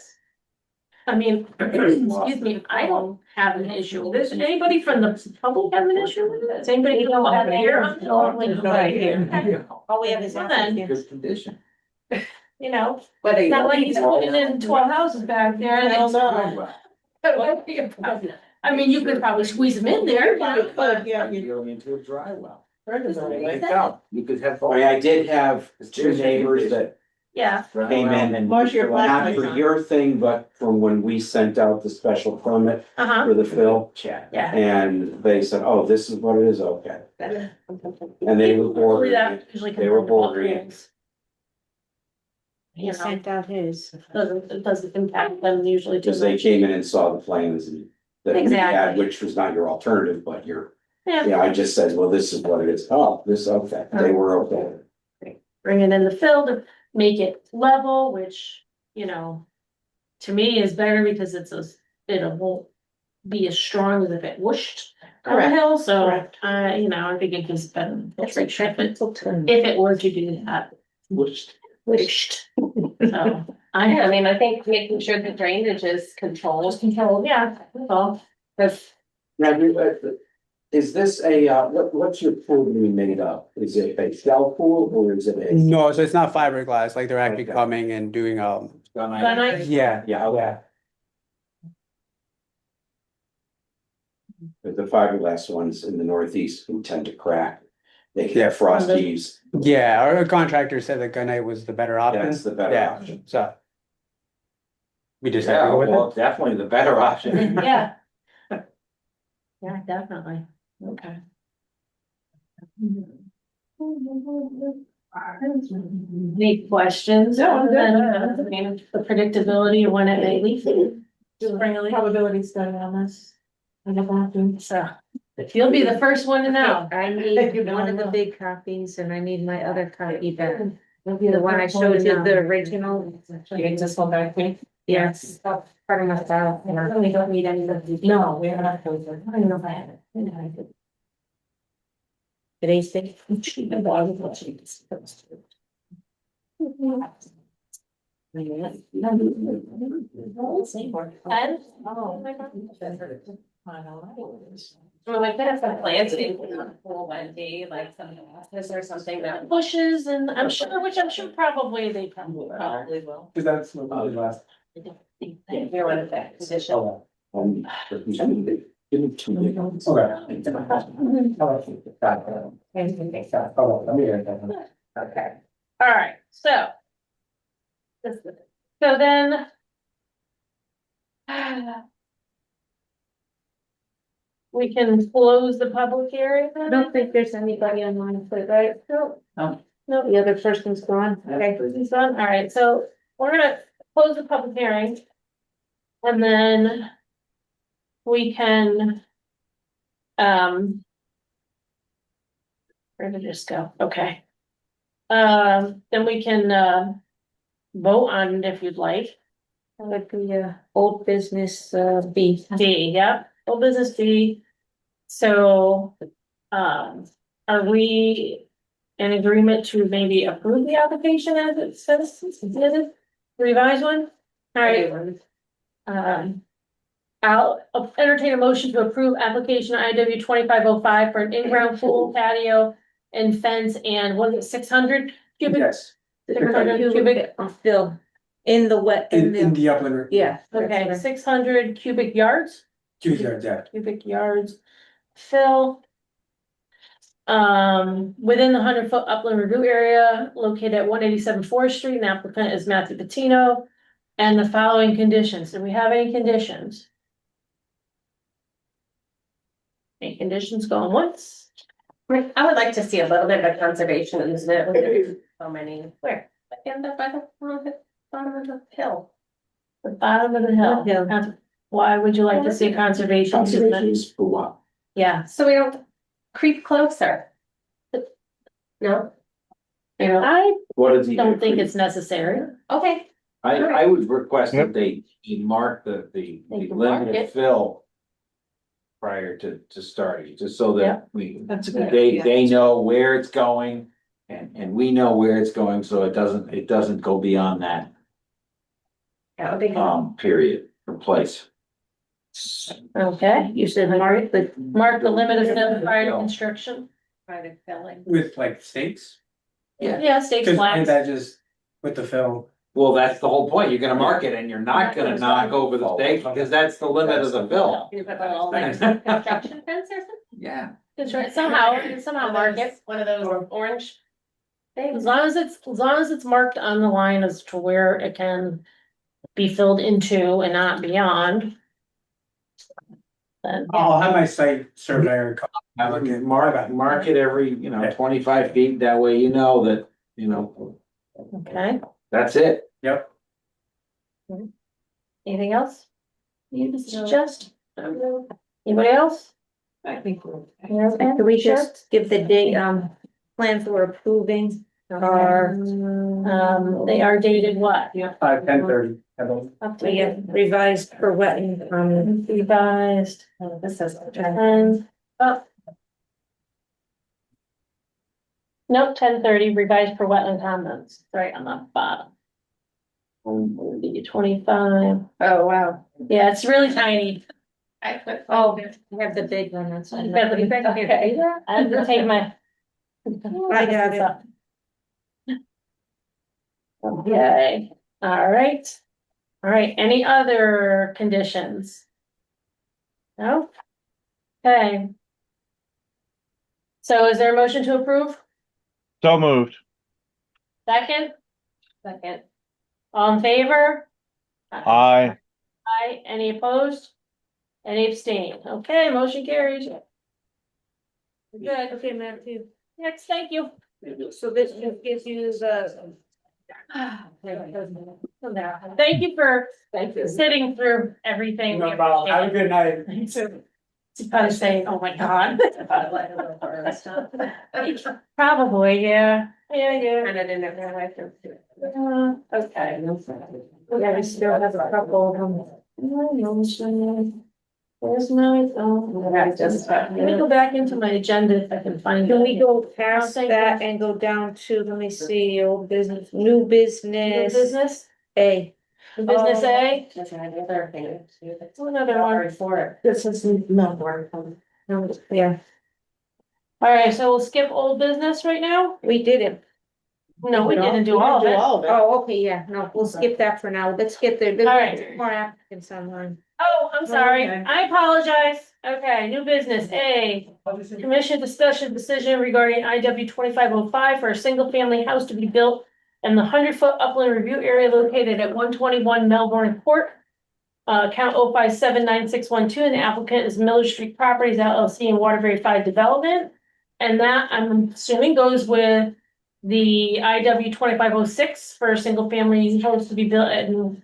I mean, excuse me, I don't have an issue with this. Anybody from the public have an issue with it? Does anybody know out here? There's nobody here. All we have is. Well, then, Good condition. you know, Whether it's you. not like he's putting in 12 houses back there. Hell That's- no. That won't be a problem. I mean, you could probably squeeze them in there, you know, but. Going into a dry well. You could have. I mean, I did have two neighbors that Yeah, came in and Most of your not flashlights for on. your thing, but from when we sent out the special permit uh-huh, for the fill. yeah. And they said, oh, this is what it is, okay. And they were Usually bordering that it. usually They were comes under all bordering it. pools. He You know, sent out his. it doesn't impact them usually too Because they much. came in and saw the plans and that we had, Exactly. which was not your alternative, but your, Yeah, yeah, I just said, well, this is what it is. Oh, this, okay, they were okay. bringing in the fill to make it level, which, you know, to me is better because it won't be as strong as if it whooshed down the Correct, hill, so, correct. you know, I think it gives better That's filtration a if it, technical term. if it were to do that. Whooshed. Whooshed. So, I mean, I think making sure the drainage is controlled. control, yeah, that's all. Because Now, is this a, what's your pool gonna be made of? Is it a shell pool or is it a? No, so it's not fiberglass, like they're actually Okay. coming and doing, Gunite? yeah, Yeah, okay. But the fiberglass ones in the northeast can tend to crack. They can have frosties. yeah, our contractor said that gunite was the better option. That's the better Yeah, option. so. We just have to Yeah, go with well, it. definitely the better option. Yeah. Yeah, definitely, okay. Any questions? No, I'm good. I mean, the predictability of when it may leak. Spring of leak. Probability study on this. I got that. So, you'll be the first one to know. I need one of the big copies and I need my other copy back. The one I showed you, the original. You get this one back, please? Yes, part of my file. We don't need any of these. No, we have not. I don't even know if I have it. Today's date. Oh my God. Well, we could have some planting in the pool one day, like some office or something that. Bushes and I'm sure probably they probably will. Cause that's probably last. You're one of that position. Give me 2 minutes. Okay, all right, so. So then. We can close the public hearing I then? don't think there's anybody online for that. No. No, the other person's gone. Okay, Susie's done, all right, so we're gonna close the public hearing. And then. We can. Where did this go? Okay. Then we can, vote on it if you'd like. That would be old business, B. D, yeah, old business D. So, are we in agreement to maybe approve the application as it says, submitted, revised one? All right. I'll entertain a motion to approve application IW 2505 for an in-ground pool, patio, and fence, and what is it, 600 cubic? Yes. 600 cubic, Fill in the wet, In the upland. yeah. okay, 600 cubic yards? Cubic yards, yeah. Cubic yards, fill. Within the 100-foot upland review area located at 187 Forest Street, and applicant is Matthew Patino. And the following conditions, do we have any conditions? Any conditions going once? I would like to see a little bit of conservation in this, so many. Where? End up by the bottom of the hill. The bottom of the hill. Hill. Why would you like to see conservation? Conservation is for what? Yeah, So we don't creep closer. No? You know, I What is he? don't think it's necessary. okay, I would request Yep. that he mark the They can mark limited it. fill. Prior to starting, just so Yeah. that we, That's a good they idea. know where it's going. And we know where it's going, so it doesn't go beyond that, that would be good. period or place. Okay, you said mark the limit of fill prior to construction. Private filling. With like stakes? Yeah, stakes Cause flags. that just, with the fill. Well, that's the whole point. You're gonna mark it and you're not gonna knock over the stake because that's the limit of the bill. You put that all like construction fence or something? Yeah. That's right, somehow mark it. One of those orange As things. long as it's marked on the line as to where it can be filled into and not beyond. Then, I'll have my site surveyor. Have it mark it every, 25 feet. That way you know that, okay, that's it. Yep. anything else? You suggest? Anybody else? I think Okay, Can we sure. just give the date, plan for approving our, They are dated what? 10:30. Up to we get revised for wetland, revised, This says. and, oh. Nope, 10:30 revised for wetland comments, right on the bottom. 25, Oh, wow. yeah, it's really tiny. I put. oh, we have the big one, that's. I have to take my. I got it. Okay, all right. All right, any other conditions? No? Okay. So is there a motion to approve? So moved. Second? Second. All in favor? Aye. Aye, any opposed? Any abstain? Okay, motion carries. Good, Okay, Madam Chair. next, thank you. So this just gives you the. Thank you for sitting through everything. No problem. Have a good night. To kind of say, oh my God. Probably, yeah. Yeah. And I didn't realize. Okay. Yeah, we still have a couple of them. There's no, let me go back into my agenda if I can find. Can we it. go past Thank that you. and go down to, let me see, old business, new New business, business, A. New business A, That's another thing. another one. For it. This is no, yeah, All right, so we'll skip old business right now? we did it. No, we didn't do all of it. Oh, okay, yeah, no, we'll skip that for now. Let's get there. All right. There's more applicants online. Oh, I'm sorry. Okay. I apologize. Okay, new business, A. Commission discussion decision regarding IW 2505 for a single family house to be built in the 100-foot upland review area located at 121 Melbourne Court. Count 0579612, and the applicant is Miller Street Properties LLC and Waterbury 5 Development. And that, I'm assuming, goes with the IW 2506 for a single family house to be built in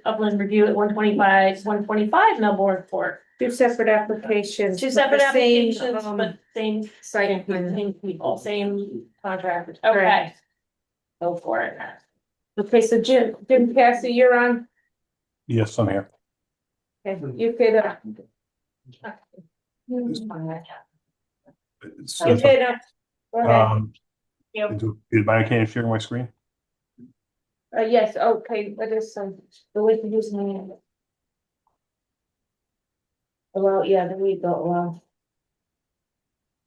upland review at 125 Melbourne Court. Two separate applications. Two separate but the same, applications, but same site. same people, same contractors. Okay. Go for it. Okay, so Jim Cassie, you're on. Yes, I'm here. Okay, you could, So, you could, go ahead. Is my can share my screen? Yes, okay, that is some, the way to use my. Well, yeah, there we go, well.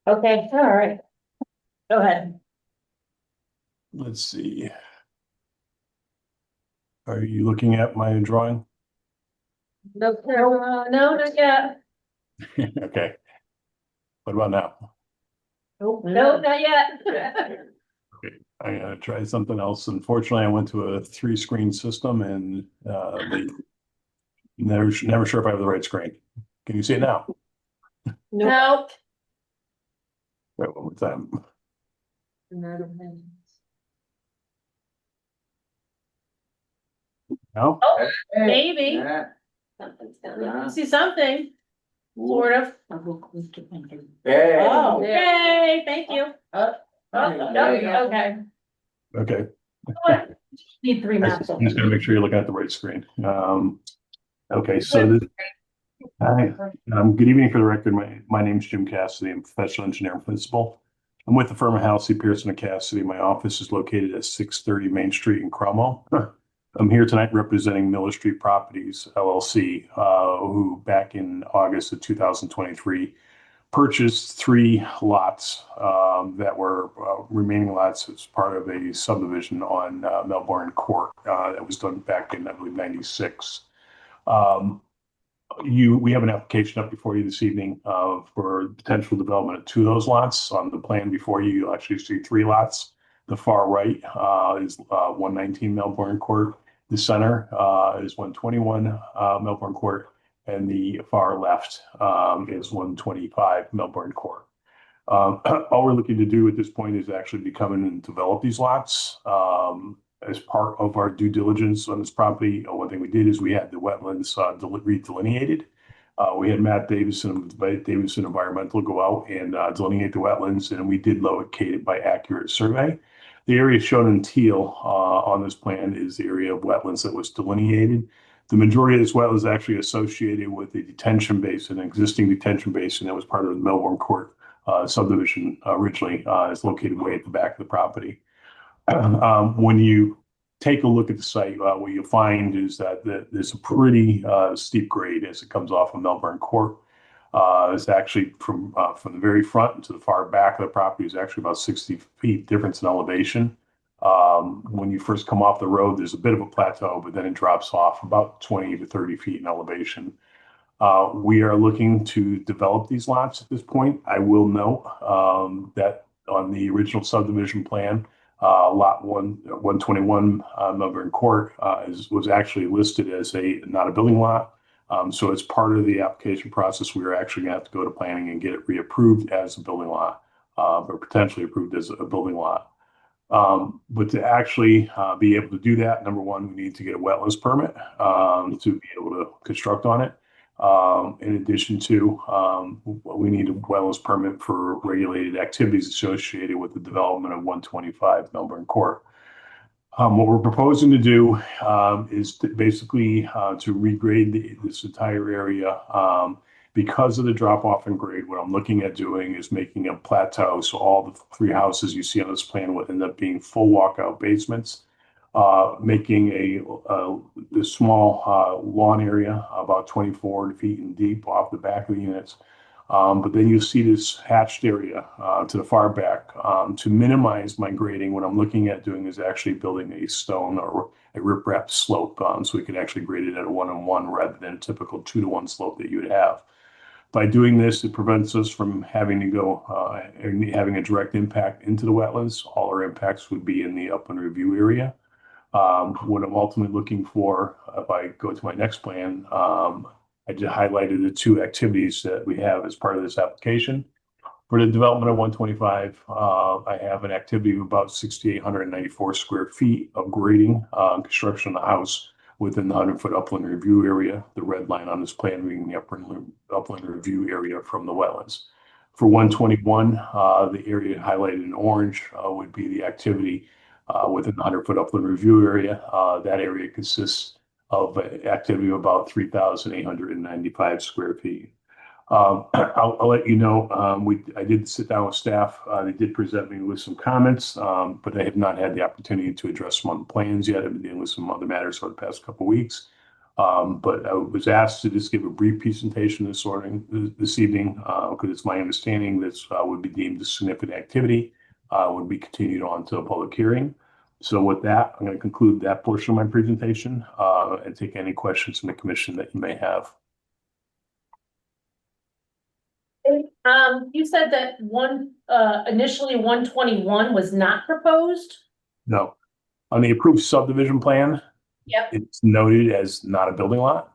Okay, all right. Go ahead. Let's see. Are you looking at my drawing? No, not yet. Okay. What about now? Nope, no, not yet. I'm gonna try something else. Unfortunately, I went to a 3-screen system and they never sure if I have the right screen. Can you see it now? Nope. Wait, one more time. No? Oh, maybe. Yeah. Something's down there. You see something? Sort of. Hey. Oh, yay, thank you. Okay. Okay. Need 3 maps. I'm just gonna make sure you're looking at the right screen. Okay, so hi, good evening. For the record, my name's Jim Cassidy. I'm a professional engineer and principal. I'm with the firm of Halsey, Pearson and Cassidy. My office is located at 630 Main Street in Cromwell. I'm here tonight representing Miller Street Properties LLC, who back in August of 2023 purchased 3 lots that were remaining lots as part of a subdivision on Melbourne Court that was done back in, I believe, 96. We have an application up before you this evening for potential development of 2 of those lots. On the plan before you, you'll actually see 3 lots. The far right is 119 Melbourne Court. The center is 121 Melbourne Court, and the far left is 125 Melbourne Court. All we're looking to do at this point is actually come in and develop these lots. As part of our due diligence on this property, one thing we did is we had the wetlands redelineated. We had Matt Davison Environmental go out and delineate the wetlands, and we did locate it by accurate survey. The area shown in teal on this plan is the area of wetlands that was delineated. The majority of this wetland is actually associated with the detention basin, an existing detention basin that was part of the Melbourne Court subdivision originally. Is located way at the back of the property. When you take a look at the site, what you'll find is that there's a pretty steep grade as it comes off of Melbourne Court. It's actually from the very front to the far back of the property is actually about 60 feet difference in elevation. When you first come off the road, there's a bit of a plateau, but then it drops off about 20 to 30 feet in elevation. We are looking to develop these lots at this point. I will note that on the original subdivision plan, lot 121 Melbourne Court was actually listed as not a building lot. So as part of the application process, we are actually going to have to go to planning and get it reapproved as a building lot, or potentially approved as a building lot. But to actually be able to do that, number one, we need to get a wetlands permit to be able to construct on it. In addition to, we need a wetlands permit for regulated activities associated with the development of 125 Melbourne Court. What we're proposing to do is basically to regrade this entire area. Because of the drop off in grade, what I'm looking at doing is making a plateau. So all the 3 houses you see on this plan will end up being full walkout basements. Making a small lawn area about 24 feet in deep off the back of the units. But then you see this hatched area to the far back. To minimize my grading, what I'm looking at doing is actually building a stone or a riprap slope so we can actually grade it at a 1-on-1 rather than a typical 2-to-1 slope that you would have. By doing this, it prevents us from having to go and having a direct impact into the wetlands. All our impacts would be in the upland review area. What I'm ultimately looking for, if I go to my next plan, I just highlighted the 2 activities that we have as part of this application. For the development of 125, I have an activity of about 6,894 square feet of grading construction of the house within the 100-foot upland review area. The red line on this plan being the upland review area from the wetlands. For 121, the area highlighted in orange would be the activity within the 100-foot upland review area. That area consists of an activity of about 3,895 square feet. I'll let you know, I did sit down with staff. They did present me with some comments, but I have not had the opportunity to address some of the plans yet. I've been dealing with some other matters for the past couple of weeks. But I was asked to just give a brief presentation this evening, because it's my understanding this would be deemed a significant activity, would be continued on to a public hearing. So with that, I'm going to conclude that portion of my presentation and take any questions from the commission that you may have. You said that initially 121 was not proposed? No. On the approved subdivision plan, Yep. it's noted as not a building lot.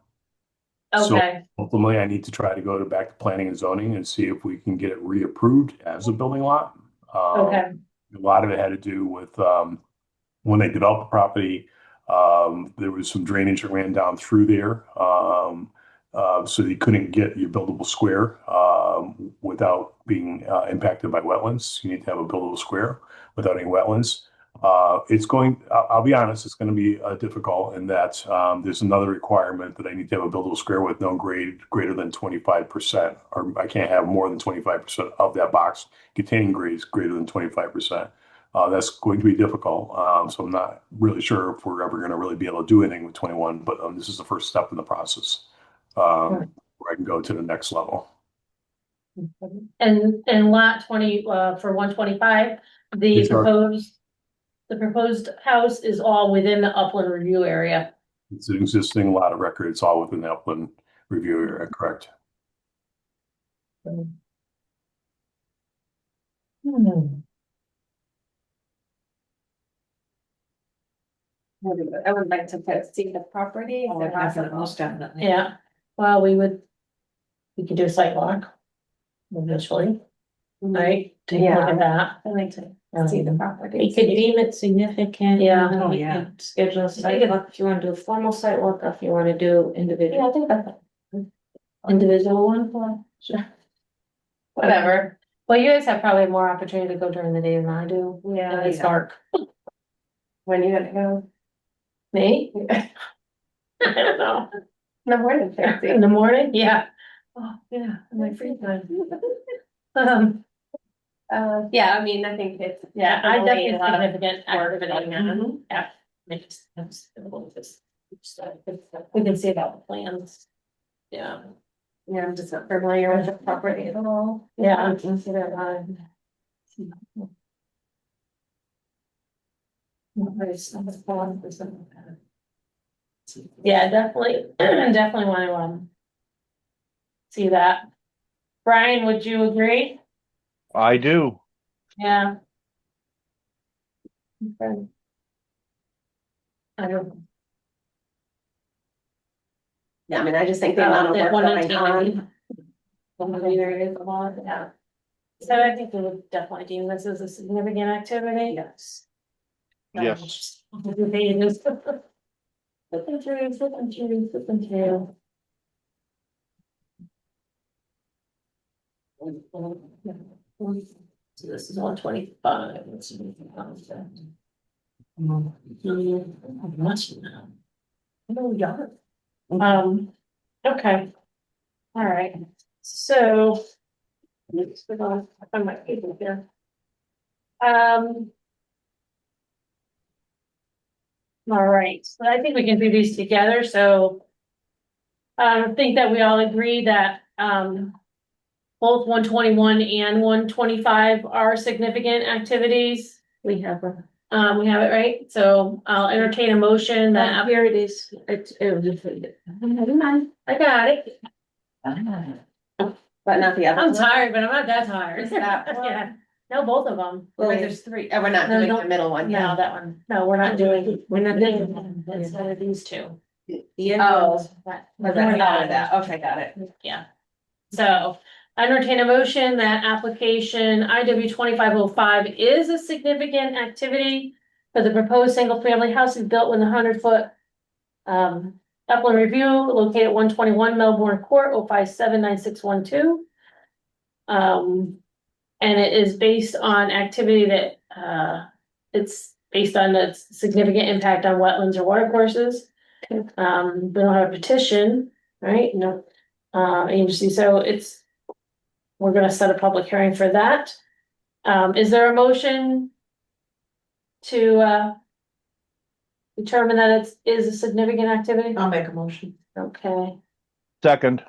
Okay. So ultimately, I need to try to go back to planning and zoning and see if we can get it reapproved as a building lot. Okay. A lot of it had to do with when they developed the property, there was some drainage that ran down through there. So you couldn't get your buildable square without being impacted by wetlands. You need to have a buildable square without any wetlands. I'll be honest, it's going to be difficult in that there's another requirement that I need to have a buildable square with no grade greater than 25%, or I can't have more than 25% of that box containing grades greater than 25%. That's going to be difficult. So I'm not really sure if we're ever going to really be able to do anything with 21, but this is the first step in the process where I can go to the next level. And lot 20, for 125, the It's our- proposed house is all within the upland review area. It's an existing lot of record. It's all within the upland review area, correct? I would like to see the property. if Oh, they're definitely, possible. most definitely. Yeah, well, we could do a site walk eventually, right? Take a look at that. I like to see the property. You could deem it significant. Yeah. and then Oh, we yeah. could Schedule a site walk if you wanna do a formal site walk, or if you wanna do individual. Yeah, I think that's individual one, well, sure. Whatever. Well, you guys have probably more opportunity to go during the day than I do. Yeah, And it's yeah. dark. When you gonna go? Me? I don't know. In the morning, Tracy. In the morning? Yeah. Oh, yeah, in my free time. Yeah, I mean, I think it's. Yeah, I definitely a lot of significant work activity. going on. Yeah. Makes sense. We can see about the plans. Yeah. Yeah, I'm just not familiar with the property at all. Yeah. Consider, Yeah, definitely, definitely want to, see that. Brian, would you agree? I do. Yeah. Okay. I don't. Yeah, I mean, I just think the amount of work One going and on. There is a lot, yeah. So I think we would definitely deem this as a significant activity. Yes. Yes. Flipping through. So this is 125. Let's see if we can count that. Much now. No yard. Okay. All right, so. Let's go on, I find my paper here. All right, so I think we can do these together, so. I think that we all agree that, both 121 and 125 are significant activities. We have a, We have it right, so I'll entertain a motion that. here it is, it was just. Never mind, I got it. But not the other. I'm one. tired, but I'm not that tired. Is that one? Yeah, no, both of them. Wait, there's three. Oh, we're not No, doing no. the middle one. No, that one, no, we're not doing that's one of these two. Oh. That- Was we're that, not- that, okay, got it. Yeah. So I entertain a motion that application IW 2505 is a significant activity for the proposed single family house is built with a 100-foot upland review located at 121 Melbourne Court, 0579612. And it is based on activity that it's based on the significant impact on wetlands or watercourses. We don't have a petition, right? No. Agency, so we're gonna set a public hearing for that. Is there a motion to determine that it is a significant activity? I'll make a motion. Okay. Second.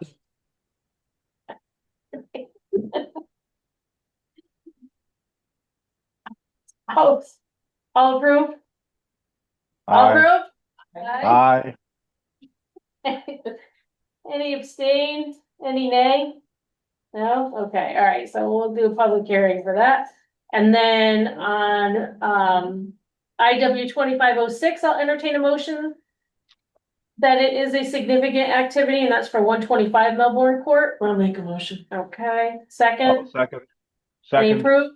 All approved? All Aye. approved? Aye. Any abstain? Any nay? No? Okay, all right, so we'll do a public hearing for that. And then on IW 2506, I'll entertain a motion that it is a significant activity, and that's for 125 Melbourne Court. I'll make a motion. Okay, Oh, second, second. any Second. approved?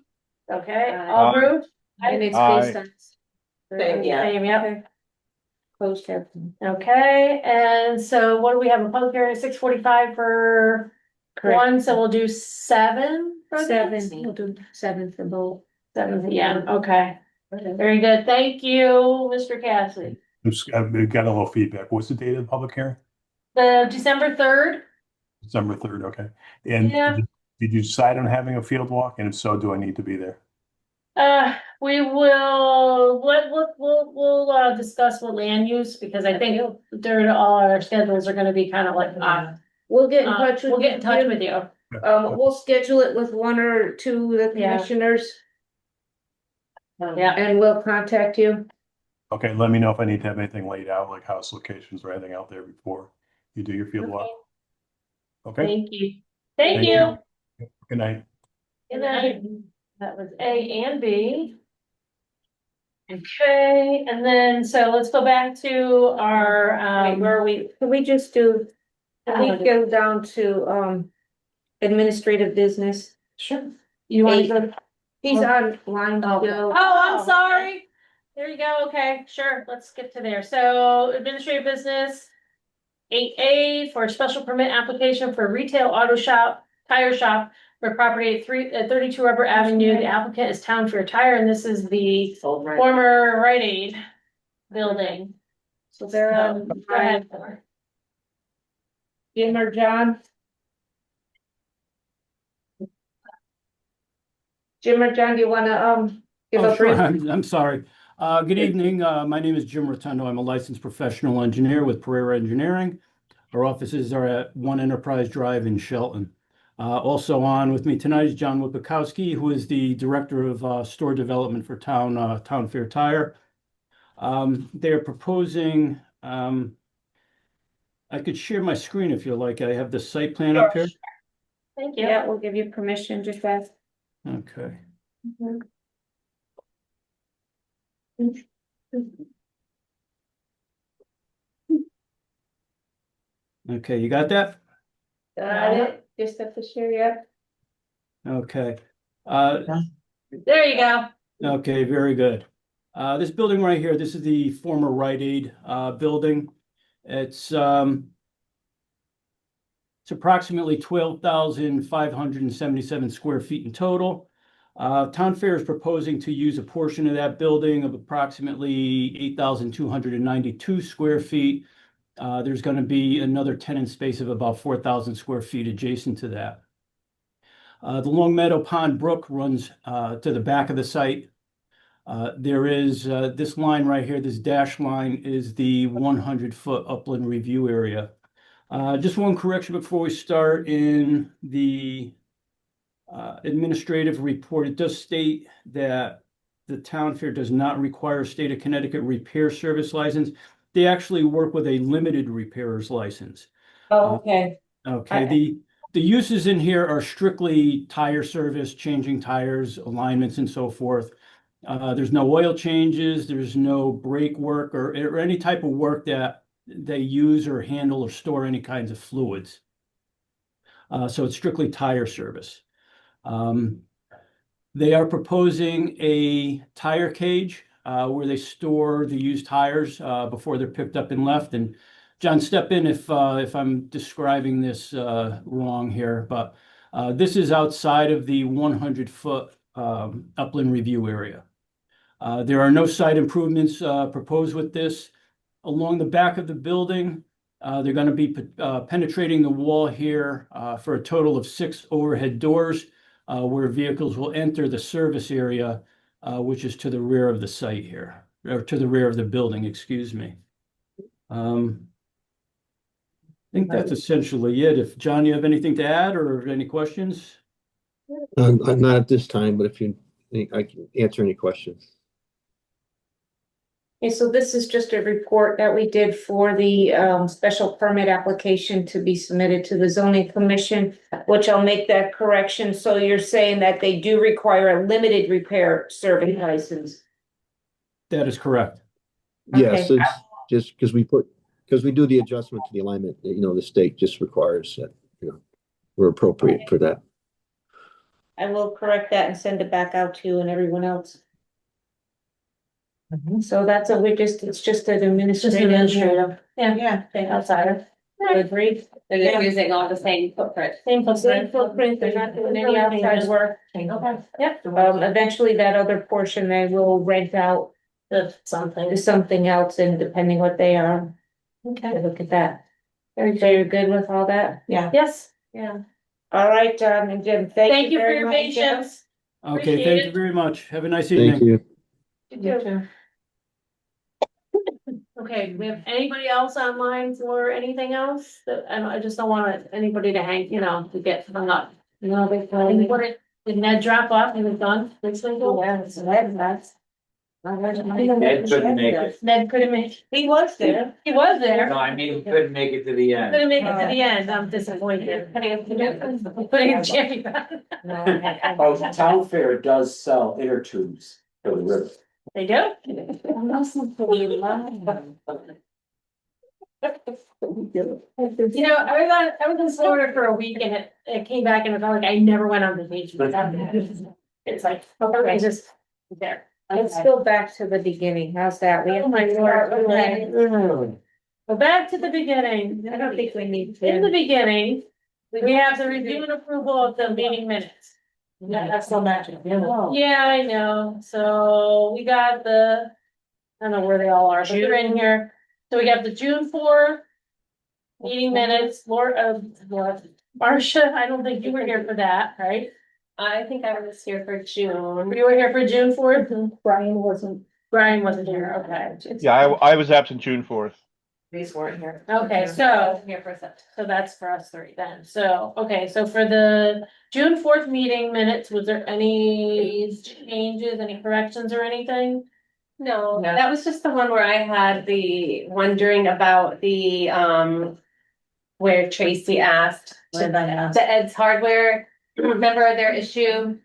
Okay, all Aye. approved? And it's Aye. based on. Same, yeah. Same, yep. Closed caption. Okay, and so what do we have, a public hearing at 6:45 for one, so we'll do 7 for this? 7, we'll do 7 for both. 7, yeah, okay, very good, thank you, Mr. Cassidy. I've got a little feedback. What's the date of the public hearing? The December 3rd, December 3rd, okay. And Yeah. did you decide on having a field walk? And if so, do I need to be there? we will, we'll discuss with land use, because I think during all our schedules are gonna be kind of like, We'll get in touch with we'll get in touch you. with you. We'll schedule it with one or two of the Yeah. commissioners Yeah, and we'll contact you. Okay, let me know if I need to have anything laid out, like house locations or anything out there before you do your field walk. Okay, thank you. Thank Thank you. good night. Good night. That was A and B. Okay, and then, so let's go back to our, Wait, where are we? Can we just do, can we go down to, administrative business? Sure. You want to go? He's on line. Oh, I'm sorry. There you go. Okay, sure. Let's skip to there. So administrative business. 8A for a special permit application for retail auto shop, tire shop for property at 32 Rubber Avenue. The applicant is Town Fair Tire, and this is the former Rite Aid building. So they're on. Go ahead. Jim or John? Jim or John, do you wanna, give Oh, a sure. brief? I'm sorry. Good evening. My name is Jim Rotundo. I'm a licensed professional engineer with Pereira Engineering. Our offices are at One Enterprise Drive in Shelton. Also on with me tonight is John Wipakowski, who is the Director of Store Development for Town Fair Tire. They're proposing, I could share my screen if you like. I have the site plan up here. Thank you. Yeah, we'll give you permission, just ask. Okay. Okay, you got that? Got it, just have to share, yeah. Okay. There you go. Okay, very good. This building right here, this is the former Rite Aid building. It's approximately 12,577 square feet in total. Town Fair is proposing to use a portion of that building of approximately 8,292 square feet. There's going to be another tenant space of about 4,000 square feet adjacent to that. The Long Meadow Pond Brook runs to the back of the site. There is this line right here, this dash line is the 100-foot upland review area. Just one correction before we start. In the administrative report, it does state that the Town Fair does not require a state of Connecticut repair service license. They actually work with a limited repairer's license. Oh, okay. Okay, the uses in here are strictly tire service, changing tires, alignments, and so forth. There's no oil changes, there's no brake work or any type of work that they use or handle or store any kinds of fluids. So it's strictly tire service. They are proposing a tire cage where they store the used tires before they're picked up and left. And John, step in if I'm describing this wrong here, but this is outside of the 100-foot upland review area. There are no site improvements proposed with this. Along the back of the building, they're going to be penetrating the wall here for a total of 6 overhead doors where vehicles will enter the service area, which is to the rear of the site here, or to the rear of the building, excuse me. I think that's essentially it. If John, you have anything to add or any questions? Not at this time, but if you think I can answer any questions. Okay, so this is just a report that we did for the special permit application to be submitted to the zoning commission, which I'll make that correction. So you're saying that they do require a limited repair service license? That is correct. Yes, Okay. it's just because we do the adjustment to the alignment, the state just requires that, we're appropriate for that. I will correct that and send it back out to you and everyone else. So that's it's just an administrative. Yeah. Outside. Agreed. They're just using all the same footprint. Same Same footprint, they're not doing any outside work. Okay. Yep. Eventually that other portion they will rent out to something else, and depending what they are. Okay. Look at that. So you're good with all that? Yeah. Yes. Yeah. All right, John and Jim, thank you for very your much. patience. Okay, Appreciate thank it. you very much. Have a nice evening. Thank you. You too. Okay, do we have anybody else online for anything else? That I just don't want anybody to hang, to get hung up. No, they And finally. what it, did Ned drop off? He was gone? This one? Yeah, it's that's. Ned couldn't make it. Ned couldn't make, He was there. he was there. No, I mean, he couldn't make it to the end. Couldn't make it to the end. I'm disappointed. Putting a jammy back. Oh, Town Fair does sell inner tubes for the river. They do? You know, I was in Florida for a week and it came back and it felt like I never went on vacation. It's like, I just there. Let's go back to the beginning. How's that? We have Oh my Lord, okay. Mm. Go back to the beginning. I don't think we need In the to. beginning, we have the review and approval of the meeting minutes. Yeah, that's so magic. Yeah, I know. So we got I don't know where they all are, but they're in here. So we got the June 4 meeting minutes, Marcia, I don't think you were here for that, right? I think I was here for June. You were here for June 4th? Brian wasn't. Brian wasn't here, okay. Yeah, I was absent June 4th. These weren't here. Okay, so, Here for a sec. so that's for us three then. So, okay, so for the June 4th meeting minutes, was there any changes, any corrections or anything? No, No. that was just the one where I had the wondering about the, where Tracy asked. Where that asked. The Ed's Hardware, remember their issue?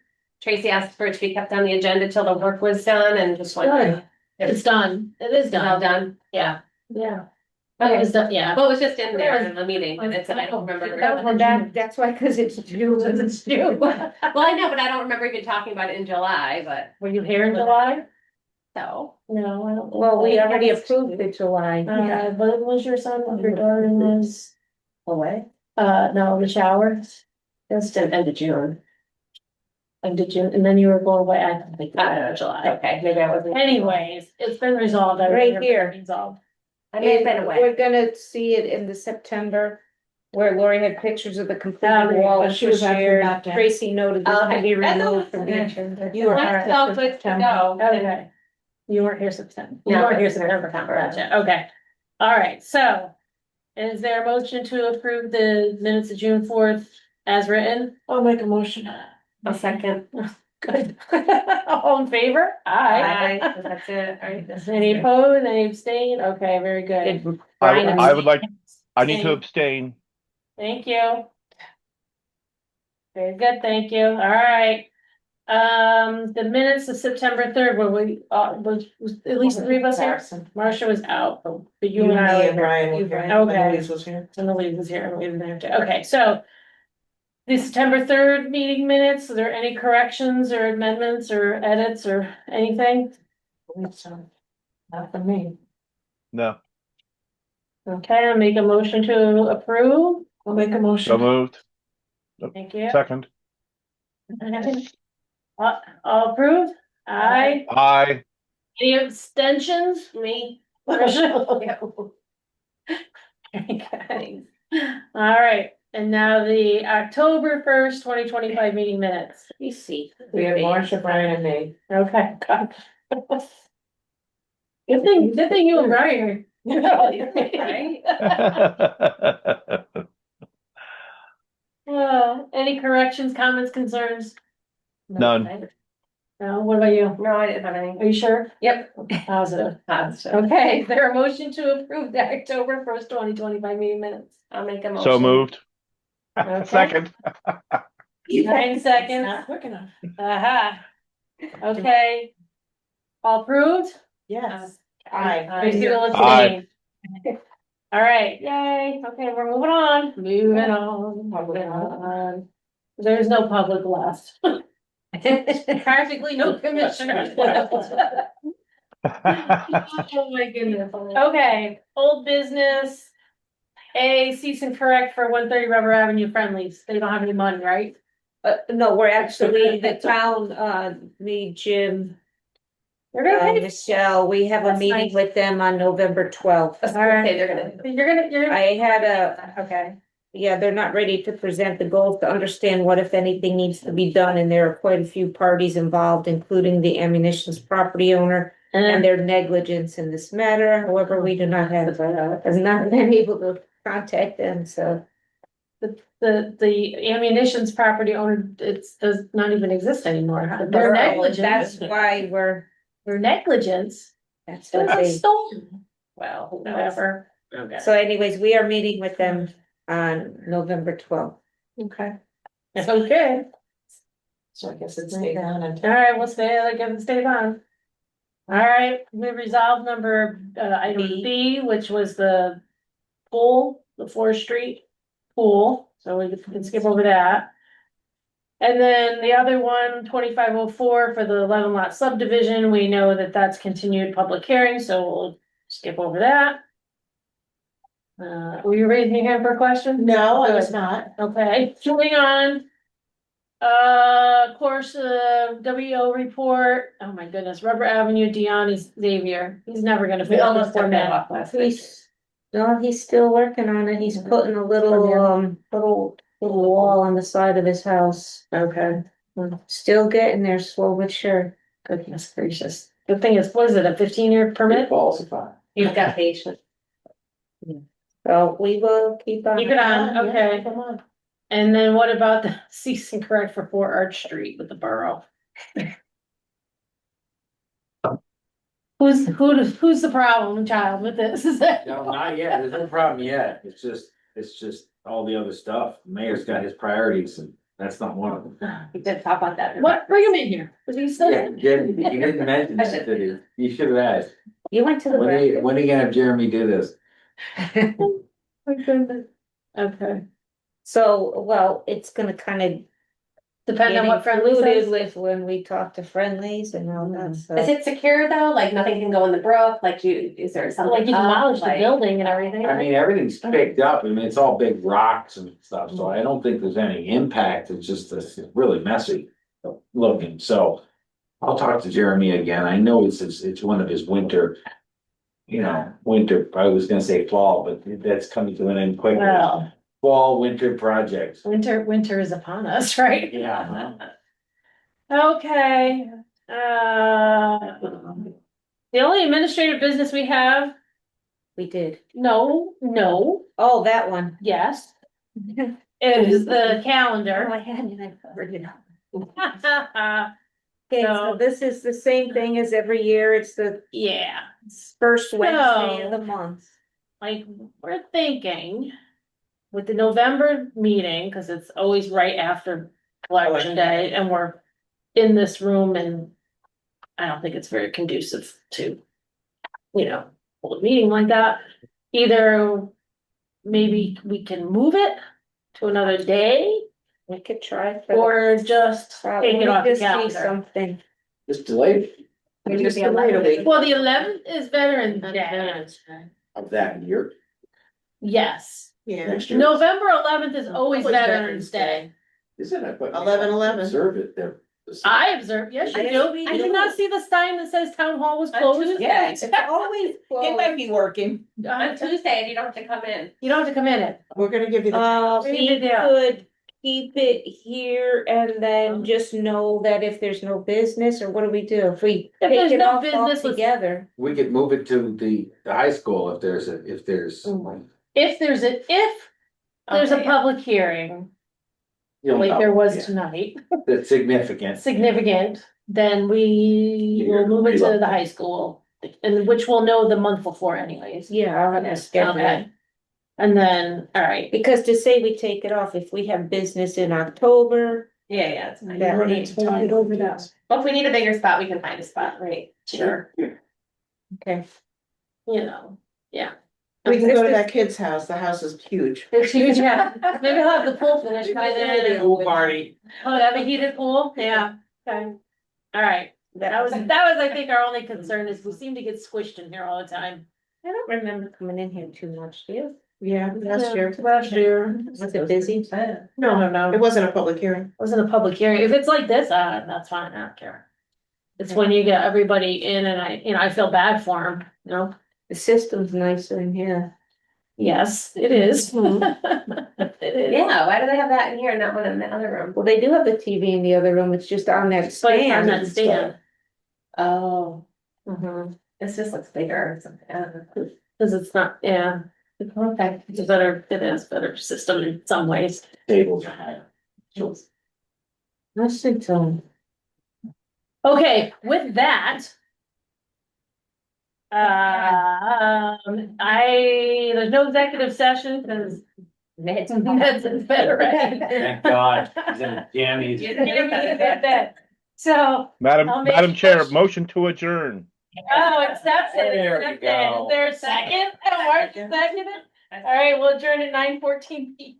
Tracy asked for it to be kept on the agenda till the work was done and just wondering. It's done. It is It's all done. done, yeah. Yeah. It was done, yeah. Well, it was just in there in the meeting, and it's, I don't remember. That's why, cause it's June. It's June. Well, I know, but I don't remember even talking about it in July, but Were you here in July? so. No, I don't. Well, we already approved the July. But was your son, your daughter was, Away? no, the shower? It's the end of June. Like, did you, and then you were going away, I think, July. Okay, maybe I wasn't. Anyways, it's been resolved. Right here. Resolved. I may have been away. We're gonna see it in the September, where Lori had pictures of the Oh, completed yeah, wall but and she was actually shared. not there. Tracy noted this to be Okay. That's all. removed from the agenda. You were That's all good to go. Okay. You weren't here September. You No, weren't here it's September. September. Gotcha. Okay. All right, so. Is there a motion to approve the minutes of June 4th as written? I'll make a motion. A second. Good. All in favor? Aye. That's it, right? Any opposed, any abstain? Okay, very good. Did I Brian- would like, I need to abstain. Thank you. Very good, thank you. All right. The minutes of September 3rd, were we, was at least three of us here? Marcia was out, but you and I. Me were and Brian were here. here. Okay. Louise was here. And the lead was here and we didn't have to, okay, so. The September 3rd meeting minutes, are there any corrections or amendments or edits or anything? So, not for me. No, Okay, I'll make a motion to approve. I'll make a so motion. moved. Thank you. Second. All approved? Aye. Aye. Any abstentions? Me. Marcia? Okay. All right, and now the October 1st, 2025 meeting minutes. Let me see. We have Marcia, Brian and me. Okay. God. Good thing you and Brian are. Right? Any corrections, comments, concerns? None. No, what about you? No, I didn't have any. Are you sure? Yep. Positive. Positive. Okay, is there a motion to approve the October 1st, 2025 meeting minutes? I'll make a motion. So moved. Okay. Second. Nine seconds. Not quick enough. Aha. Okay. All approved? Yes. Aye. Aye. Tracy will abstain. All right, yay. Okay, we're moving on. Moving on. There's no public left. Practically no commissioners left. Oh my goodness. Okay, old business. A cease and correct for 130 Rubber Avenue Friendlies. They don't have any money, right? No, we're actually, the town, me, Jim, They're gonna pay. Michelle, we have a That's meeting nice. with them on November 12th. All right. Say they're gonna. You're gonna. I had a, Okay. yeah, they're not ready to present the goals to understand what, if anything, needs to be done, and there are quite a few parties involved, including the ammunition's property owner and their negligence in this matter. However, we do not have, has not been able to contact them, so the ammunition's property owner, does not even exist anymore. Their negligence, That's why their negligence, that's it was what like they, stolen. Well, whatever. Okay. so anyways, we are meeting with them on November 12th. Okay. Okay. So I guess it's stayed on and. All right, we'll stay on. All right, we resolved item B, which was the pool, the Forest Street pool, so we can skip over that. And then the other one, 2504 for the 11 lot subdivision, we know that that's continued public hearing, so we'll skip over that. Were you raising your hand for a question? No, I was Good. not. Okay, moving on. Of course, WO report, oh my goodness, Rubber Avenue, Dion Xavier, he's never gonna We finish almost this poor took that man. off last week. He's still working on it. He's putting a little wall on the side of his house. Okay, Still getting there, slow but sure. goodness gracious. Good thing is, what is it, a 15-year permit? Falsified. You've got patience. So we will keep on. Keep it on, Yeah, okay. come on. And then what about the cease and correct for 4 Arch Street with the borough? Who's the problem child with this? Is that? No, not yet. There's no problem yet. It's just all the other stuff. The mayor's got his priorities and that's not one of them. We did talk about that. What, bring him in here, was he still? Yeah, you didn't mention that, did you? You should have asked. You went to the. When are you gonna have Jeremy do this? My goodness. Okay, So, well, it's gonna kind of. depend on what friendly included says. with when we talk to friendlies and all that stuff. Is it secure though? Like nothing can go in the brook? Like is there something? Like you up? demolished the Like- building and everything. I mean, everything's picked up. I mean, it's all big rocks and stuff, so I don't think there's any impact. It's just it's really messy looking, so. I'll talk to Jeremy again. I know it's one of his winter. I was gonna say fall, but that's coming to an end quickly. Well, Fall, winter projects. winter is upon us, right? Yeah. Okay, the only administrative business we have, We did. no, Oh, that one. yes, is the Oh, calendar. I had it, I covered it up. Okay, so So- this is the same thing as every year. It's the Yeah, first Wednesday of So- the month. like, we're thinking with the November meeting, cause it's always right after election day, and we're in this room and I don't think it's very conducive to, hold a meeting like that. Either maybe we can move it to another day We could try. for the- or just Let take me it off the just see calendar. Something. Just delayed Maybe just the 11th. Well, the 11th is Veterans Day. of that year. Yes, Yeah. Next year. November 11th is always Always Veterans Day. Isn't it? But 11/11. Observe it there. I observed, yes, you do. I did not see the sign that says town hall was closed. Yeah. It's always It might be working. On Tuesday, and you don't have to come in. You don't have to come in it. We're gonna give you the. Maybe we they do. could keep it here and then just know that if there's no business, or what do we do? If we If take there's it no off business with- altogether? We could move it to the high school if there's. If there's a Okay, yeah. public hearing, like there was tonight, That's significant. significant, then we will move it to the high school. And which we'll know the month before anyways. Yeah, I'll have to schedule it. Okay. And then, all right, Because to say we take it off, if we have business in October, Yeah, it's fine. that Run needs into to time. get over that. Well, if we need a bigger spot, we can find a spot, right? sure, Okay. yeah. We can go to that kid's house. The house is huge. Yeah, maybe he'll have the pool finished by then. and- Pool party. Oh, have a heated pool? Yeah, okay. All right, that was, I think, our only concern is we seem to get squished in here all the time. I don't remember coming in here too much, do you? Yeah, last year. Last year. Was it busy? No. It wasn't a public hearing. Wasn't a public hearing. If it's like this, that's fine, I don't care. It's when you get everybody in and I feel bad for them, The system's nicer in here. Yes, it is. It is. Yeah, why do they have that in here and not one in the other room? Well, they do have the TV in the other room. It's just on that But it's stand. on that and stuff. stand. Oh, Mhm. this just looks bigger or something. I don't know. Cause it's not, yeah. Okay, it's a better, it is better system in some ways. Tables are higher. Let's see, Okay, with that. There's no executive session because Ned's in bed already. Thank God, he's in a jammies. So. Madam, I'll make Madam a Chair, motion. motion to adjourn. Oh, accept it. There you accept it. go. Is there a second? Mark seconded? All right, we'll adjourn at 9:14 PM.